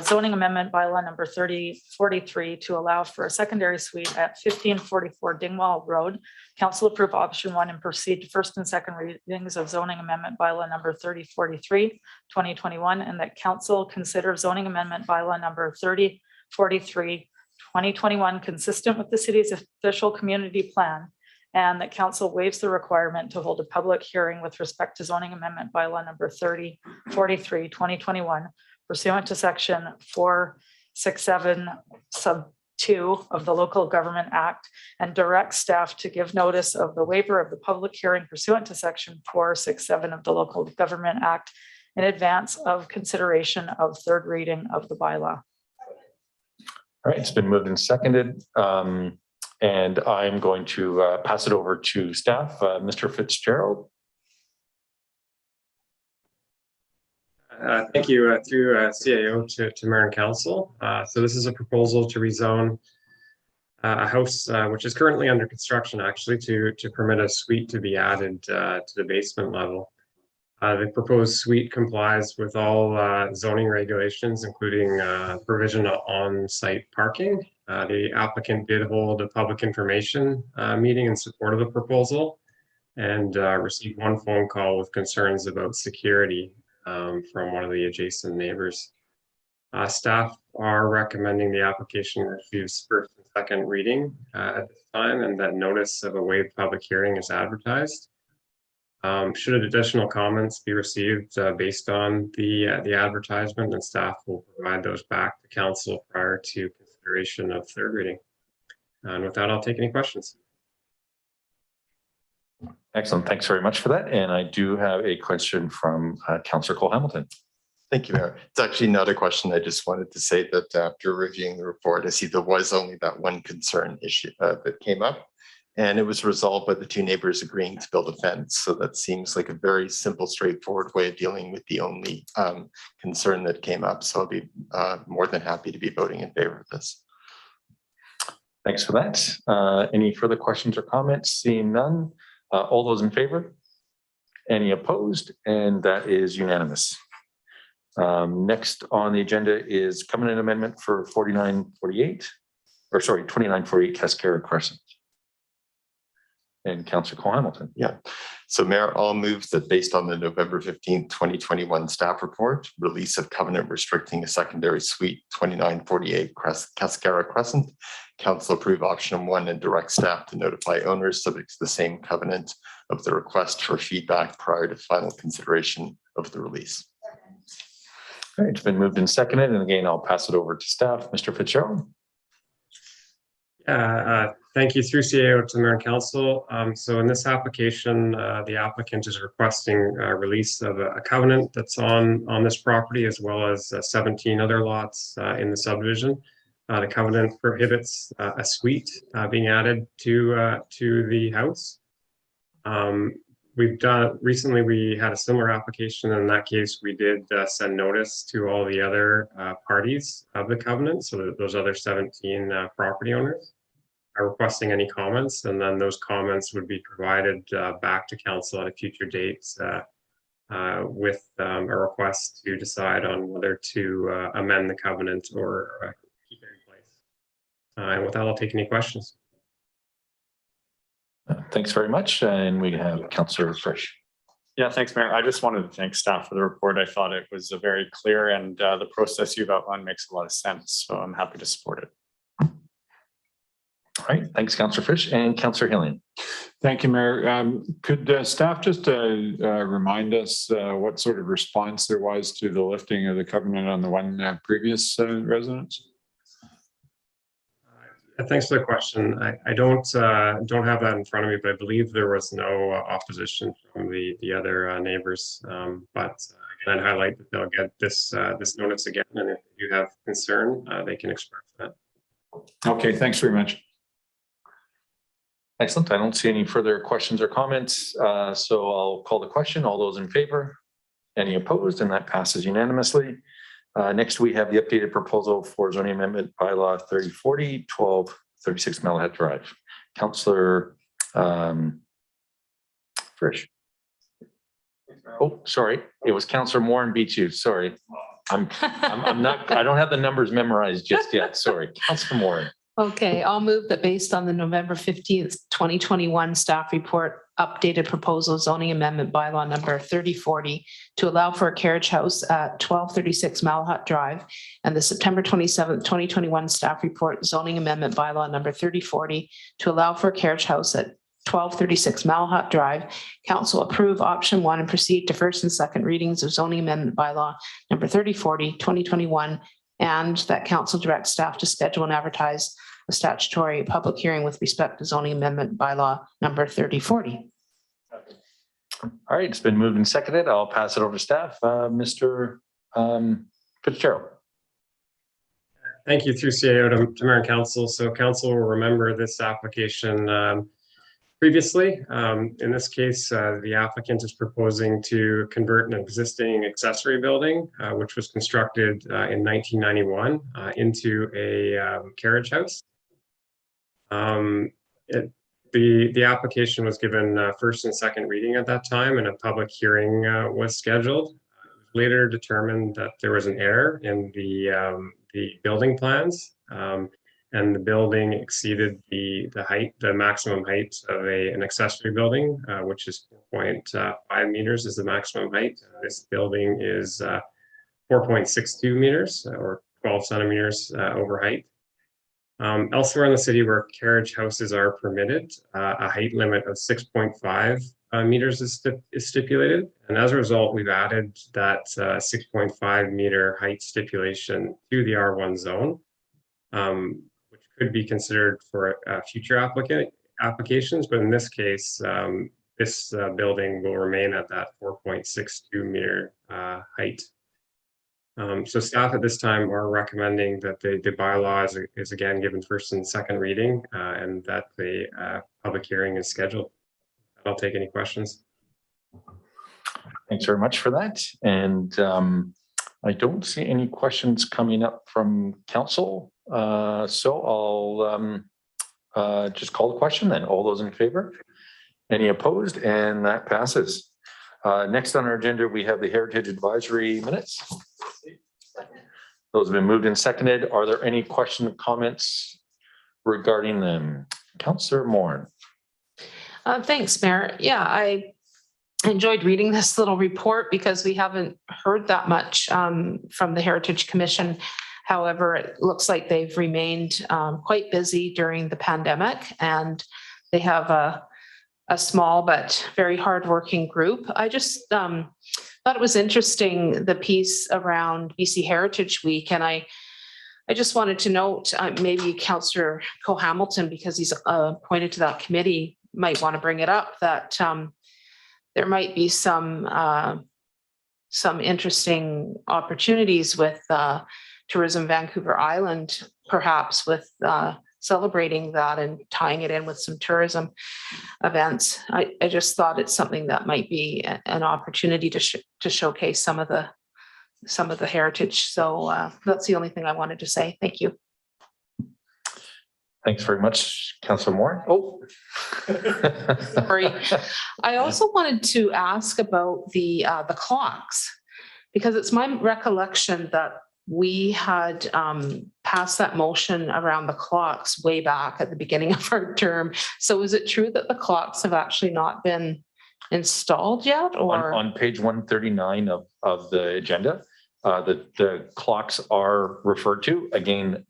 zoning amendment bylaw number 3043 to allow for a secondary suite at 1544 Dingwall Road. Council approve option 1 and proceed to first and second readings of zoning amendment bylaw number 3043, 2021, and that council consider zoning amendment bylaw number 3043, 2021 consistent with the city's official community plan, and that council waives the requirement to hold a public hearing with respect to zoning amendment bylaw number 3043, 2021, pursuant to section 467 sub 2 of the Local Government Act, and direct staff to give notice of the waiver of the public hearing pursuant to section 467 of the Local Government Act in advance of consideration of third reading of the bylaw. All right, it's been moved and seconded. And I'm going to pass it over to staff. Mr. Fitzgerald. Thank you. Through CAO to Mayor and Council. So this is a proposal to rezone a house which is currently under construction, actually, to permit a suite to be added to the basement level. The proposed suite complies with all zoning regulations, including provision of on-site parking. The applicant did hold a public information meeting in support of the proposal and received 1 phone call with concerns about security from one of the adjacent neighbors. Staff are recommending the application receives first and second reading at this time, and that notice of a waived public hearing is advertised. Should additional comments be received based on the advertisement, and staff will provide those back to council prior to consideration of third reading. And with that, I'll take any questions. Excellent. Thanks very much for that. And I do have a question from Councillor Cole Hamilton. Thank you, Mayor. It's actually not a question. I just wanted to say that after reviewing the report, I see there was only that one concern issue that came up, and it was resolved by the 2 neighbors agreeing to build a fence. So that seems like a very simple, straightforward way of dealing with the only concern that came up. So I'll be more than happy to be voting in favor of this. Thanks for that. Any further questions or comments? Seeing none. All those in favor? Any opposed? And that is unanimous. Next on the agenda is covenant amendment for 2948 Cascara Crescent. And Councillor Cole Hamilton. Yeah. So Mayor, I'll move that based on the November 15th, 2021 staff report, release of covenant restricting a secondary suite 2948 Cascara Crescent, council approve option 1 and direct staff to notify owners subject to the same covenant of the request for feedback prior to final consideration of the release. All right, it's been moved and seconded. And again, I'll pass it over to staff. Mr. Fitzgerald. Thank you through CAO to Mayor and Council. So in this application, the applicant is requesting release of a covenant that's on this property, as well as 17 other lots in the subdivision. The covenant prohibits a suite being added to the house. Recently we had a similar application. In that case, we did send notice to all the other parties of the covenant, so that those other 17 property owners are requesting any comments, and then those comments would be provided back to council at a future date with a request to decide on whether to amend the covenant or keep it in place. And with that, I'll take any questions. Thanks very much. And we have Councillor Frisch. Yeah, thanks, Mayor. I just wanted to thank staff for the report. I thought it was very clear, and the process you've outlined makes a lot of sense. So I'm happy to support it. All right, thanks, Councillor Frisch. And Councillor Hillian. Thank you, Mayor. Could staff just remind us what sort of response there was to the lifting of the covenant on the one previous residence? Thanks for the question. I don't have that in front of me, but I believe there was no opposition from the other neighbors. But I'd highlight that they'll get this notice again, and if you have concern, they can express that. Okay, thanks very much. Excellent. I don't see any further questions or comments. So I'll call the question. All those in favor? Any opposed? And that passes unanimously. Next, we have the updated proposal for zoning amendment bylaw 3040, 1236 Malahat Drive. Councillor Frisch. Oh, sorry. It was Councillor Moore and beat you. Sorry. I'm not, I don't have the numbers memorized just yet. Sorry. Councillor Moore. Okay, I'll move that based on the November 15th, 2021 staff report, updated proposal zoning amendment bylaw number 3040 to allow for a carriage house at 1236 Malahat Drive, and the September 27th, 2021 staff report zoning amendment bylaw number 3040 to allow for a carriage house at 1236 Malahat Drive. Council approve option 1 and proceed to first and second readings of zoning amendment bylaw number 3040, 2021, and that council directs staff to schedule and advertise a statutory public hearing with respect to zoning amendment bylaw number 3040. All right, it's been moved and seconded. I'll pass it over to staff. Mr. Fitzgerald. Thank you through CAO to Mayor and Council. So council will remember this application previously. In this case, the applicant is proposing to convert an existing accessory building, which was constructed in 1991 into a carriage house. The application was given first and second reading at that time, and a public hearing was scheduled. It was later determined that there was an error in the building plans, and the building exceeded the maximum height of an accessory building, which is 4.5 meters is the maximum height. This building is 4.62 meters or 12 centimeters over height. Elsewhere in the city where carriage houses are permitted, a height limit of 6.5 meters is stipulated. And as a result, we've added that 6.5 meter height stipulation to the R1 zone, which could be considered for future applications. But in this case, this building will remain at that 4.62 meter height. So staff at this time are recommending that the bylaw is again given first and second reading, and that the public hearing is scheduled. I'll take any questions. Thanks very much for that. And I don't see any questions coming up from council. So I'll just call the question then. All those in favor? Any opposed? And that passes. Next on our agenda, we have the Heritage Advisory minutes. Those have been moved and seconded. Are there any questions or comments regarding them? Councillor Moore. Thanks, Mayor. Yeah, I enjoyed reading this little report because we haven't heard that much from the Heritage Commission. However, it looks like they've remained quite busy during the pandemic, and they have a small but very hardworking group. I just thought it was interesting, the piece around BC Heritage Week, and I just wanted to note, maybe Councillor Hamilton, because he's appointed to that committee, might want to bring it up, that there might be some interesting opportunities with Tourism Vancouver Island, perhaps with celebrating that and tying it in with some tourism events. I just thought it's something that might be an opportunity to showcase some of the heritage. So that's the only thing I wanted to say. Thank you. Thanks very much, Councillor Moore. Oh, sorry. I also wanted to ask about the clocks, because it's my recollection that we had passed that motion around the clocks way back at the beginning of our term. So is it true that the clocks have actually not been installed yet? Or on page 139 of the agenda, the clocks are referred to. Again,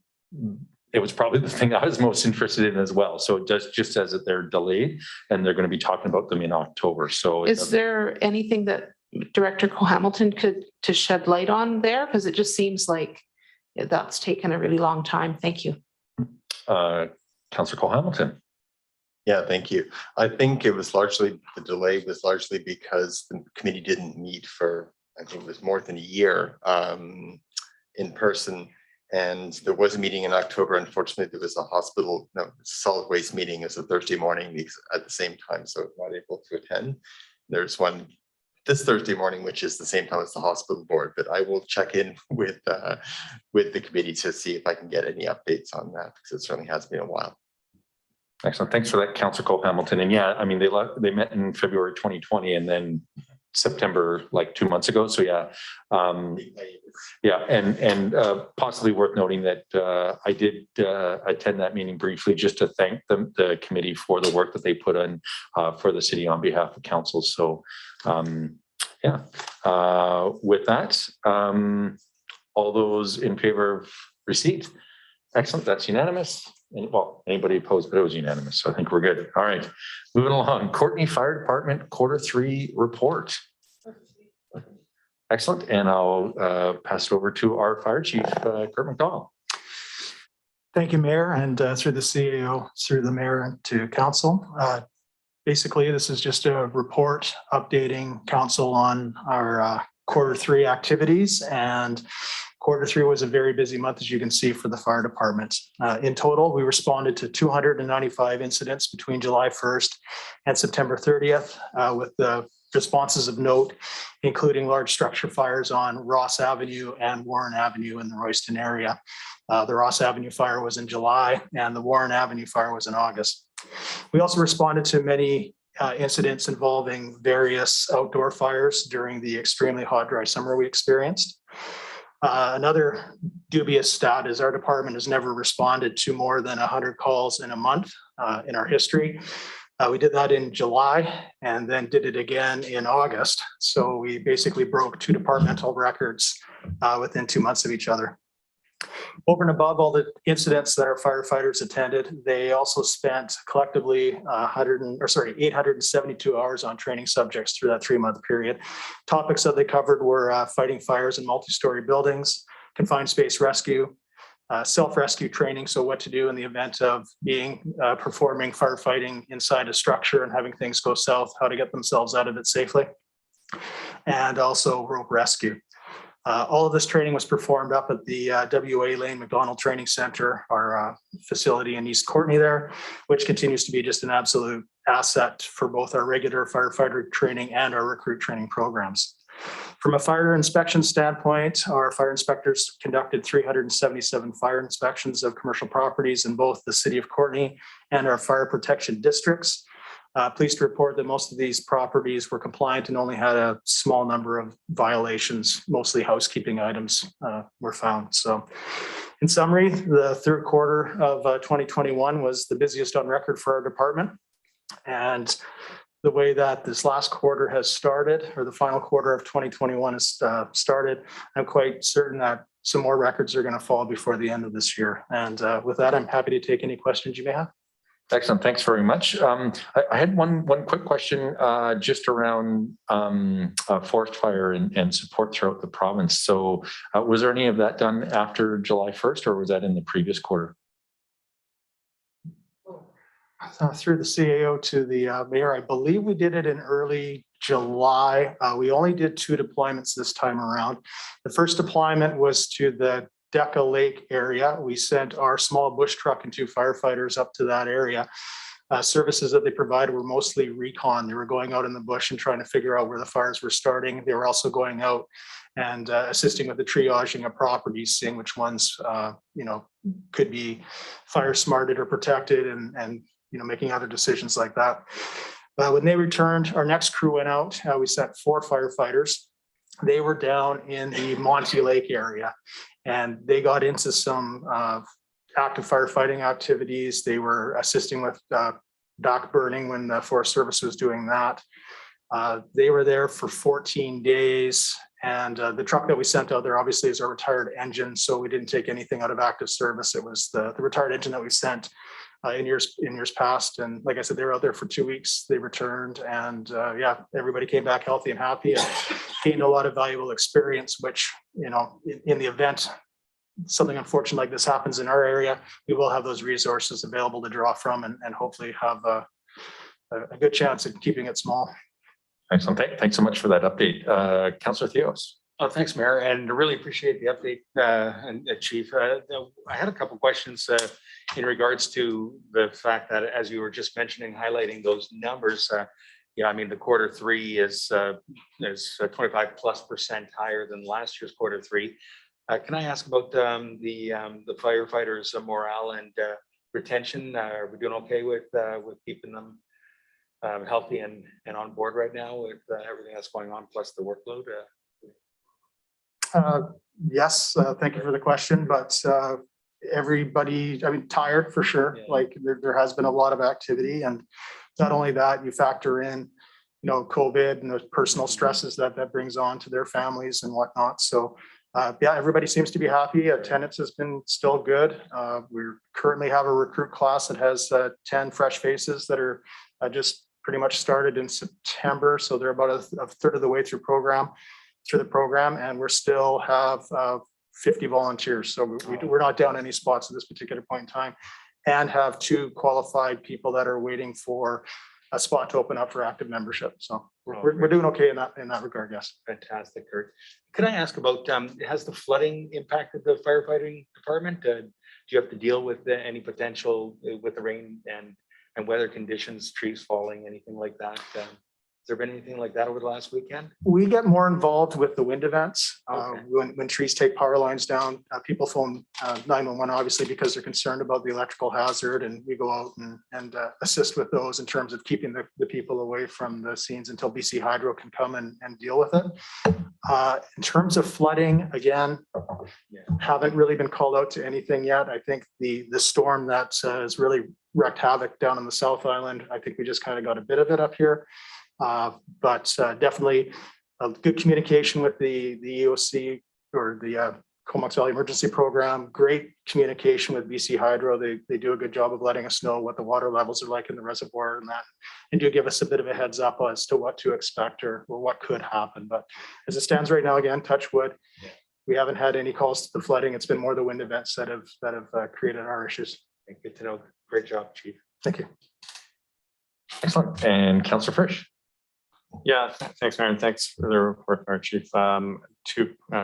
it was probably the thing I was most interested in as well. So it just says that they're delayed and they're going to be talking about them in October. So is there anything that Director Hamilton could to shed light on there? Because it just seems like that's taken a really long time. Thank you. Councillor Hamilton. Yeah, thank you. I think it was largely, the delay was largely because the committee didn't meet for, I think it was more than a year in person. And there was a meeting in October. Unfortunately, there was a solid waste meeting as a Thursday morning at the same time, so not able to attend. There's one this Thursday morning, which is the same time as the hospital board, but I will check in with the committee to see if I can get any updates on that, because it certainly has been a while. Excellent. Thanks for that, Councillor Hamilton. And yeah, I mean, they met in February 2020 and then September, like 2 months ago. So yeah, and possibly worth noting that I did attend that meeting briefly just to thank the committee for the work that they put in for the city on behalf of council. So with that, all those in favor of receipt? Excellent. That's unanimous. And well, anybody opposed, but it was unanimous. So I think we're good. All right, moving along. Courtenay Fire Department Q3 report. Excellent. And I'll pass it over to our fire chief, Kurt McDonald. Thank you, Mayor, and through the CAO, through the mayor and to council. Basically, this is just a report updating council on our Q3 activities, and Q3 was a very busy month, as you can see, for the fire department. In total, we responded to 295 incidents between July 1st and September 30th, with the responses of note, including large structure fires on Ross Avenue and Warren Avenue in the Royston area. The Ross Avenue fire was in July and the Warren Avenue fire was in August. We also responded to many incidents involving various outdoor fires during the extremely hot, dry summer we experienced. Another dubious stat is our department has never responded to more than 100 calls in a month in our history. We did that in July and then did it again in August. So we basically broke 2 departmental records within 2 months of each other. Over and above all the incidents that our firefighters attended, they also spent collectively 872 hours on training subjects through that 3-month period. Topics that they covered were fighting fires in multi-story buildings, confined space rescue, self-rescue training, so what to do in the event of performing firefighting inside a structure and having things go south, how to get themselves out of it safely, and also rope rescue. All of this training was performed up at the WA Lane McDonald Training Center, our facility in East Courtenay there, which continues to be just an absolute asset for both our regular firefighter training and our recruit training programs. From a fire inspection standpoint, our fire inspectors conducted 377 fire inspections of commercial properties in both the city of Courtenay and our fire protection districts. Pleased to report that most of these properties were compliant and only had a small number of violations, mostly housekeeping items were found. So in summary, the third quarter of 2021 was the busiest on record for our department. And the way that this last quarter has started, or the final quarter of 2021 has started, I'm quite certain that some more records are going to fall before the end of this year. And with that, I'm happy to take any questions you may have. Excellent. Thanks very much. I had one quick question just around forest fire and support throughout the province. So was there any of that done after July 1st or was that in the previous quarter? Through the CAO to the mayor, I believe we did it in early July. We only did 2 deployments this time around. The first deployment was to the Deca Lake area. We sent our small bush truck and 2 firefighters up to that area. Services that they provided were mostly recon. They were going out in the bush and trying to figure out where the fires were starting. They were also going out and assisting with the triaging of properties, seeing which ones could be fire smarted or protected, and making other decisions like that. When they returned, our next crew went out. We sent 4 firefighters. They were down in the Monty Lake area, and they got into some active firefighting activities. They were assisting with dock burning when the Forest Service was doing that. They were there for 14 days. And the truck that we sent out there obviously is a retired engine, so we didn't take anything out of active service. It was the retired engine that we sent in years past. And like I said, they were out there for 2 weeks. They returned, and everybody came back healthy and happy and gained a lot of valuable experience, which, in the event something unfortunate like this happens in our area, we will have those resources available to draw from and hopefully have a good chance of keeping it small. Excellent. Thanks so much for that update. Councillor Theos. Oh, thanks, Mayor, and really appreciate the update, and Chief. I had a couple questions in regards to the fact that, as you were just mentioning, highlighting those numbers. The Q3 is 25+% higher than last year's Q3. Can I ask about the firefighters' morale and retention? Are we doing okay with keeping them healthy and on board right now with everything that's going on, plus the workload? Yes, thank you for the question, but everybody, tired for sure. Yeah. Like there has been a lot of activity, and not only that, you factor in, COVID and the personal stresses that brings on to their families and whatnot. So everybody seems to be happy. Attendance has been still good. We currently have a recruit class that has 10 fresh faces that are just pretty much started in September. So they're about a third of the way through the program, and we're still have 50 volunteers. So we're not down any spots at this particular point in time, and have 2 qualified people that are waiting for a spot to open up for active membership. So we're doing okay in that regard. Yes. Fantastic, Kurt. Could I ask about, has the flooding impacted the firefighting department? Do you have to deal with any potential with the rain and weather conditions, trees falling, anything like that? Has there been anything like that over the last weekend? We get more involved with the wind events. Okay. When trees take power lines down, people phone 911, obviously, because they're concerned about the electrical hazard, and we go out and assist with those in terms of keeping the people away from the scenes until BC Hydro can come and deal with it. In terms of flooding, again, haven't really been called out to anything yet. I think the storm that has really wreaked havoc down on the South Island, I think we just kind of got a bit of it up here. But definitely a good communication with the EOC or the Comox Valley Emergency Program. Great communication with BC Hydro. They do a good job of letting us know what the water levels are like in the reservoir and do give us a bit of a heads up as to what to expect or what could happen. But as it stands right now, again, touch wood, we haven't had any calls to the flooding. It's been more the wind events that have created our issues. Good to know. Great job, Chief. Thank you. Excellent. And Councillor Frisch. Yeah, thanks, Mayor, and thanks for the report, our Chief. 2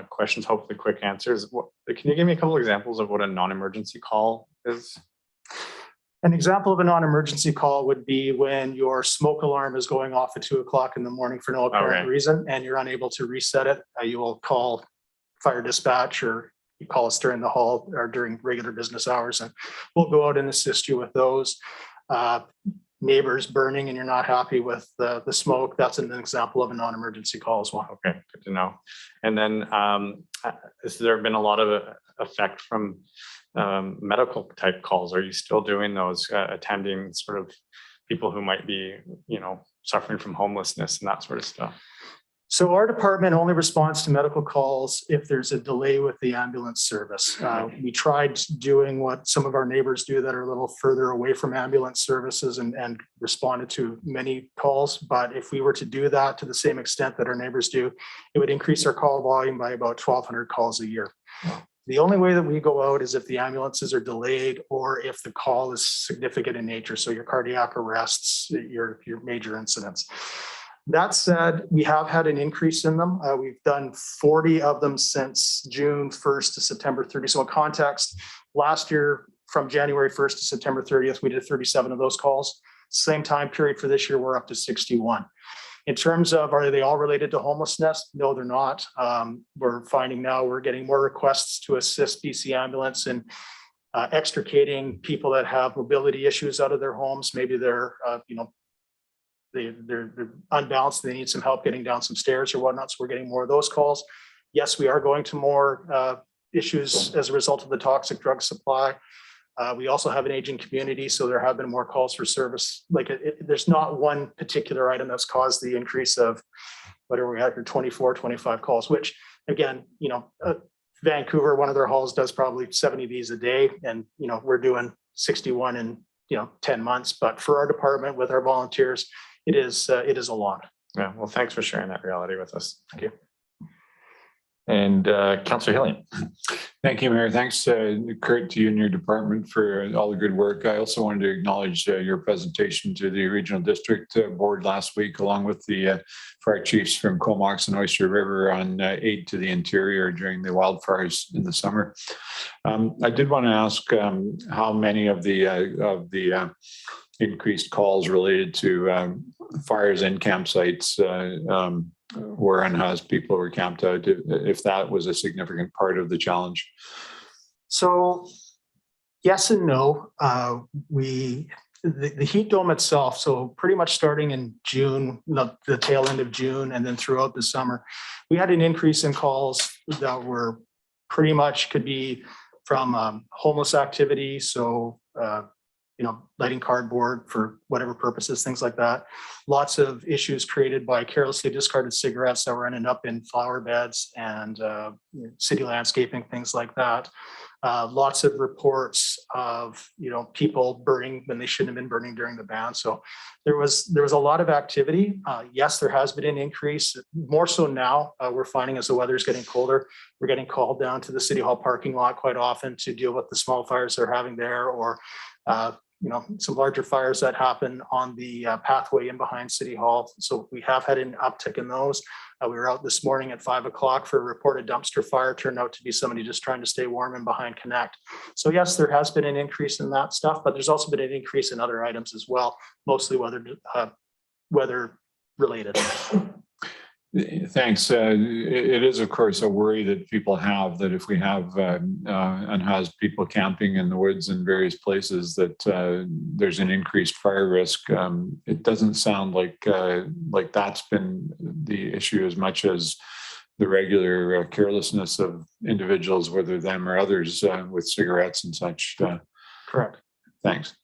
questions, hopefully quick answers. Can you give me a couple examples of what a non-emergency call is? An example of a non-emergency call would be when your smoke alarm is going off at 2 o'clock in the morning for no apparent reason, and you're unable to reset it. You will call fire dispatch, or you call us during the hall or during regular business hours, and we'll go out and assist you with those. Neighbors burning and you're not happy with the smoke, that's an example of a non-emergency call as well. Okay, good to know. And then has there been a lot of effect from medical type calls? Are you still doing those, attending sort of people who might be, suffering from homelessness and that sort of stuff? So our department only responds to medical calls if there's a delay with the ambulance service. We tried doing what some of our neighbors do that are a little further away from ambulance services and responded to many calls. But if we were to do that to the same extent that our neighbors do, it would increase our call volume by about 1,200 calls a year. The only way that we go out is if the ambulances are delayed or if the call is significant in nature. So your cardiac arrests, your major incidents. That said, we have had an increase in them. We've done 40 of them since June 1st to September 30th. So in context, last year from January 1st to September 30th, we did 37 of those calls. Same time period for this year, we're up to 61. In terms of, are they all related to homelessness? No, they're not. We're finding now we're getting more requests to assist BC Ambulance in extricating people that have mobility issues out of their homes. Maybe they're, they're unbalanced. They need some help getting down some stairs or whatnot. So we're getting more of those calls. Yes, we are going to more issues as a result of the toxic drug supply. We also have an aging community, so there have been more calls for service. Like there's not one particular item that's caused the increase of whatever we had here, 24, 25 calls, which again, Vancouver, one of their halls does probably 70 of these a day. And, we're doing 61 in, 10 months, but for our department with our volunteers, it is a lot. Yeah, well, thanks for sharing that reality with us. Thank you. And Councillor Hillian. Thank you, Mayor. Thanks, Kurt, to you and your department for all the good work. I also wanted to acknowledge your presentation to the Regional District Board last week, along with the fire chiefs from Comox and Oyster River on aid to the interior during the wildfires in the summer. I did want to ask how many of the increased calls related to fires in campsites where unhoused people were camped out, if that was a significant part of the challenge? So yes and no. The heat dome itself, so pretty much starting in June, the tail end of June, and then throughout the summer, we had an increase in calls that were pretty much could be from homeless activity. So lighting cardboard for whatever purposes, things like that. Lots of issues created by carelessly discarded cigarettes that were ending up in flower beds and city landscaping, things like that. Lots of reports of people burning when they shouldn't have been burning during the ban. So there was a lot of activity. Yes, there has been an increase. More so now, we're finding as the weather is getting colder, we're getting called down to the City Hall parking lot quite often to deal with the small fires they're having there, or some larger fires that happen on the pathway in behind City Hall. So we have had an uptick in those. We were out this morning at 5 o'clock for a reported dumpster fire. Turned out to be somebody just trying to stay warm in behind Connect. So yes, there has been an increase in that stuff, but there's also been an increase in other items as well, mostly weather related. Thanks. It is, of course, a worry that people have that if we have unhoused people camping in the woods in various places, that there's an increased fire risk. It doesn't sound like that's been the issue as much as the regular carelessness of individuals, whether them or others, with cigarettes and such. Correct. Thanks.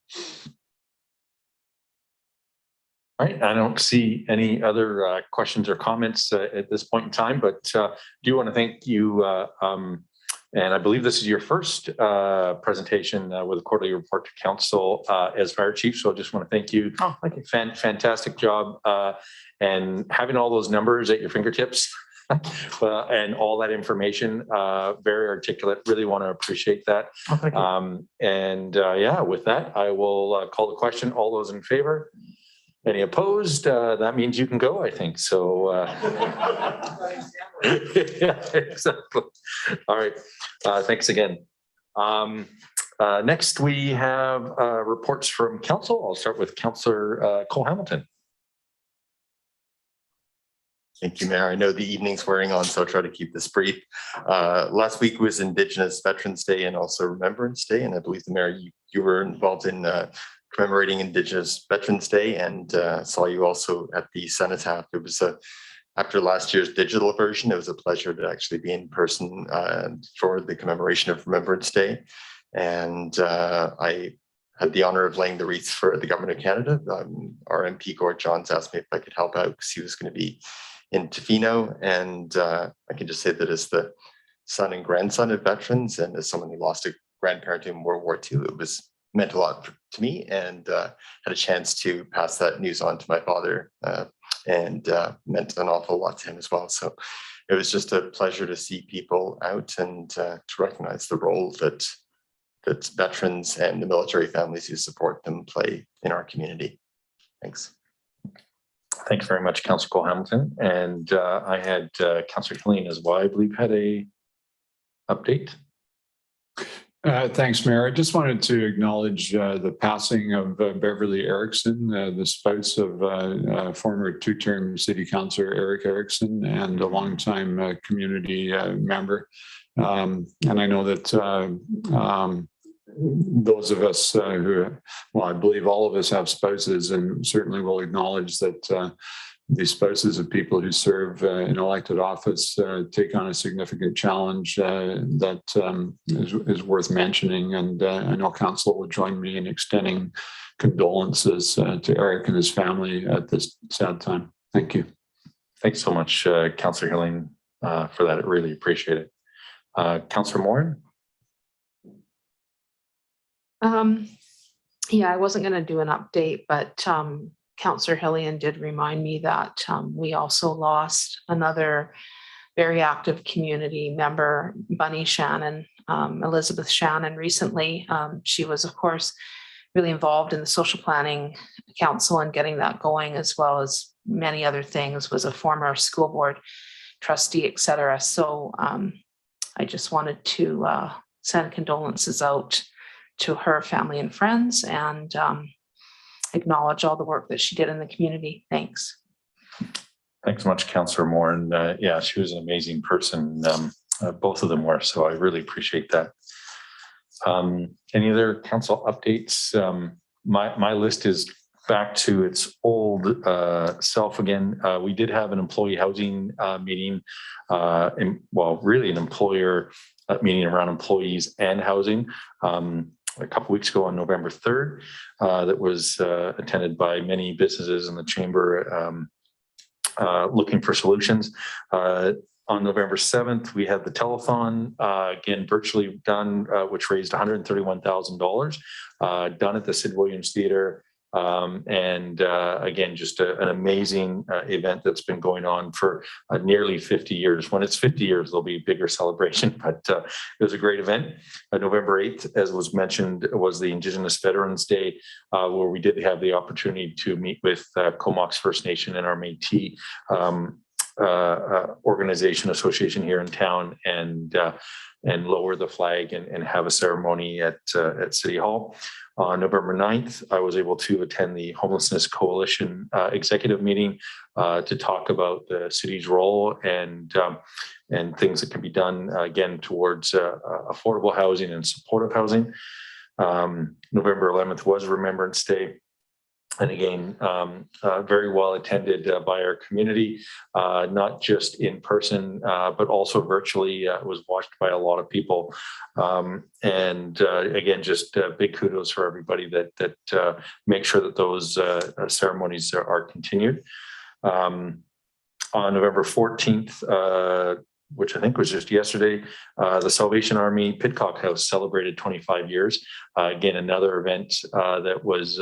All right, I don't see any other questions or comments at this point in time, but do want to thank you. And I believe this is your first presentation with a quarterly report to council as fire chief. So I just want to thank you. Oh, thank you. Fantastic job. And having all those numbers at your fingertips and all that information, very articulate. Really want to appreciate that. Oh, thank you. Yeah, with that, I will call the question. All those in favor? Any opposed? That means you can go, I think. So, yeah, exactly. All right. Thanks again. Next, we have reports from council. I'll start with Councillor Cole Hamilton. Thank you, Mayor. I know the evening's wearing on, so I'll try to keep this brief. Last week was Indigenous Veterans Day and also Remembrance Day, and I believe the Mayor, you were involved in commemorating Indigenous Veterans Day, and saw you also at the Cenotaph. It was after last year's digital version, it was a pleasure to actually be in person for the commemoration of Remembrance Day. And I had the honor of laying the wreaths for the Government of Canada. Our MP Gord Johns asked me if I could help out because he was going to be in Tofino. And I can just say that as the son and grandson of veterans, and as someone who lost a grandparent in World War II, it was meant a lot to me, and had a chance to pass that news on to my father, and meant an awful lot to him as well. So it was just a pleasure to see people out and to recognize the role that veterans and the military families who support them play in our community. Thanks. Thanks very much, Councillor Cole-Hamilton. And I had Councillor Killeen as well, I believe, had a update. Thanks, Mayor. I just wanted to acknowledge the passing of Beverly Erickson, the spouse of former two-term City Councillor Eric Erickson and a longtime community member. And I know that those of us who, well, I believe all of us have spouses, and certainly will acknowledge that the spouses of people who serve in elected office take on a significant challenge that is worth mentioning. And I know Council will join me in extending condolences to Eric and his family at this sad time. Thank you. Thanks so much, Councillor Killeen, for that. I really appreciate it. Councillor Morin? Yeah, I wasn't going to do an update, but Councillor Hillian did remind me that we also lost another very active community member, Bunny Shannon, Elizabeth Shannon, recently. She was, of course, really involved in the social planning council and getting that going, as well as many other things, was a former school board trustee, et cetera. So I just wanted to send condolences out to her family and friends, and acknowledge all the work that she did in the community. Thanks. Thanks so much, Councillor Moore. And yeah, she was an amazing person. Both of them were, so I really appreciate that. Any other council updates? My list is back to its old self again. We did have an employee housing meeting, well, really an employer meeting around employees and housing. A couple weeks ago on November 3rd, that was attended by many businesses in the chamber looking for solutions. On November 7th, we had the telethon, again, virtually done, which raised $131,000, done at the Sid Williams Theatre. And again, just an amazing event that's been going on for nearly 50 years. When it's 50 years, there'll be a bigger celebration, but it was a great event. November 8th, as was mentioned, was the Indigenous Veterans Day, where we did have the opportunity to meet with Comox First Nation and our Métis organization association here in town, and lower the flag and have a ceremony at City Hall. On November 9th, I was able to attend the Homelessness Coalition executive meeting to talk about the city's role and things that can be done again towards affordable housing and supportive housing. November 11th was Remembrance Day. And again, very well attended by our community, not just in person, but also virtually. It was watched by a lot of people. And again, just big kudos for everybody that make sure that those ceremonies are continued. On November 14th, which I think was just yesterday, the Salvation Army Pidcock House celebrated 25 years. Again, another event that was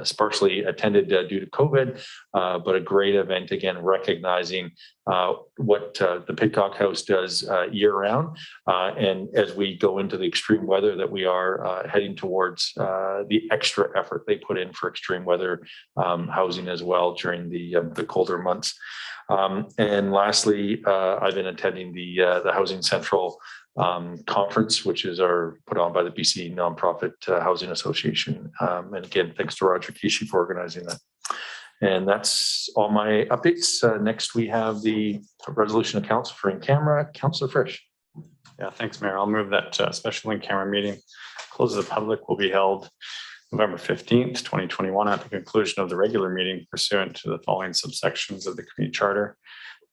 sparsely attended due to COVID, but a great event, again, recognizing what the Pidcock House does year-round. And as we go into the extreme weather that we are heading towards, the extra effort they put in for extreme weather housing as well during the colder months. And lastly, I've been attending the Housing Central conference, which is put on by the BC Nonprofit Housing Association. And again, thanks to Roger Kishi for organizing that. And that's all my updates. Next, we have the resolution of council for in-camera. Councillor Frisch. Yeah, thanks, Mayor. I'll move that special in-camera meeting close to the public will be held November 15th, 2021, at the conclusion of the regular meeting pursuant to the following subsections of the community charter: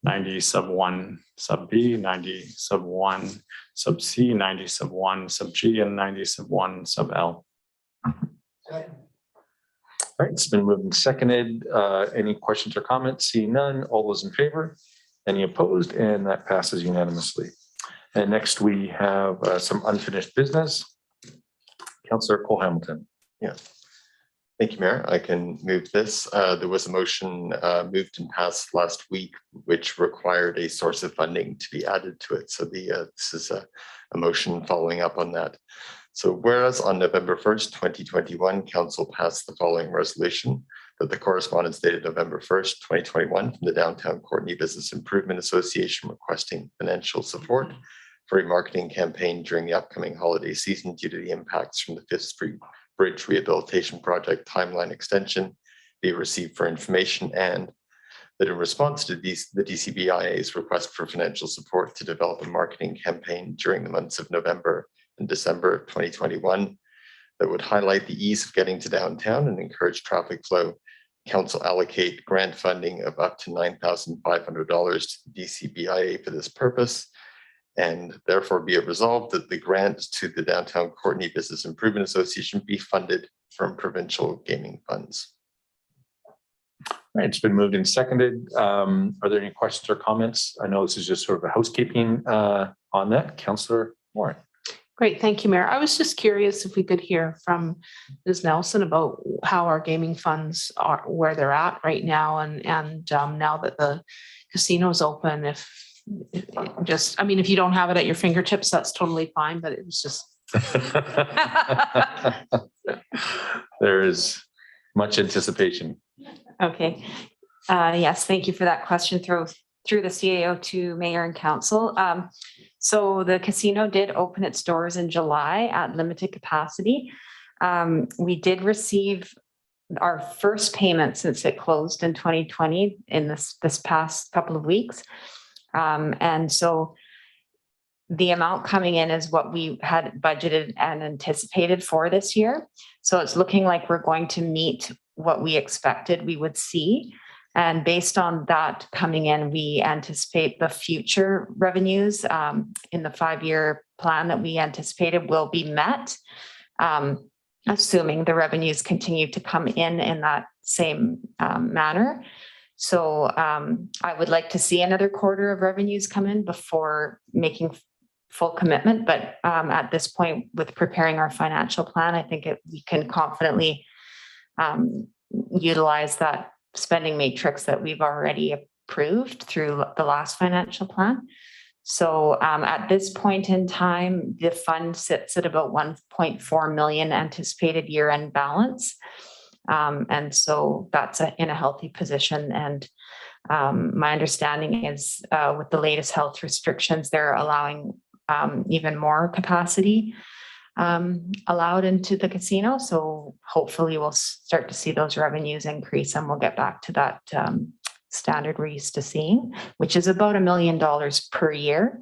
90 sub 1 sub B, 90 sub 1 sub C, 90 sub 1 sub G, and 90 sub 1 sub L. All right, it's been moved and seconded. Any questions or comments? Seeing none, all those in favor? Any opposed? And that passes unanimously. And next we have some unfinished business. Councillor Cole-Hamilton. Yeah. Thank you, Mayor. I can move this. There was a motion moved and passed last week, which required a source of funding to be added to it. So this is a motion following up on that. So whereas on November 1st, 2021, Council passed the following resolution that the correspondence dated November 1st, 2021 from the Downtown Courtenay Business Improvement Association requesting financial support for a marketing campaign during the upcoming holiday season due to the impacts from the 5th Street Bridge Rehabilitation Project timeline extension be received for information, and that in response to the DCBIA's request for financial support to develop a marketing campaign during the months of November and December of 2021 that would highlight the ease of getting to downtown and encourage traffic flow, Council allocate grant funding of up to $9,500 to the DCBIA for this purpose, and therefore be it resolved that the grant to the Downtown Courtenay Business Improvement Association be funded from provincial gaming funds. All right, it's been moved and seconded. Are there any questions or comments? I know this is just sort of a housekeeping on that. Councillor Warren. Great, thank you, Mayor. I was just curious if we could hear from Ms. Nelson about how our gaming funds are, where they're at right now, and now that the casino is open, if just, I mean, if you don't have it at your fingertips, that's totally fine, but it was just. There is much anticipation. Okay. Yes, thank you for that question through the CAO to Mayor and Council. So the casino did open its doors in July at limited capacity. We did receive our first payment since it closed in 2020 in this past couple of weeks. And so the amount coming in is what we had budgeted and anticipated for this year. So it's looking like we're going to meet what we expected we would see. And based on that coming in, we anticipate the future revenues in the 5-year plan that we anticipated will be met, assuming the revenues continue to come in that same manner. So I would like to see another quarter of revenues come in before making full commitment. But at this point, with preparing our financial plan, I think we can confidently utilize that spending matrix that we've already approved through the last financial plan. So at this point in time, the fund sits at about 1.4 million anticipated year-end balance. And so that's in a healthy position. And my understanding is with the latest health restrictions, they're allowing even more capacity allowed into the casino. So hopefully we'll start to see those revenues increase, and we'll get back to that standard we're used to seeing, which is about $1 million per year.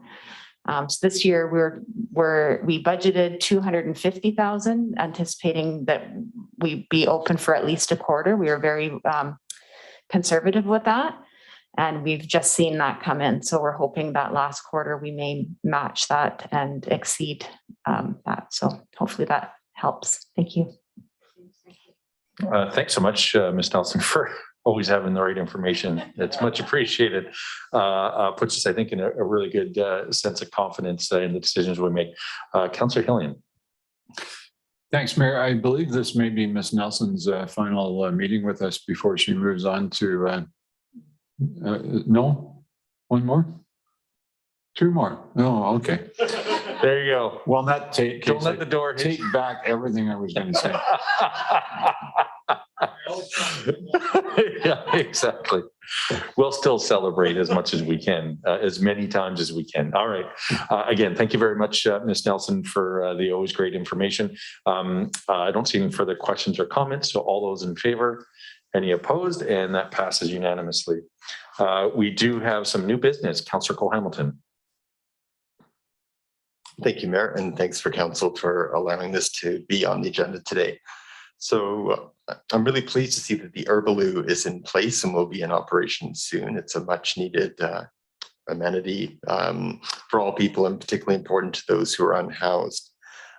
So this year we budgeted 250,000, anticipating that we'd be open for at least a quarter. We were very conservative with that, and we've just seen that come in. So we're hoping that last quarter we may match that and exceed that. So hopefully that helps. Thank you. Thanks so much, Ms. Nelson, for always having the right information. It's much appreciated. Puts us, I think, in a really good sense of confidence in the decisions we make. Councillor Hillian. Thanks, Mayor. I believe this may be Ms. Nelson's final meeting with us before she moves on to, no, one more? 2 more. Oh, okay. There you go. Well, that don't let the door hit take back everything I was going to say. Yeah, exactly. We'll still celebrate as much as we can, as many times as we can. All right. Again, thank you very much, Ms. Nelson, for the always great information. I don't see any further questions or comments. So all those in favor, any opposed? And that passes unanimously. We do have some new business. Councillor Cole-Hamilton. Thank you, Mayor, and thanks for Council for allowing this to be on the agenda today. So I'm really pleased to see that the Herbaloo is in place and will be in operation soon. It's a much needed amenity for all people, and particularly important to those who are unhoused.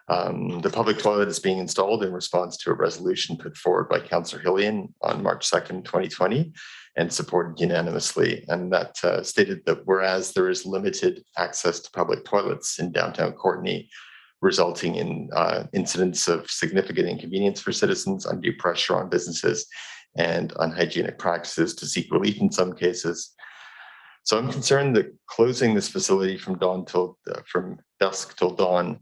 The public toilet is being installed in response to a resolution put forward by Councillor Hillian on March 2nd, 2020, and supported unanimously. And that stated that whereas there is limited access to public toilets in downtown Courtenay, resulting in incidents of significant inconvenience for citizens, undue pressure on businesses, and unhygienic practices to seek relief in some cases. So I'm concerned that closing this facility from dusk till dawn,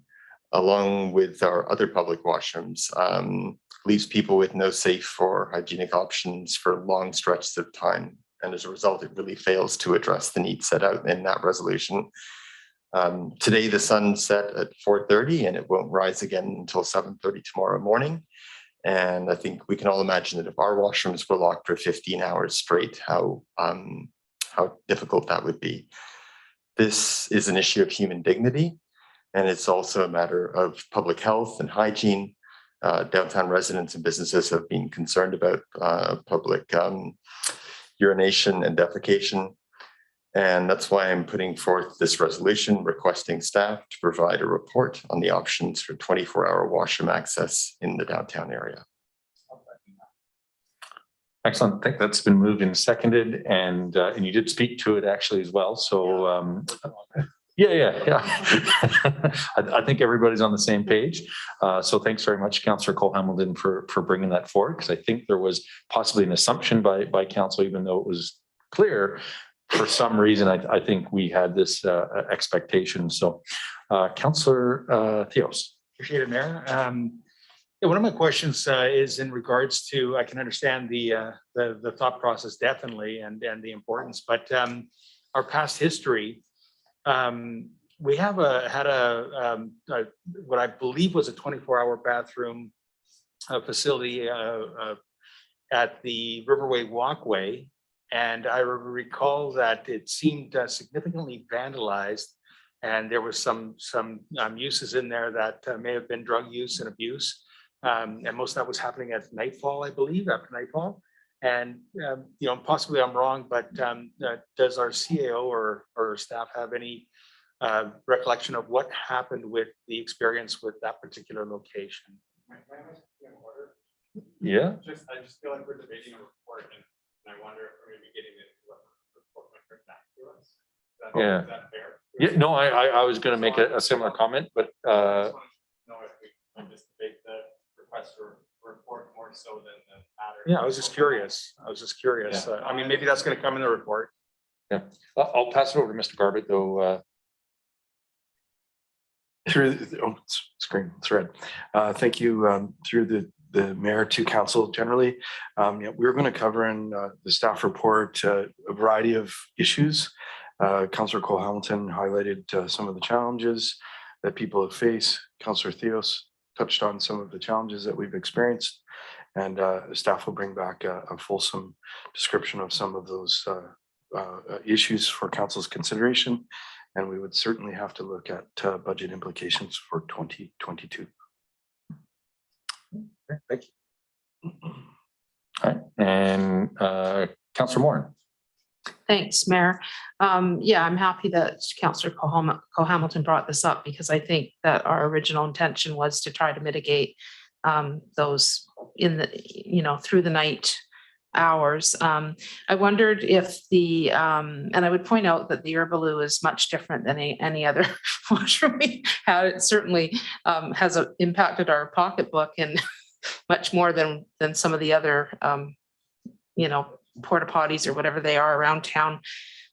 along with our other public washrooms, leaves people with no safe or hygienic options for long stretches of time. And as a result, it really fails to address the needs set out in that resolution. Today, the sun set at 4:30 and it won't rise again until 7:30 tomorrow morning. And I think we can all imagine that if our washrooms were locked for 15 hours straight, how difficult that would be. This is an issue of human dignity, and it's also a matter of public health and hygiene. Downtown residents and businesses have been concerned about public urination and defecation. And that's why I'm putting forth this resolution requesting staff to provide a report on the options for 24-hour washroom access in the downtown area. Excellent. I think that's been moved and seconded, and you did speak to it actually as well. So yeah. I think everybody's on the same page. So thanks very much, Councillor Cole-Hamilton, for bringing that forward, because I think there was possibly an assumption by council, even though it was clear. For some reason, I think we had this expectation. So, Councillor Theos. Appreciate it, Mayor. One of my questions is in regards to, I can understand the thought process definitely and the importance, but our past history, we have had what I believe was a 24-hour bathroom facility at the Riverway Walkway. And I recall that it seemed significantly vandalized, and there was some uses in there that may have been drug use and abuse. And most of that was happening at nightfall, I believe, after nightfall. And possibly I'm wrong, but does our CAO or staff have any recollection of what happened with the experience with that particular location? Yeah. I just feel like we're debating a report, and I wonder if we're maybe getting into what the report might bring back to us. Is that fair? Yeah. No, I was going to make a similar comment, but know if we can just debate the request for report more so than the matter. Yeah, I was just curious. Yeah. I mean, maybe that's going to come in the report. Yeah, I'll pass it over to Mr. Garbett, though. Through the screen, it's red. Thank you. Through the mayor to council generally. We're going to cover in the staff report a variety of issues. Councillor Cole-Hamilton highlighted some of the challenges that people have faced. Councillor Theos touched on some of the challenges that we've experienced, and staff will bring back a fulsome description of some of those issues for council's consideration. And we would certainly have to look at budget implications for 2022. Thank you. All right, and Councillor Moore. Thanks, Mayor. Yeah, I'm happy that Councillor Cole-Hamilton brought this up, because I think that our original intention was to try to mitigate those in the, through the night hours. I wondered if and I would point out that the Herbaloo is much different than any other washroom we had. It certainly has impacted our pocketbook and much more than some of the other, porta potties or whatever they are around town.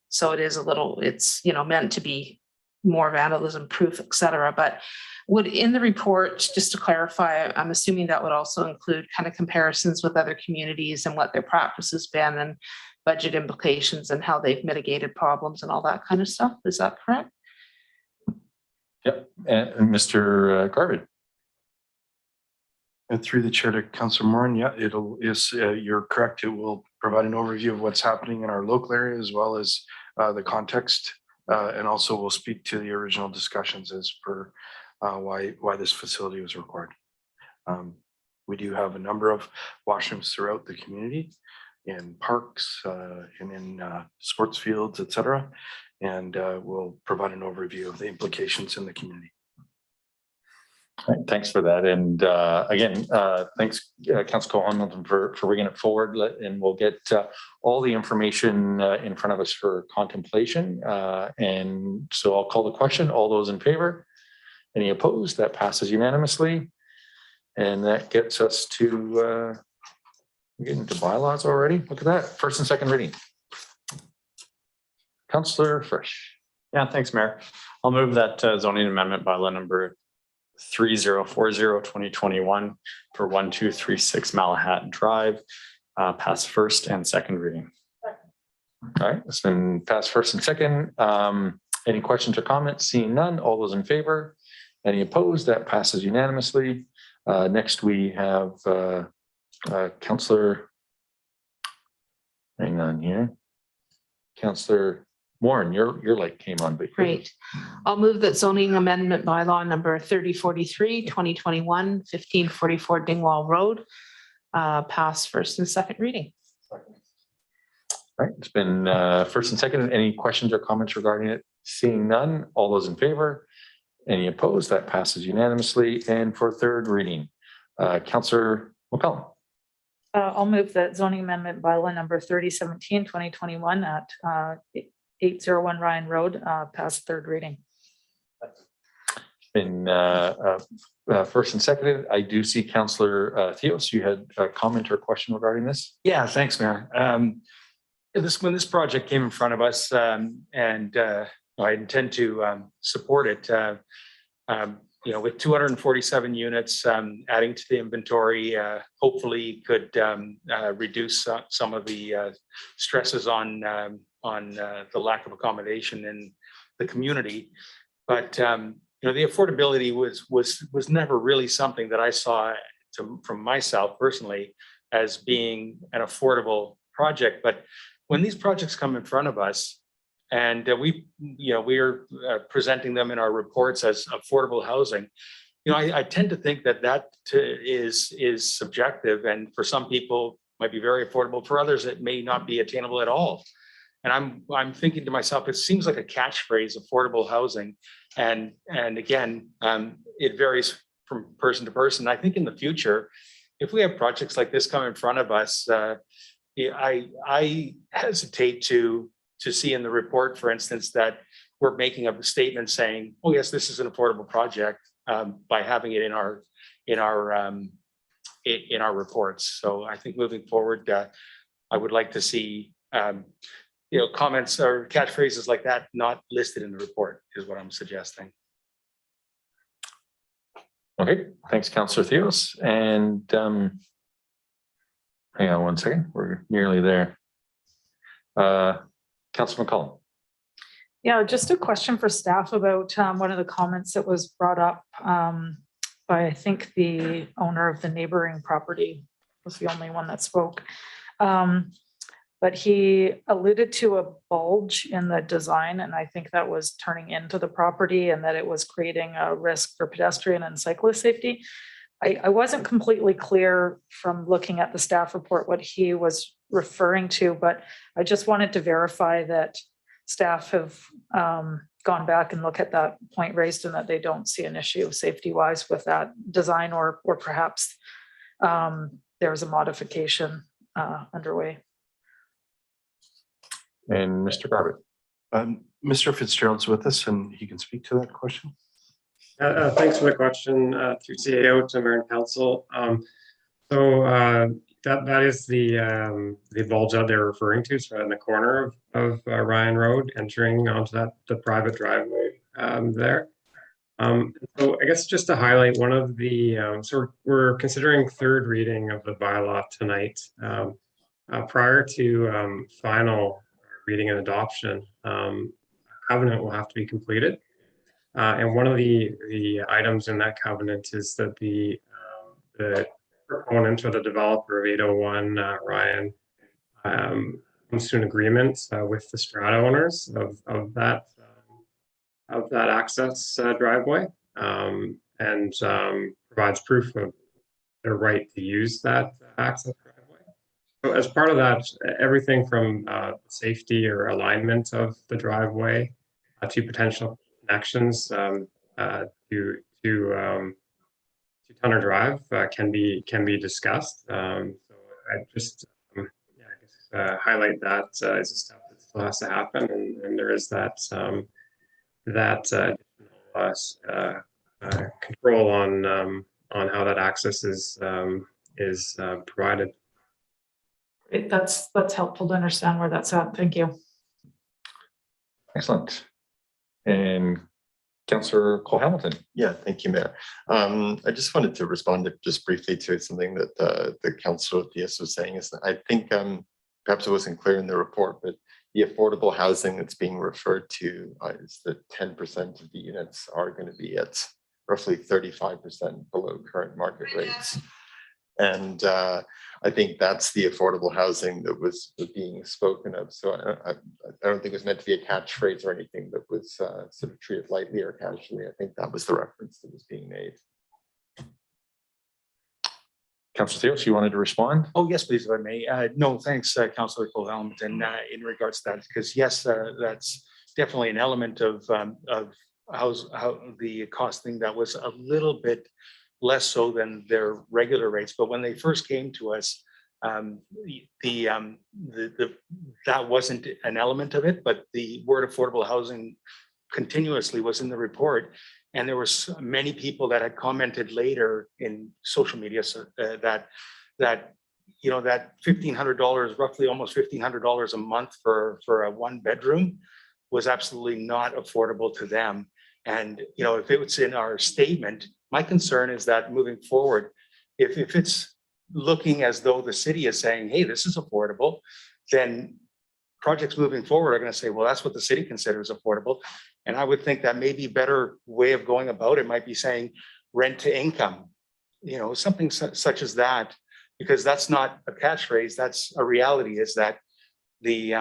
So it is it's meant to be more vandalism proof, et cetera. But would in the report, just to clarify, I'm assuming that would also include kind of comparisons with other communities and what their practice has been and budget implications and how they've mitigated problems and all that kind of stuff. Is that correct? Yep. And Mr. Garvin. And through the chair to Councillor Moran, yeah, you're correct. It will provide an overview of what's happening in our local area, as well as the context, and also we'll speak to the original discussions as per why this facility was required. We do have a number of washrooms throughout the community, in parks and in sports fields, et cetera, and we'll provide an overview of the implications in the community. Right, thanks for that. And again, thanks, Councilor Cohen, for bringing it forward. And we'll get all the information in front of us for contemplation. And so I'll call the question. All those in favor? Any opposed? That passes unanimously. And that gets us to getting to bylaws already. Look at that. First and second reading. Councillor Frisch. Yeah, thanks, Mayor. I'll move that zoning amendment bylaw number 3040-2021 for 1236 Malahat Drive pass first and second reading. All right, it's been passed first and second. Any questions or comments? Seeing none, all those in favor? Any opposed? That passes unanimously. Next, we have Councillor, hang on here. Councillor Warren, your light came on. But Great. I'll move that zoning amendment bylaw number 3043-2021, 1544 Dingwall Road, pass first and second reading. All right, it's been first and second. Any questions or comments regarding it? Seeing none, all those in favor? Any opposed? That passes unanimously. And for third reading, Councillor McCollum. I'll move that zoning amendment bylaw number 3017-2021 at 801 Ryan Road, past third reading. Been first and seconded. I do see Councillor Theos, you had a comment or question regarding this? Yeah, thanks, Mayor. When this project came in front of us, and I intend to support it. With 247 units adding to the inventory, hopefully could reduce some of the stresses on the lack of accommodation in the community. But the affordability was never really something that I saw from myself personally as being an affordable project. But when these projects come in front of us, and we are presenting them in our reports as affordable housing, I tend to think that is subjective, and for some people might be very affordable. For others, it may not be attainable at all. And I'm thinking to myself, it seems like a catchphrase, affordable housing, and again, it varies from person to person. I think in the future, if we have projects like this come in front of us, I hesitate to see in the report, for instance, that we're making a statement saying, "Oh yes, this is an affordable project," by having it in our reports. So I think moving forward, I would like to see comments or catchphrases like that not listed in the report, is what I'm suggesting. Okay, thanks, Councillor Theos. And hang on one second, we're nearly there. Councillor McCollum. Yeah, just a question for staff about one of the comments that was brought up by, I think, the owner of the neighboring property was the only one that spoke. But he alluded to a bulge in the design, and I think that was turning into the property and that it was creating a risk for pedestrian and cyclist safety. I wasn't completely clear from looking at the staff report what he was referring to, but I just wanted to verify that staff have gone back and look at that point raised and that they don't see an issue safety-wise with that design, or perhaps there's a modification underway. And Mr. Garbutt. Mr. Fitzgerald's with us and he can speak to that question. Thanks for the question through CAO to Mayor and Council. That is the bulge out there referring to, so in the corner of Ryan Road, entering onto the private driveway there. So I guess just to highlight one of the, so we're considering third reading of the bylaw tonight. Prior to final reading and adoption, covenant will have to be completed. And one of the items in that covenant is that the proponent or the developer of 801 Ryan comes to an agreement with the strata owners of that access driveway, and provides proof of their right to use that access driveway. So as part of that, everything from safety or alignment of the driveway to potential connections to Tunner Drive can be discussed. So I just highlight that as a step that still has to happen, and there is that control on how that access is provided. Great. That's helpful to understand where that's at. Thank you. Excellent. And Councillor Cole-Hamilton. Yeah, thank you, Mayor. I just wanted to respond just briefly to something that the Councillor Diaz was saying. Is I think perhaps it wasn't clear in the report, but the affordable housing that's being referred to is that 10% of the units are going to be at roughly 35% below current market rates. And I think that's the affordable housing that was being spoken of. So I don't think it was meant to be a catchphrase or anything that was sort of treated lightly or casually. I think that was the reference that was being made. Councillor Theos, you wanted to respond? Oh, yes, please, if I may. No, thanks, Councillor Cole-Hamilton, in regards to that, because yes, that's definitely an element of how the costing that was a little bit less so than their regular rates. But when they first came to us, that wasn't an element of it, but the word affordable housing continuously was in the report. And there were many people that had commented later in social media that you know, that $1,500, roughly almost $1,500 a month for a 1-bedroom was absolutely not affordable to them. And you know, if it was in our statement, my concern is that moving forward, if it's looking as though the city is saying, hey, this is affordable, then projects moving forward are going to say, well, that's what the city considers affordable. And I would think that maybe a better way of going about it might be saying rent to income, you know, something such as that, because that's not a catchphrase. That's a reality, is that the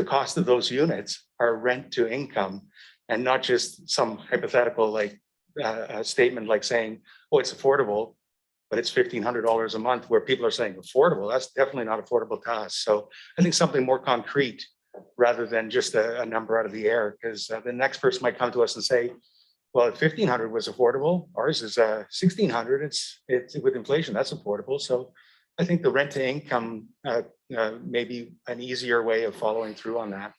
cost of those units are rent to income, and not just some hypothetical like a statement like saying, oh, it's affordable, but it's $1,500 a month, where people are saying affordable. That's definitely not affordable to us. So I think something more concrete rather than just a number out of the air, because the next person might come to us and say, well, if 1,500 was affordable, ours is 1,600. It's with inflation, that's affordable. So I think the rent to income may be an easier way of following through on that.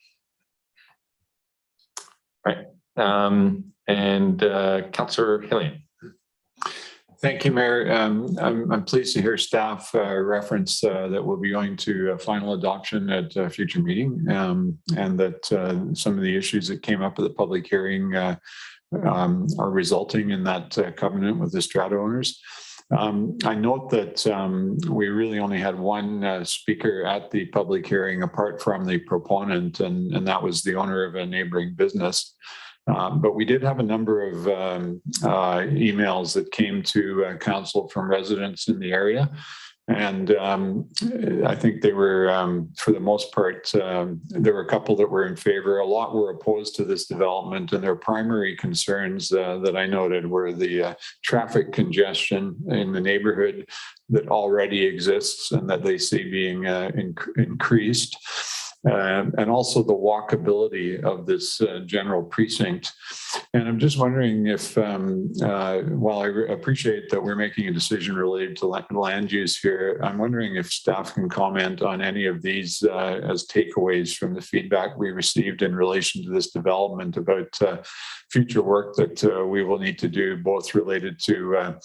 Right. And Councillor Hillian. Thank you, Mayor. I'm pleased to hear staff reference that we'll be going to final adoption at a future meeting, and that some of the issues that came up at the public hearing are resulting in that covenant with the strata owners. I note that we really only had one speaker at the public hearing apart from the proponent, and that was the owner of a neighboring business. But we did have a number of emails that came to council from residents in the area. And I think they were, for the most part, there were a couple that were in favor. A lot were opposed to this development, and their primary concerns that I noted were the traffic congestion in the neighborhood that already exists and that they see being increased. And also the walkability of this general precinct. And I'm just wondering if, while I appreciate that we're making a decision related to land use here, I'm wondering if staff can comment on any of these as takeaways from the feedback we received in relation to this development about future work that we will need to do, both related to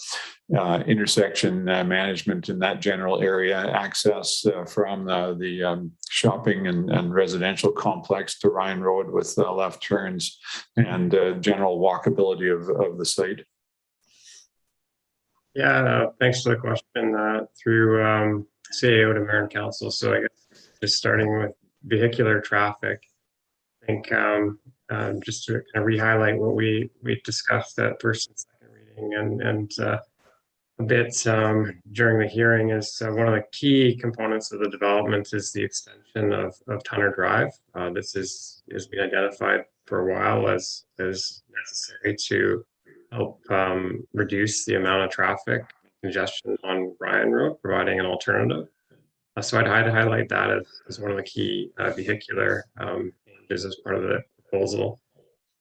intersection management in that general area, access from the shopping and residential complex to Ryan Road with left turns, and general walkability of the site. Yeah, thanks for the question through CAO to Mayor and Council. So I guess just starting with vehicular traffic, I think just to kind of re-highlight what we discussed at first and second reading and a bit during the hearing is one of the key components of the development is the extension of Tunner Drive. This has been identified for a while as necessary to help reduce the amount of traffic congestion on Ryan Road, providing an alternative. So I'd highlight that as one of the key vehicular changes as part of the proposal.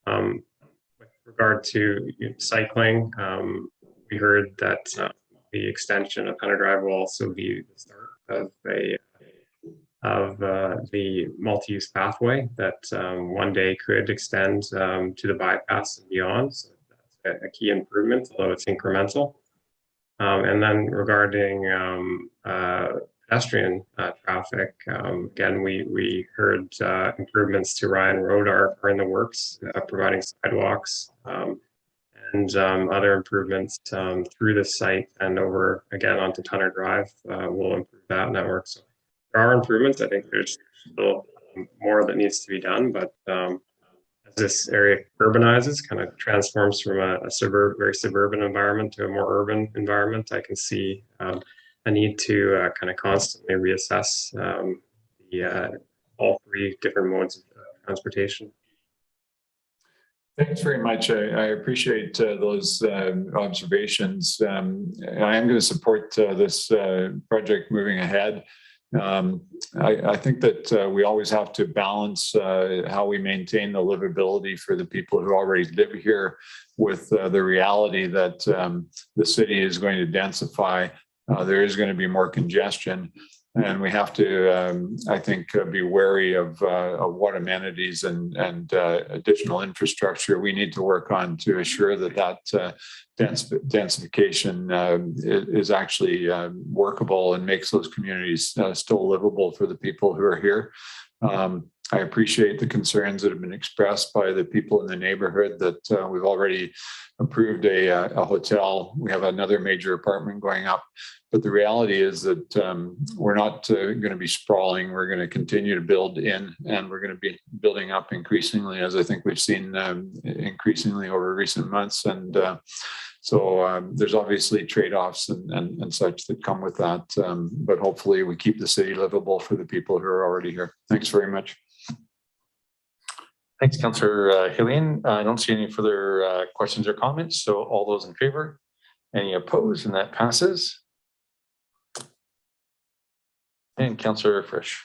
With regard to cycling, we heard that the extension of Hunter Drive will also be the start of the multi-use pathway that one day could extend to the bypass and beyond. So that's a key improvement, although it's incremental. And then regarding pedestrian traffic, again, we heard improvements to Ryan Road are in the works, providing sidewalks and other improvements through the site and over again onto Hunter Drive will improve that network. So there are improvements. I think there's still more that needs to be done, but as this area urbanizes, kind of transforms from a very suburban environment to a more urban environment, I can see a need to kind of constantly reassess all three different modes of transportation. Thanks very much. I appreciate those observations. I am going to support this project moving ahead. I think that we always have to balance how we maintain the livability for the people who already live here with the reality that the city is going to densify. There is going to be more congestion. And we have to, I think, be wary of what amenities and additional infrastructure we need to work on to assure that densification is actually workable and makes those communities still livable for the people who are here. I appreciate the concerns that have been expressed by the people in the neighborhood that we've already approved a hotel. We have another major apartment going up. But the reality is that we're not going to be sprawling. We're going to continue to build in, and we're going to be building up increasingly, as I think we've seen increasingly over recent months. And so there's obviously trade-offs and such that come with that. But hopefully we keep the city livable for the people who are already here. Thanks very much. Thanks, Councillor Hillian. I don't see any further questions or comments. So all those in favor? Any opposed? And that passes. And Councillor Frisch.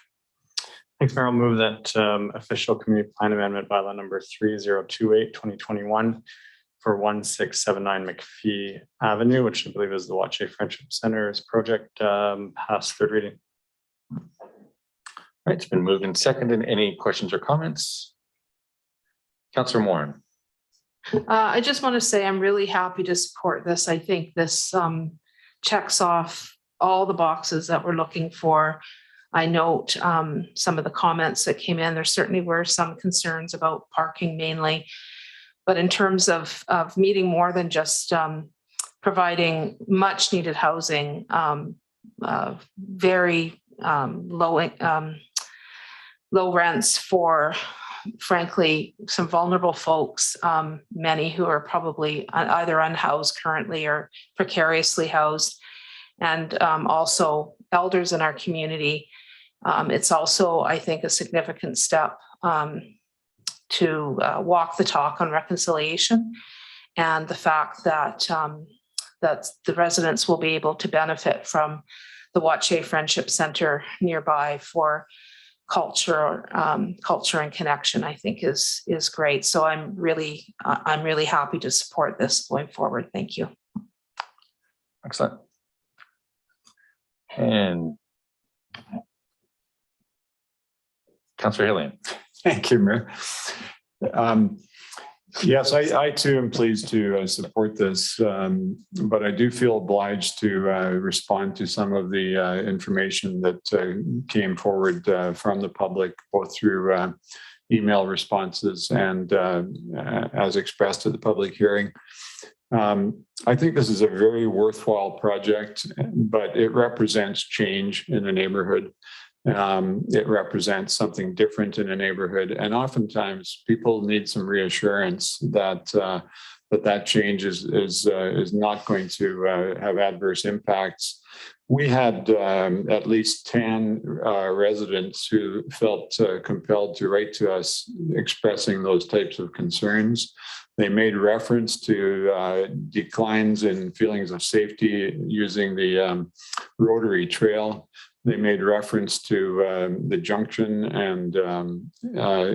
Thanks, Mayor. I'll move that official community plan amendment bylaw number 3028/2021 for 1679 McPhee Avenue, which I believe is the Wache Friendship Center's project, pass third reading. All right, it's been moved and seconded. Any questions or comments? Councillor Morin. I just want to say I'm really happy to support this. I think this checks off all the boxes that we're looking for. I note some of the comments that came in. There certainly were some concerns about parking mainly, but in terms of meeting more than just providing much needed housing, very low rents for, frankly, some vulnerable folks, many who are probably either unhoused currently or precariously housed, and also elders in our community. It's also, I think, a significant step to walk the talk on reconciliation, and the fact that that the residents will be able to benefit from the Wache Friendship Center nearby for culture and connection, I think is great. So I'm really happy to support this going forward. Thank you. Excellent. And Councillor Hillian. Thank you, Mayor. Yes, I too am pleased to support this, but I do feel obliged to respond to some of the information that came forward from the public, both through email responses and as expressed at the public hearing. I think this is a very worthwhile project, but it represents change in the neighborhood. It represents something different in a neighborhood, and oftentimes people need some reassurance that that change is not going to have adverse impacts. We had at least 10 residents who felt compelled to write to us expressing those types of concerns. They made reference to declines in feelings of safety using the Rotary Trail. They made reference to the junction and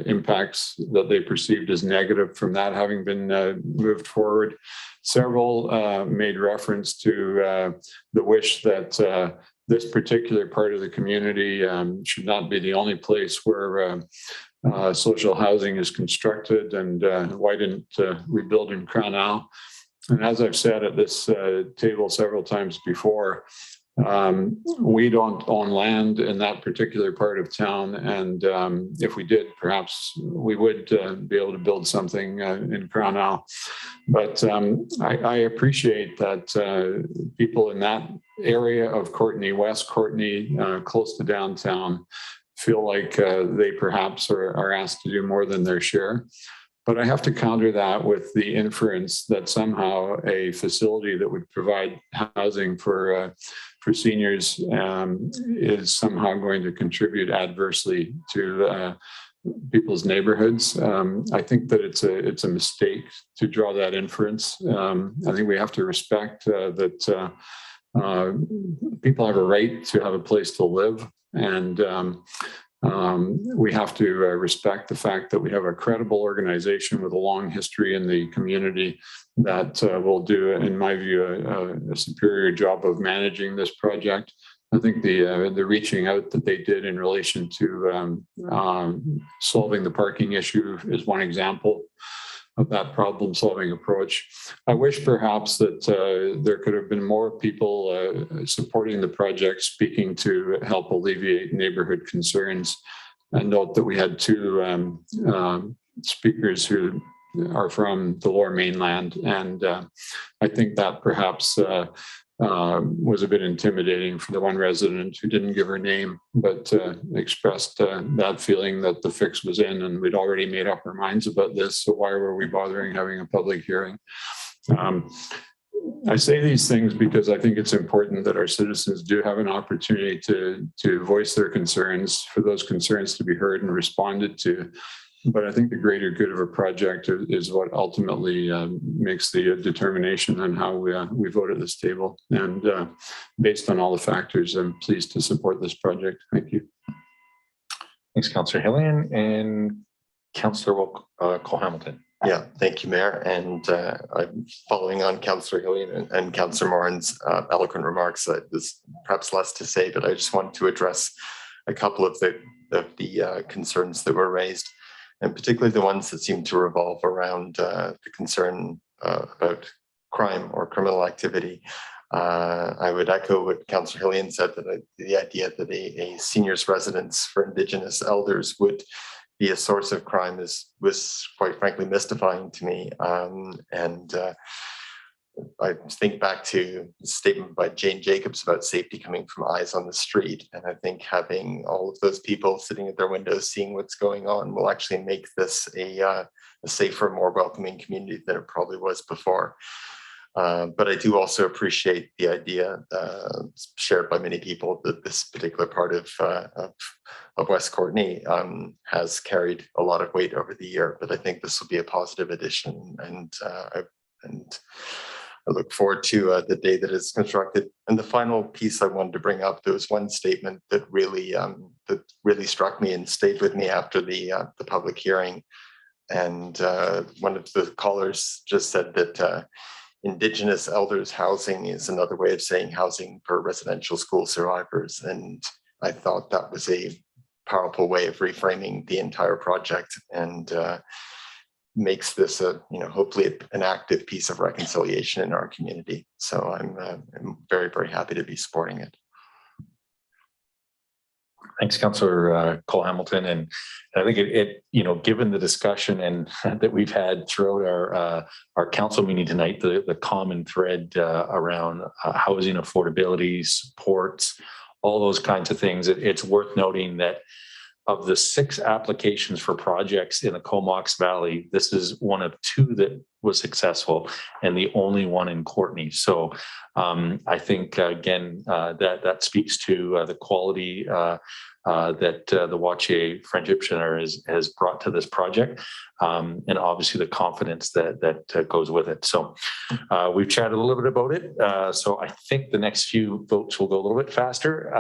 impacts that they perceived as negative from that having been moved forward. Several made reference to the wish that this particular part of the community should not be the only place where social housing is constructed, and why didn't we build in Crown Isle? And as I've said at this table several times before, we don't own land in that particular part of town, and if we did, perhaps we would be able to build something in Crown Isle. But I appreciate that people in that area of Courtenay, West Courtenay, close to downtown, feel like they perhaps are asked to do more than their share. But I have to counter that with the inference that somehow a facility that would provide housing for seniors is somehow going to contribute adversely to people's neighborhoods. I think that it's a mistake to draw that inference. I think we have to respect that people have a right to have a place to live, and we have to respect the fact that we have a credible organization with a long history in the community that will do, in my view, a superior job of managing this project. I think the reaching out that they did in relation to solving the parking issue is one example of that problem-solving approach. I wish perhaps that there could have been more people supporting the project, speaking to help alleviate neighborhood concerns. And note that we had two speakers who are from the Lower Mainland, and I think that perhaps was a bit intimidating for the one resident who didn't give her name, but expressed that feeling that the fix was in and we'd already made up our minds about this. So why were we bothering having a public hearing? I say these things because I think it's important that our citizens do have an opportunity to voice their concerns, for those concerns to be heard and responded to. But I think the greater good of a project is what ultimately makes the determination on how we vote at this table. And based on all the factors, I'm pleased to support this project. Thank you. Thanks, Councillor Hillian. And Councillor Cole-Hamilton. Yeah, thank you, Mayor. And I'm following on Councillor Hillian and Councillor Moran's eloquent remarks. There's perhaps less to say, but I just want to address a couple of the concerns that were raised, and particularly the ones that seem to revolve around the concern about crime or criminal activity. I would echo what Councillor Hillian said, that the idea that a seniors residence for Indigenous elders would be a source of crime was quite frankly mystifying to me. I think back to the statement by Jane Jacobs about safety coming from eyes on the street. And I think having all of those people sitting at their windows seeing what's going on will actually make this a safer, more welcoming community than it probably was before. But I do also appreciate the idea shared by many people that this particular part of West Courtenay has carried a lot of weight over the year. But I think this will be a positive addition, and I look forward to the day that it's constructed. And the final piece I wanted to bring up, there was one statement that really struck me and stayed with me after the public hearing. And one of the callers just said that Indigenous elders housing is another way of saying housing for residential school survivors. And I thought that was a powerful way of reframing the entire project, and makes this hopefully an active piece of reconciliation in our community. So I'm very, very happy to be supporting it. Thanks, Councillor Cole-Hamilton. And I think it given the discussion and that we've had throughout our council meeting tonight, the common thread around housing affordability, supports, all those kinds of things, it's worth noting that of the 6 applications for projects in the Comox Valley, this is one of 2 that was successful and the only one in Courtney. So I think, again, that speaks to the quality that the Wachier Friendship Center has brought to this project, and obviously the confidence that goes with it. So we've chatted a little bit about it. So I think the next few votes will go a little bit faster.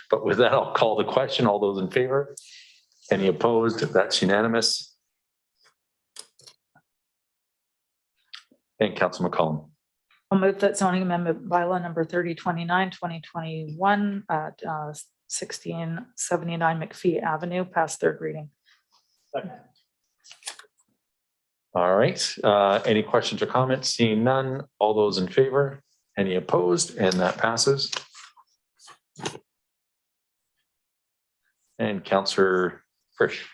But with that, I'll call the question. All those in favor? Any opposed? That's unanimous. And Councillor McCollum. I'll move that zoning amendment bylaw number 3029, 2021 at 1679 McPhee Avenue pass third reading. All right. Any questions or comments? Seeing none. All those in favor? Any opposed? And that passes. And Councillor Frisch.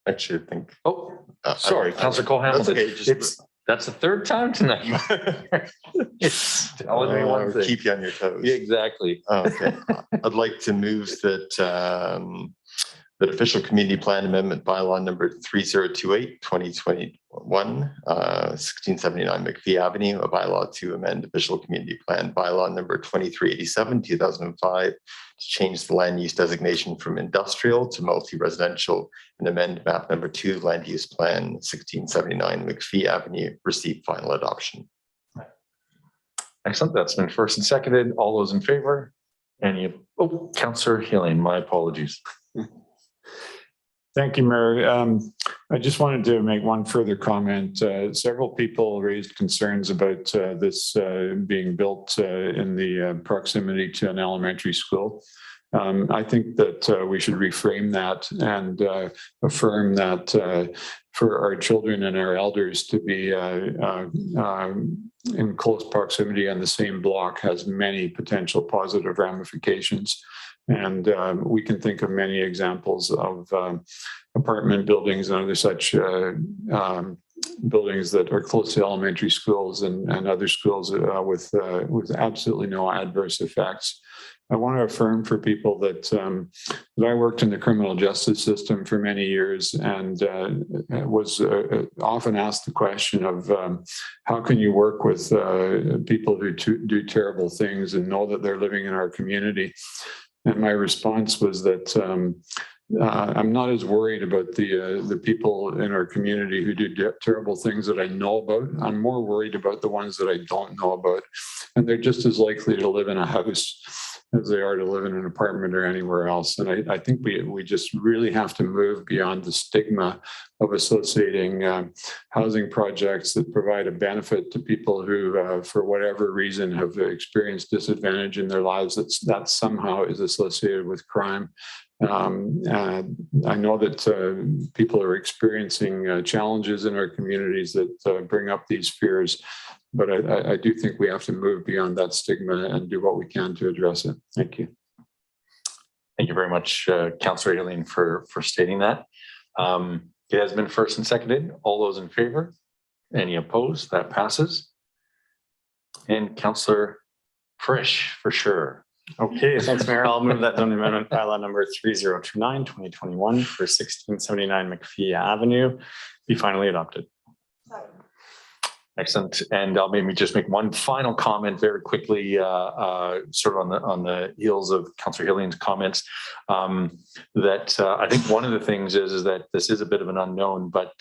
Actually, I think. Oh, sorry, Councillor Cole Hamilton. That's okay. That's the third time tonight. It's telling me one thing. Keep you on your toes. Yeah, exactly. Okay. I'd like to move that that official community plan amendment bylaw number 3028, 2021, 1679 McPhee Avenue, a bylaw to amend official community plan bylaw number 2387, 2005, to change the land use designation from industrial to multi-residential and amend map number 2 land use plan 1679 McPhee Avenue, receive final adoption. Excellent. That's been first and seconded. All those in favor? Any? Oh, Councillor Healing, my apologies. Thank you, Mayor. I just wanted to make one further comment. Several people raised concerns about this being built in the proximity to an elementary school. I think that we should reframe that and affirm that for our children and our elders to be in close proximity on the same block has many potential positive ramifications. And we can think of many examples of apartment buildings and other such buildings that are close to elementary schools and other schools with absolutely no adverse effects. I want to affirm for people that I worked in the criminal justice system for many years and was often asked the question of how can you work with people who do terrible things and know that they're living in our community? And my response was that I'm not as worried about the people in our community who do terrible things that I know about. I'm more worried about the ones that I don't know about. And they're just as likely to live in a house as they are to live in an apartment or anywhere else. And I think we just really have to move beyond the stigma of associating housing projects that provide a benefit to people who, for whatever reason, have experienced disadvantage in their lives that somehow is associated with crime. I know that people are experiencing challenges in our communities that bring up these fears, but I do think we have to move beyond that stigma and do what we can to address it. Thank you. Thank you very much, Councillor Aileen, for stating that. It has been first and seconded. All those in favor? Any opposed? That passes. And Councillor Frisch, for sure. Okay, thanks, Mayor. I'll move that zoning amendment bylaw number 3029, 2021 for 1679 McPhee Avenue be finally adopted. Excellent. And I'll maybe just make one final comment very quickly, sort of on the heels of Councillor Hilling's comments, that I think one of the things is that this is a bit of an unknown, but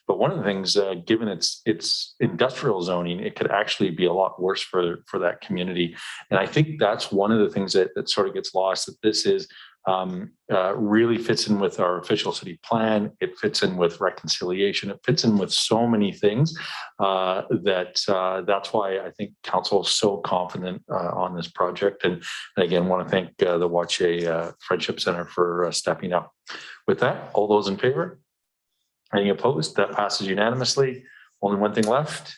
one of the things, given its industrial zoning, it could actually be a lot worse for that community. And I think that's one of the things that sort of gets lost, that this is really fits in with our official city plan. It fits in with reconciliation. It fits in with so many things that's why I think council is so confident on this project. And again, want to thank the Wachier Friendship Center for stepping up. With that, all those in favor? Any opposed? That passes unanimously. Only one thing left.